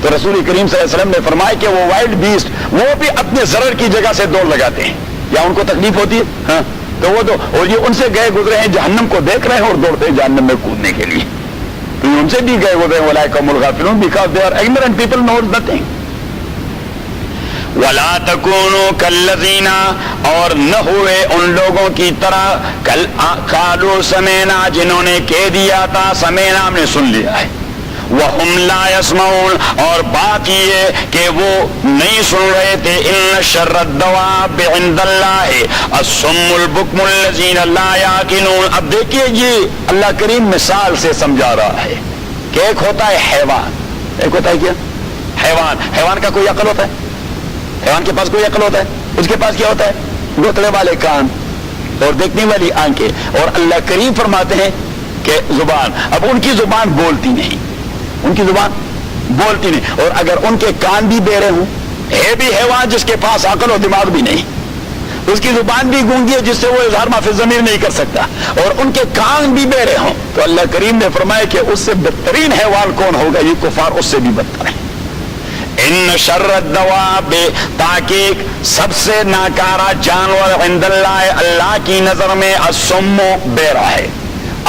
تو رسول کریم صلی اللہ علیہ وسلم نے فرمایا کہ وہ وائلڈ بیسٹ وہ بھی اپنے ضرر کی جگہ سے دوڑ لگاتے ہیں, یا ان کو تکلیف ہوتی ہے ہاں تو وہ تو, اور یہ ان سے گئے گزرے ہیں جہنم کو دیکھ رہے ہیں اور دوڑتے ہیں جہنم میں کودنے کے لیے. تو ان سے بھی گئے گزرے ہیں اولئک هم الغافلون because they are ignorant people knows nothing. وَلَا تَكُونُوا كَالَّذِينَ, اور نہ ہوئے ان لوگوں کی طرح قالوا سمعنا, جنہوں نے کہہ دیا تھا سمعنا, ہم نے سن لیا ہے. وَهُمْ لَا يَسْمَعُونَ, اور بات یہ ہے کہ وہ نہیں سن رہے تھے. إِنَّ شَرَّ الدَّوَابِّ عِندَ اللَّهِ الصُّمُّ الْبُكْمُ الَّذِينَ لَا يَعْقِلُونَ. اب دیکھیے یہ اللہ کریم مثال سے سمجھا رہا ہے کہ ایک ہوتا ہے حیوان, ایک ہوتا ہے کیا حیوان. حیوان کا کوئی عقل ہوتا ہے؟ حیوان کے پاس کوئی عقل ہوتا ہے؟ اس کے پاس کیا ہوتا ہے؟ گوتلے والے کان اور دیکھنے والی آنکھیں. اور اللہ کریم فرماتے ہیں کہ زبان, اب ان کی زبان بولتی نہیں, ان کی زبان بولتی نہیں, اور اگر ان کے کان بھی بہرے ہوں, ہے بھی حیوان جس کے پاس عقل و دماغ بھی نہیں, اس کی زبان بھی گونگی ہے جس سے وہ اظہار ما فی الضمیر نہیں کر سکتا, اور ان کے کان بھی بہرے ہوں, تو اللہ کریم نے فرمایا کہ اس سے بدترین حیوان کون ہوگا؟ یہ کفار اس سے بھی بدتر ہے. ان شر الدواب, تاکہ سب سے ناکارہ جانور عند اللہ, اللہ کی نظر میں, الصم, بہرا ہے,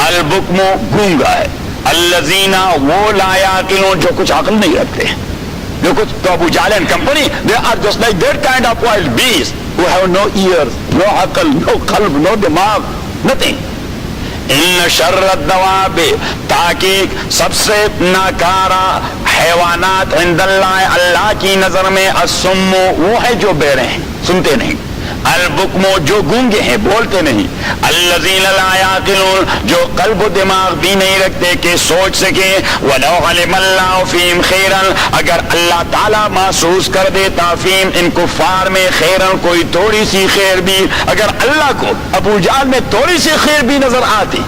البکم, گونگا ہے, الذین, وہ لا یعقلون, جو کچھ عقل نہیں رکھتے, جو کچھ. تو ابو جہل and company they are just like that kind of wild beasts who have no ears, no عقل, no قلب, no دماغ, nothing. ان شر الدواب, تاکہ سب سے ناکارہ حیوانات عند اللہ, اللہ کی نظر میں, الصم, وہ ہے جو بہرے ہیں, سنتے نہیں, البکم, جو گونگے ہیں, بولتے نہیں, الذین لا یعقلون, جو قلب و دماغ بھی نہیں رکھتے کہ سوچ سکیں. ولو علم اللہ فیہم خیرا, اگر اللہ تعالیٰ محسوس کر دیتا فیہم, ان کفار میں, خیرا, کوئی تھوڑی سی خیر بھی, اگر اللہ کو ابو جہل میں تھوڑی سی خیر بھی نظر آتی,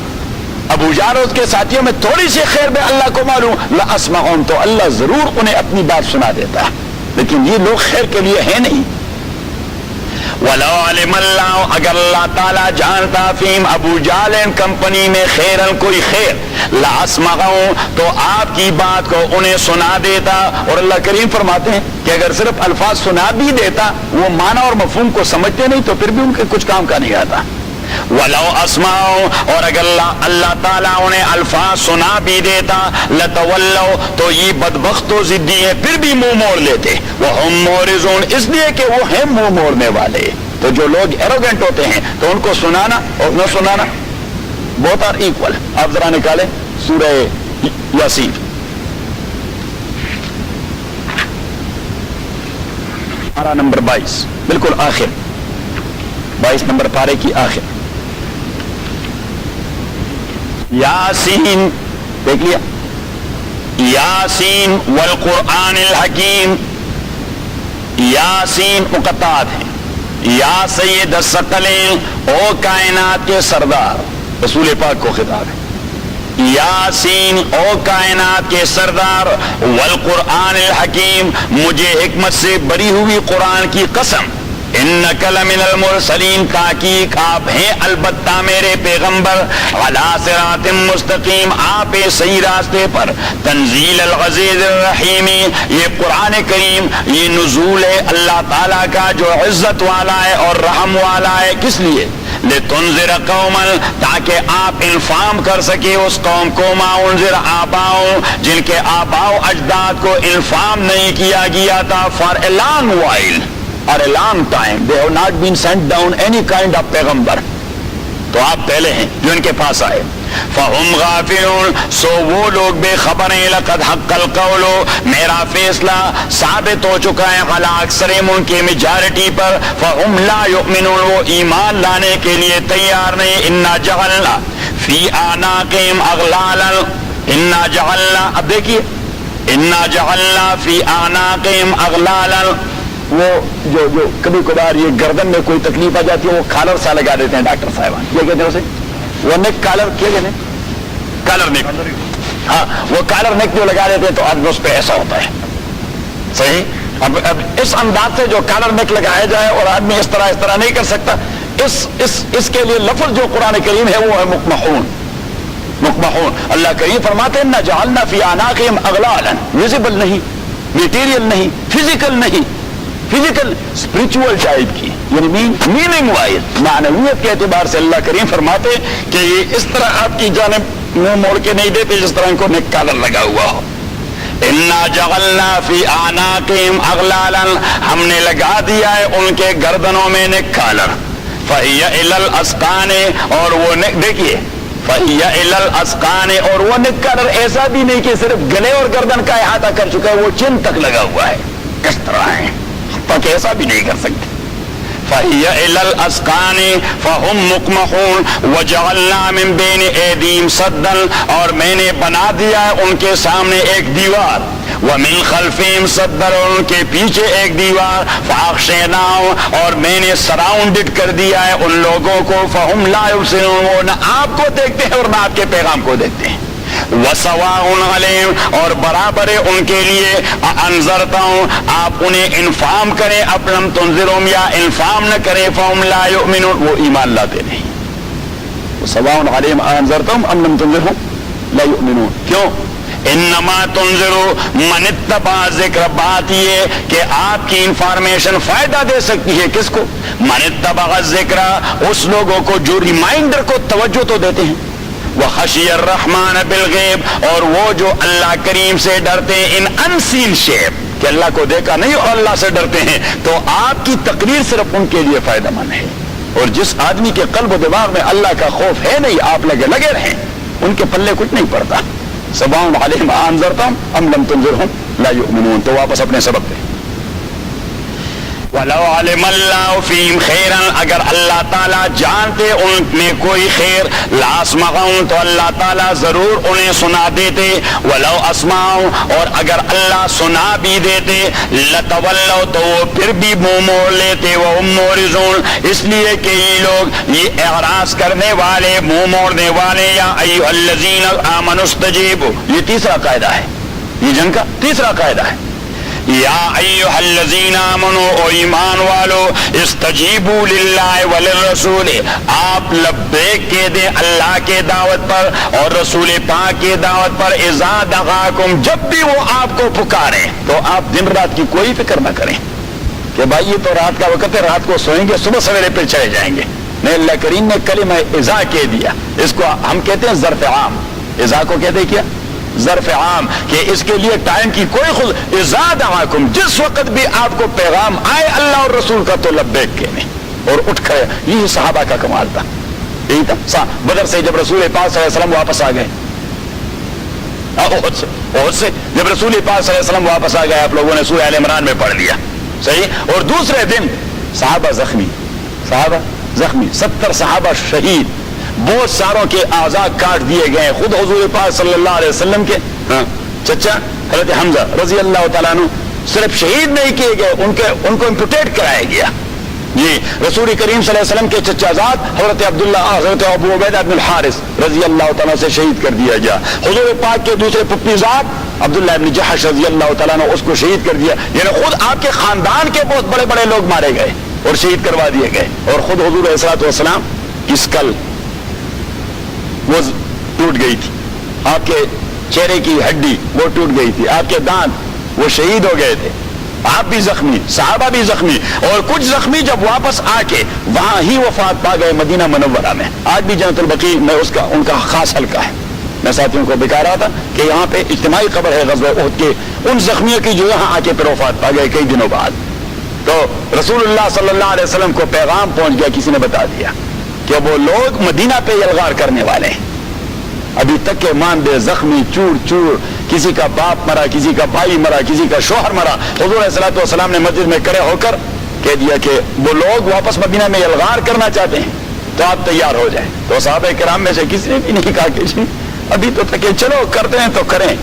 ابو جہل اس کے ساتھیوں میں تھوڑی سی خیر بھی اللہ کو معلوم, لاسمعہم, تو اللہ ضرور انہیں اپنی بات سنا دیتا, لیکن یہ لوگ خیر کے لیے ہیں نہیں. ولو علم اللہ, اگر اللہ تعالیٰ جانتا فیم, ابو جہل کمپنی میں, خیرن, کوئی خیر, لاسمعہم, تو آپ کی بات کو انہیں سنا دیتا. اور اللہ کریم فرماتے ہیں کہ اگر صرف الفاظ سنا بھی دیتا, وہ معنی اور مفہوم کو سمجھتے نہیں, تو پھر بھی ان کے کچھ کام کا نہیں آتا. ولو اسمعوا, اور اگر اللہ تعالیٰ انہیں الفاظ سنا بھی دیتا, لتولوا, تو یہ بدبخت و ضدی ہے, پھر بھی منہ موڑ لیتے. وہم معرضون, اس لیے کہ وہ ہیں منہ موڑنے والے. تو جو لوگ ایروگنٹ ہوتے ہیں تو ان کو سنانا اور نہ سنانا بہت آر ایکول. آپ ذرا نکالیں سورہ یاسین, پارہ نمبر 22, بالکل آخر, 22 نمبر پارے کی آخر. یاسین, دیکھ لیا, یاسین والقرآن الحکیم. یاسین مقطعات ہیں. یا سید الثقلین, او کائنات کے سردار, رسول پاک کو خطاب ہے. یاسین, او کائنات کے سردار, والقرآن الحکیم, مجھے حکمت سے بری ہوئی قرآن کی قسم. انک لمن المرسلین, تحقیق آپ ہیں البتہ میرے پیغمبر, علی صراط مستقیم, آپ صحیح راستے پر. تنزیل العزیز الرحیم, یہ قرآن کریم یہ نزول ہے اللہ تعالیٰ کا جو عزت والا ہے اور رحم والا ہے. کس لیے؟ لتنذر قوما, تاکہ آپ انفارم کر سکے اس قوم کو, ما انذر آباؤں, جن کے آباؤ اجداد کو انفارم نہیں کیا گیا تھا. For a long while or a long time they have not been sent down any kind of پیغمبر, تو آپ پہلے ہیں جو ان کے پاس آئے. فَهُمْ غَافِلُونَ, سو وہ لوگ بے خبر ہیں. لَقَدْ حَقَّ الْقَوْلُ, میرا فیصلہ ثابت ہو چکا ہے, عَلَىٰ أَكْثَرِهِمْ, ان کی میجارٹی پر. فَهُمْ لَا يُؤْمِنُونَ, وہ ایمان لانے کے لیے تیار نہیں. إِنَّا جَعَلْنَا فِي أَعْنَاقِهِمْ أَغْلَالًا, إِنَّا جَعَلْنَا, اب دیکھیے, إِنَّا جَعَلْنَا فِي أَعْنَاقِهِمْ أَغْلَالًا, وہ جو کبھی کبھار یہ گردن میں کوئی تکلیف آ جاتی ہے وہ کالر سا لگا دیتے ہیں ڈاکٹر صاحبان، یہ کہتے ہیں اسے وہ نیک کالر، کیا کہتے ہیں کالر نیک، ہاں وہ کالر نیک جو لگا دیتے ہیں تو آدمی اس پہ ایسا ہوتا ہے صحیح۔ اب اس انداز سے جو کالر نیک لگایا جائے اور آدمی اس طرح نہیں کر سکتا، اس کے لیے لفظ جو قرآن کریم ہے وہ ہے مقمحون۔ اللہ کریم فرماتے ہیں نہ جعلنا فی اعناقہم اغلالا، ویزیبل نہیں، میٹیریل نہیں، فزیکل نہیں، فزیکل اسپرچول ٹائپ کی، یعنی میننگ وائز معنویت کے اعتبار سے اللہ کریم فرماتے کہ یہ اس طرح آپ کی جانب منہ موڑ کے نہیں دیتے جس طرح ان کو نیک کالر لگا ہوا ہو۔ انا جعلنا فی اعناقہم اغلالا، ہم نے لگا دیا ہے ان کے گردنوں میں نیک کالر، فہی الی الاذقان، اور وہ دیکھیے فہی الی الاذقان، اور وہ نیک کالر ایسا بھی نہیں کہ صرف گلے اور گردن کا احاطہ کر چکا ہے، وہ چن تک لگا ہوا ہے، کس طرح ہے تاکہ ایسا بھی نہیں کر سکتے۔ فَهِيَ إِلَى الْأَذْقَانِ فَهُمْ مُقْمَحُونَ وَجَعَلْنَا مِن بَيْنِ أَيْدِيهِمْ سَدًّا، اور میں نے بنا دیا ہے ان کے سامنے ایک دیوار، وَمِن خَلْفِهِمْ سَدًّا، اور ان کے پیچھے ایک دیوار، فَأَغْشَيْنَاهُمْ، اور میں نے سراؤنڈڈ کر دیا ہے ان لوگوں کو، فَهُمْ لَا يُبْصِرُونَ، وہ نہ آپ کو دیکھتے ہیں اور نہ آپ کے پیغام کو دیکھتے ہیں۔ وَسَوَاءٌ عَلَيْهِمْ، اور برابر ہے ان کے لیے، أَأَنذَرْتَهُمْ، آپ انہیں انفارم کریں، أَمْ لَمْ تُنذِرْهُمْ، یا انفارم نہ کریں، فَهُمْ لَا يُؤْمِنُونَ، وہ ایمان لاتے نہیں۔ وَسَوَاءٌ عَلَيْهِمْ أَأَنذَرْتَهُمْ أَمْ لَمْ تُنذِرْهُمْ لَا يُؤْمِنُونَ، کیوں؟ انما تنذر من اتبع ذکر، بات یہ کہ آپ کی انفارمیشن فائدہ دے سکتی ہے کس کو؟ من اتبع ذکر، اس لوگوں کو جو ریمائنڈر کو توجہ تو دیتے ہیں، وخشی الرحمن بالغیب، اور وہ جو اللہ کریم سے ڈرتے ہیں ان انسین شیپ، کہ اللہ کو دیکھا نہیں اور اللہ سے ڈرتے ہیں، تو آپ کی تقریر صرف ان کے لیے فائدہ مند ہے۔ اور جس آدمی کے قلب و دماغ میں اللہ کا خوف ہے نہیں، آپ لگے رہیں، ان کے پلے کچھ نہیں پڑتا۔ سواء علیہم أأنذرتہم أم لم تنذرہم لا یؤمنون، تو واپس اپنے سبق پہ۔ وَلَوْ عَلِمَ اللَّهُ فِيهِمْ خَيْرًا، اگر اللہ تعالیٰ جانتے ان میں کوئی خیر، لَأَسْمَعَهُمْ، تو اللہ تعالیٰ ضرور انہیں سنا دیتے، وَلَوْ أَسْمَعَهُمْ، اور اگر اللہ سنا بھی دیتے، لَتَوَلَّوْا، تو وہ پھر بھی منہ موڑ لیتے، وَهُمْ مُعْرِضُونَ، اس لیے کہ یہ لوگ یہ اعراض کرنے والے، منہ موڑنے والے، یا أَيُّهَا الَّذِينَ آمَنُوا اسْتَجِيبُوا، یہ تیسرا قاعدہ ہے، یہ جنگ کا تیسرا قاعدہ ہے۔ یا ایھا الذین آمنوا، او ایمان والو، استجیبوا للہ وللرسول، آپ لبیک کہہ دیں اللہ کے دعوت پر اور رسول پاک کے دعوت پر، اذا دعاکم، جب بھی وہ آپ کو پکاریں تو آپ دن رات کی کوئی فکر نہ کریں کہ بھائی یہ تو رات کا وقت ہے، رات کو سوئیں گے، صبح سویرے پھر چلے جائیں گے، نہیں، اللہ کریم نے کلمہ اذا کہہ دیا، اس کو ہم کہتے ہیں ظرف عام، اذا کو کہتے کیا؟ ظرف عام، کہ اس کے لیے ٹائم کی کوئی خود، اذا دعاکم، جس وقت بھی آپ کو پیغام آئے اللہ اور رسول کا تو لبیک کہنے اور اٹھ کھڑے، یہی صحابہ کا کمال تھا، یہی تھا۔ بدر سے جب رسول پاک صلی اللہ علیہ وسلم واپس آ گئے، احد سے جب رسول پاک صلی اللہ علیہ وسلم واپس آ گئے، آپ لوگوں نے سورہ آل عمران میں پڑھ لیا، صحیح، اور دوسرے دن صحابہ زخمی، 70 صحابہ شہید، بہت ساروں کے اعضاء کاٹ دیے گئے، خود حضور پاک صلی اللہ علیہ وسلم کے چچا حضرت حمزہ رضی اللہ تعالیٰ عنہ صرف شہید نہیں کیے گئے، ان کو امپوٹیٹ کرایا گیا، جی، رسول کریم صلی اللہ علیہ وسلم کے چچا زاد حضرت عبداللہ، حضرت ابو عبیدہ بن الحارث رضی اللہ تعالیٰ سے شہید کر دیا گیا، حضور پاک کے دوسرے پھپھی زاد عبداللہ ابن جحش رضی اللہ تعالیٰ نے اس کو شہید کر دیا، یعنی خود آپ کے خاندان کے بہت بڑے بڑے لوگ مارے گئے اور شہید کروا دیے گئے، اور خود حضور علیہ الصلوۃ والسلام کی اسکل وہ ٹوٹ گئی تھی، آپ کے چہرے کی ہڈی وہ ٹوٹ گئی تھی، آپ کے دانت وہ شہید ہو گئے تھے، آپ بھی زخمی، صحابہ بھی زخمی، اور کچھ زخمی جب واپس آ کے وہاں ہی وفات پا گئے مدینہ منورہ میں۔ آج بھی جنت البقیع میں ان کا خاص حلقہ ہے۔ میں ساتھیوں کو بتا رہا تھا کہ یہاں پہ اجتماعی قبر ہے غزوہ احد کے ان زخمیوں کی جو یہاں آ کے پھر وفات پا گئے کئی دنوں بعد۔ تو رسول اللہ صلی اللہ علیہ وسلم کو پیغام پہنچ گیا، کسی نے بتا دیا کہ وہ لوگ مدینہ پہ یلغار کرنے والے ہیں، ابھی تک کے ماندے زخمی، چور چور، کسی کا باپ مرا، کسی کا بھائی مرا، کسی کا شوہر مرا۔ حضور علیہ الصلوۃ والسلام نے مسجد میں کھڑے ہو کر کہہ دیا کہ وہ لوگ واپس مدینہ میں یلغار کرنا چاہتے ہیں تو آپ تیار ہو جائیں۔ تو صحابہ کرام میں سے کسی نے بھی نہیں کہا کہ جی ابھی تو تک چلو کرتے ہیں تو کریں،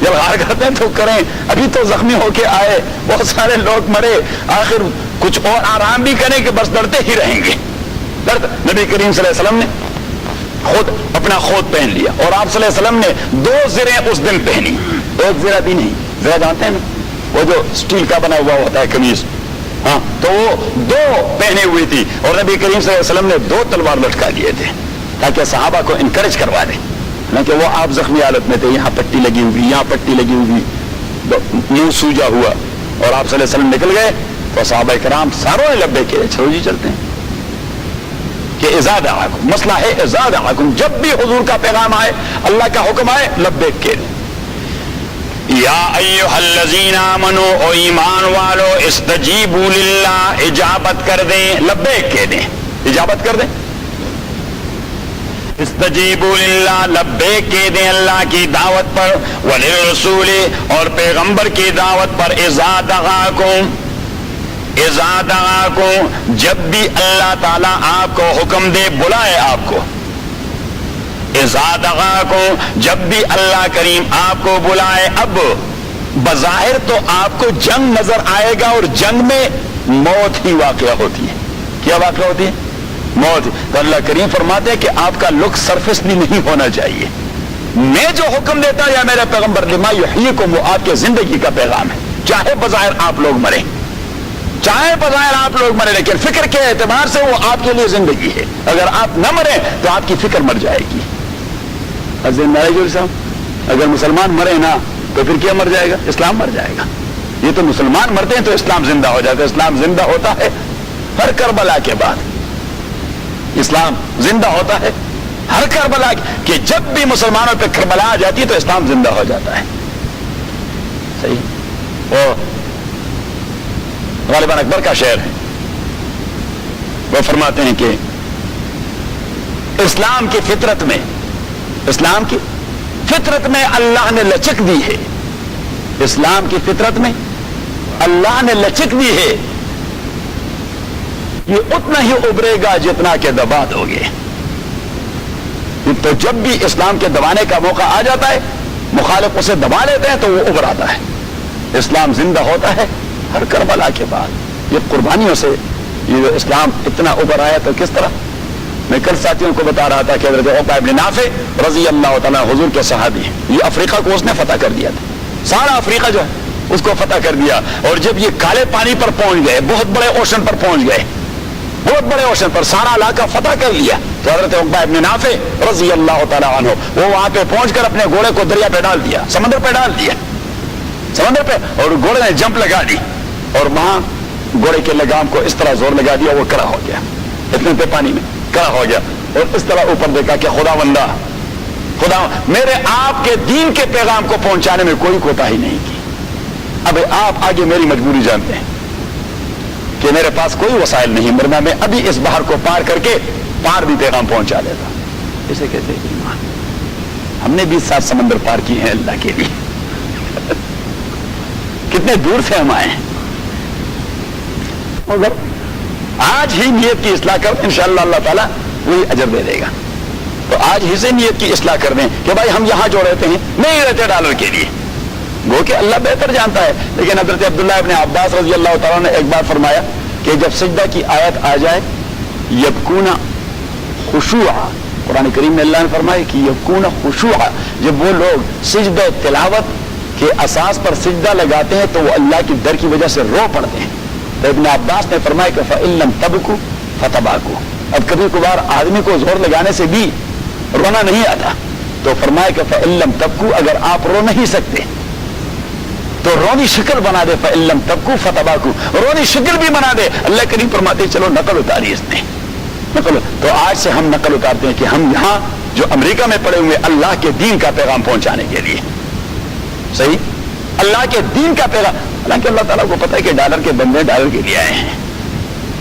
یلغار کرتے ہیں تو کریں, ابھی تو زخمی ہو کے آئے, بہت سارے لوگ مرے, آخر کچھ اور آرام بھی کریں کہ بس ڈرتے ہی رہیں گے. نبی کریم صلی اللہ علیہ وسلم نے خود اپنا خود پہن لیا, اور آپ صلی اللہ علیہ وسلم نے 2 زریں اس دن پہنی, ایک زرہ بھی نہیں. زرہ جانتے ہیں نا, وہ جو اسٹیل کا بنا ہوا ہوتا ہے قمیص, ہاں, تو وہ 2 پہنے ہوئی تھی, اور نبی کریم صلی اللہ علیہ وسلم نے 2 تلوار لٹکا دیے تھے تاکہ صحابہ کو انکریج کروا دیں, نہ کہ وہ آپ زخمی حالت میں تھے, یہاں پٹی لگی ہوئی, یہاں پٹی لگی ہوئی, منہ سوجا ہوا, اور آپ صلی اللہ علیہ وسلم نکل گئے تو صحابہ کرام ساروں نے لبے کیے, چلو جی چلتے ہیں. کہ اذا دعاکم, مسئلہ ہے اذا دعاکم, جب بھی حضور کا پیغام آئے, اللہ کا حکم آئے, لبیک کہہ دیں. یا ایھا الذین آمنوا, او ایمان والو, استجیبوا للہ, اجابت کر دیں, لبیک کہہ دیں, اجابت کر دیں. استجیبوا للہ, لبیک کہہ دیں اللہ کی دعوت پر, وللرسول, اور پیغمبر کی دعوت پر, اذا دعاکم, اذا دعاکم, جب بھی اللہ تعالیٰ آپ کو حکم دے, بلائے آپ کو. اذا دعاکم, جب بھی اللہ کریم آپ کو بلائے. اب بظاہر تو آپ کو جنگ نظر آئے گا, اور جنگ میں موت ہی واقعہ ہوتی ہے. کیا واقعہ ہوتی ہے؟ موت. تو اللہ کریم فرماتے ہیں کہ آپ کا لک سرفس بھی نہیں ہونا چاہیے. میں جو حکم دیتا یا میرے پیغمبر, لما یحییکم, وہ آپ کے زندگی کا پیغام ہے. چاہے بظاہر آپ لوگ مریں, چاہے بظاہر آپ لوگ مرے, لیکن فکر کے اعتبار سے وہ آپ کے لیے زندگی ہے. اگر آپ نہ مریں تو آپ کی فکر مر جائے گی. اگر مسلمان مرے نا تو پھر کیا مر جائے گا؟ اسلام مر جائے گا. یہ تو مسلمان مرتے ہیں تو اسلام زندہ ہو جاتا ہے. اسلام زندہ ہوتا ہے ہر کربلا کے بعد, اسلام زندہ ہوتا ہے ہر کربلا, کہ جب بھی مسلمانوں پہ کربلا آ جاتی ہے تو اسلام زندہ ہو جاتا ہے. صحیح. وہ غالباً اکبر کا شعر ہے, وہ فرماتے ہیں کہ اسلام کی فطرت میں, اسلام کی فطرت میں اللہ نے لچک دی ہے, اسلام کی فطرت میں اللہ نے لچک دی ہے, یہ اتنا ہی ابھرے گا جتنا کہ دبا دو گے. تو جب بھی اسلام کے دبانے کا موقع آ جاتا ہے, مخالف اسے دبا لیتے ہیں تو وہ ابھر آتا ہے. اسلام زندہ ہوتا ہے ہر کربلا کے بعد. یہ قربانیوں سے یہ جو اسلام اتنا ابھر آیا تو کس طرح. میں کل ساتھیوں کو بتا رہا تھا کہ حضرت عقبہ ابن نافع رضی اللہ تعالیٰ حضور کے صحابی ہیں, یہ افریقہ کو اس نے فتح کر دیا تھا, سارا افریقہ جو ہے اس کو فتح کر دیا. اور جب یہ کالے پانی پر پہنچ گئے, بہت بڑے اوشن پر پہنچ گئے, بہت بڑے اوشن پر سارا علاقہ فتح کر لیا, تو حضرت عقبہ ابن نافع رضی اللہ تعالیٰ عنہ وہ وہاں پہ پہنچ کر اپنے گھوڑے کو دریا پہ ڈال دیا, سمندر پہ ڈال دیا, سمندر پہ, اور گھوڑے نے جمپ لگا دی, اور وہاں گھوڑے کے لگام کو اس طرح زور لگا دیا, وہ کڑا ہو گیا, اتنے پہ پانی میں کڑا ہو گیا, اور اس طرح اوپر دیکھا کہ خدا بندہ, خدا میرے آپ کے دین کے پیغام کو پہنچانے میں کوئی کوتاہی نہیں کی. اب آپ آگے میری مجبوری جانتے ہیں کہ میرے پاس کوئی وسائل نہیں, ورنہ میں ابھی اس بحر کو پار کر کے پار بھی پیغام پہنچا دیتا. اسے کہتے ہیں ایمان. ہم نے بھی 7 سمندر پار کیے ہیں اللہ کے لیے. کتنے دور سے ہم آئے ہیں, مگر آج ہی نیت کی اصلاح کر, انشاءاللہ اللہ تعالیٰ وہی اجر دے دے گا. تو آج ہی سے نیت کی اصلاح کر دیں کہ بھائی ہم یہاں جو رہتے ہیں نہیں رہتے ڈالر کے لیے, گو کہ اللہ بہتر جانتا ہے. لیکن حضرت عبداللہ ابن عباس رضی اللہ تعالیٰ نے ایک بار فرمایا کہ جب سجدہ کی آیت آ جائے, یبکون خشوعا, قرآن کریم میں اللہ نے فرمایا کہ یبکون خشوعا, جب وہ لوگ سجدہ تلاوت کے اساس پر سجدہ لگاتے ہیں تو وہ اللہ کی ڈر کی وجہ سے رو پڑتے ہیں. تو ابن عباس نے فرمایا کہ فَإِن لَمْ تَبْكُوا فَتَبَاكُوا, اب کبھی کبھار آدمی کو زور لگانے سے بھی رونا نہیں آتا, تو فرمایا کہ فَإِن لَمْ تَبْكُوا, اگر آپ رو نہیں سکتے تو رونی شکل بنا دے, فَإِن لَمْ تَبْكُوا فَتَبَاكُوا, رونی شکل بھی بنا دے. اللہ کریم فرماتے چلو نقل اتاری اس نے, نقل. تو آج سے ہم نقل اتارتے ہیں کہ ہم یہاں جو امریکہ میں پڑے ہوئے اللہ کے دین کا پیغام پہنچانے کے لیے, صحیح, اللہ کے دین کا پیغام. حالانکہ اللہ تعالیٰ کو پتہ ہے کہ ڈالر کے بندے ڈالر کے لیے آئے ہیں,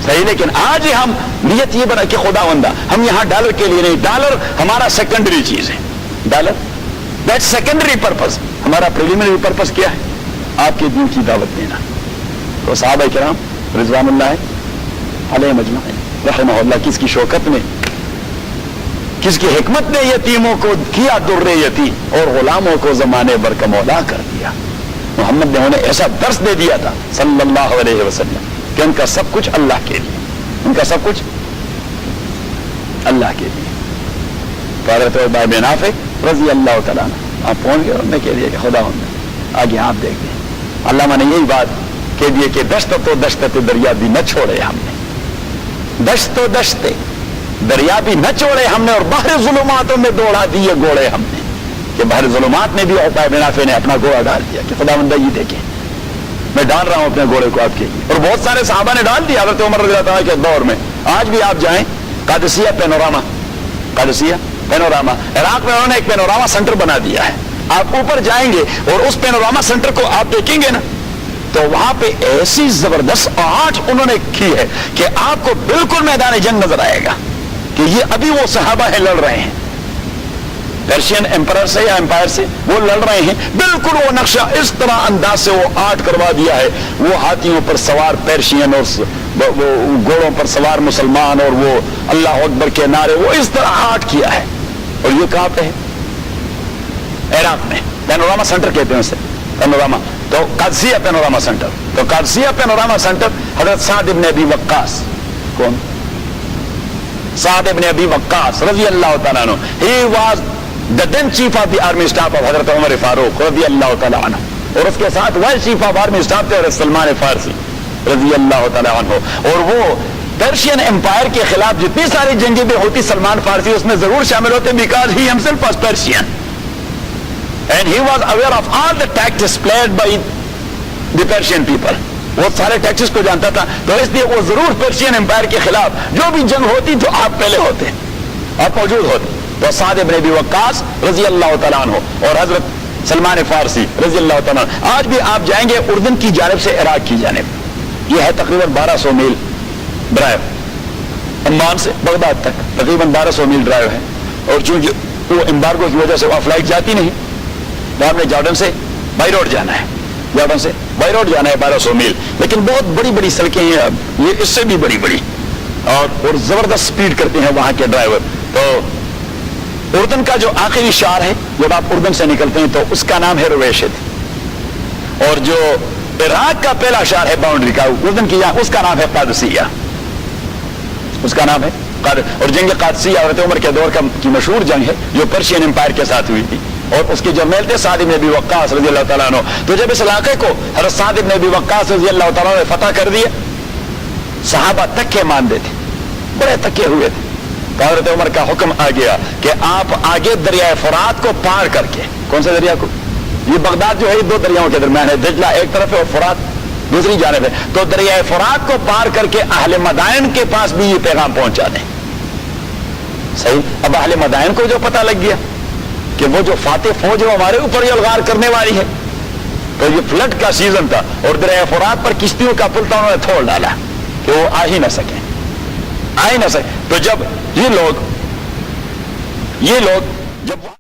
صحیح, لیکن آج ہی ہم نیت یہ بنا کہ خدا بندہ ہم یہاں ڈالر کے لیے نہیں, ڈالر ہمارا سیکنڈری چیز ہے, ڈالر دیٹ سیکنڈری پرپز. ہمارا پریلیمنری پرپز کیا ہے؟ آپ کے دین کی دعوت دینا. تو صحابہ کرام رضوان اللہ علیہ مجمعین رحمہ اللہ کی اس کی شوکت میں کس کی حکمت نے یتیموں کو کیا در یتیم اور غلاموں کو زمانے بھر کا مولا کر دیا. محمد نے انہیں ایسا درس دے دیا تھا صلی اللہ علیہ وسلم کہ ان کا سب کچھ اللہ کے لیے, ان کا سب کچھ اللہ کے لیے. حضرت عبیدہ بن نافع رضی اللہ تعالیٰ عنہ آپ پہنچ گئے, انہوں نے کہہ دیا کہ خدا آگے آپ دیکھ لیں. علامہ نے یہی بات کہہ دی کہ دشت تو دشت دریا بھی نہ چھوڑے ہم نے, دشت تو دشت دریا بھی نہ چھوڑے ہم نے, اور باہر ظلماتوں میں دوڑا دیے گھوڑے ہم نے. کہ باہر ظلمات میں بھی عبیدہ بن نافع نے اپنا گھوڑا ڈال دیا کہ خدا بندہ یہ دیکھیں میں ڈال رہا ہوں اپنے گھوڑے کو آپ کے لیے. اور بہت سارے صحابہ نے ڈال دیا حضرت عمر رضی اللہ تعالیٰ کے دور میں. آج بھی آپ جائیں قادسیہ پینوراما, قادسیہ پینوراما عراق میں انہوں نے ایک پینوراما سینٹر بنا دیا ہے. آپ اوپر جائیں گے اور اس پینوراما سینٹر کو آپ دیکھیں گے نا تو وہاں پہ ایسی زبردست آرٹ انہوں نے کی ہے کہ آپ کو بالکل میدان جنگ نظر آئے گا کہ یہ ابھی وہ صحابہ ہیں لڑ رہے ہیں پیرشین امپرر سے یا امپائر سے, وہ لڑ رہے ہیں. بالکل وہ نقشہ اس طرح انداز سے وہ آرٹ کروا دیا ہے. وہ ہاتھیوں پر سوار پیرشین اور وہ گھوڑوں پر سوار مسلمان اور وہ اللہ اکبر کے نعرے, وہ اس طرح آرٹ کیا ہے. اور یہ کہاں پہ ہے؟ عراق میں. پینوراما سینٹر کہتے ہیں اسے, پینوراما. تو قادسیہ پینوراما سینٹر, تو قادسیہ پینوراما سینٹر حضرت سعد ابن ابی وقاص, کون؟ سعد ابن ابی وقاص رضی اللہ تعالیٰ عنہ, he was the then chief of the army staff of حضرت عمر فاروق رضی اللہ تعالیٰ عنہ, اور اس کے ساتھ vice chief of army staff تھے حضرت سلمان فارسی رضی اللہ تعالیٰ عنہ. اور وہ پرشین امپائر کے خلاف جتنی ساری جنگیں بھی ہوتی سلمان فارسی اس میں ضرور شامل ہوتے, because he himself was Persian and he was aware of all the tactics played by the Persian people. وہ سارے ٹیکسس کو جانتا تھا, تو اس لیے وہ ضرور پرشین امپائر کے خلاف جو بھی جنگ ہوتی تو آپ پہلے ہوتے, آپ موجود ہوتے. تو سعد ابن ابی وقاص رضی اللہ تعالیٰ عنہ اور حضرت سلمان فارسی رضی اللہ تعالیٰ عنہ. آج بھی آپ جائیں گے اردن کی جانب سے عراق کی جانب, یہ ہے تقریباً 1200 میل ڈرائیو, عمان سے بغداد تک تقریباً 1200 میل ڈرائیو ہے. اور چونکہ وہ امبارگو کی وجہ سے وہاں فلائٹ جاتی نہیں, وہاں نے جارڈن سے بائی روڈ جانا ہے, جارڈن سے بائی روڈ جانا ہے 1200 میل. لیکن بہت بڑی بڑی سڑکیں ہیں, یہ اس سے بھی بڑی بڑی, اور زبردست سپیڈ کرتے ہیں وہاں کے ڈرائیور. تو اردن کا جو آخری شہر ہے جب آپ اردن سے نکلتے ہیں تو اس کا نام ہے رویشد, اور جو عراق کا پہلا شہر ہے باؤنڈری کا اردن کی, اس کا نام ہے قادسیہ, اس کا نام ہے اور جنگ قادسیہ حضرت عمر کے دور کی مشہور جنگ ہے جو پرشین امپائر کے ساتھ ہوئی تھی, اور اس کے جرنیل تھے سعد بن ابی وقاص رضی اللہ تعالیٰ عنہ. تو جب اس علاقے کو حضرت سعد بن ابی وقاص رضی اللہ تعالیٰ عنہ نے فتح کر دیا, صحابہ تکے ماندے تھے, بڑے تکے ہوئے تھے. تو حضرت عمر کا حکم آ گیا کہ آپ آگے دریائے فرات کو پار کر کے, کون سے دریا کو, یہ بغداد جو ہے دو دریاؤں کے درمیان ہے, دجلہ ایک طرف ہے اور فرات دوسری جانب ہے, تو دریائے فرات کو پار کر کے اہل مدائن کے پاس بھی یہ پیغام پہنچا دیں. صحیح. اب اہل مدائن کو جو پتہ لگ گیا کہ وہ جو فاتح فوج ہے ہمارے اوپر ہی الغار کرنے والی ہے, تو یہ فلڈ کا سیزن تھا اور دریائے فرات پر کشتیوں کا پل انہوں نے توڑ ڈالا کہ وہ آ ہی نہ سکیں, آ ہی نہ سکے. تو جب یہ لوگ جب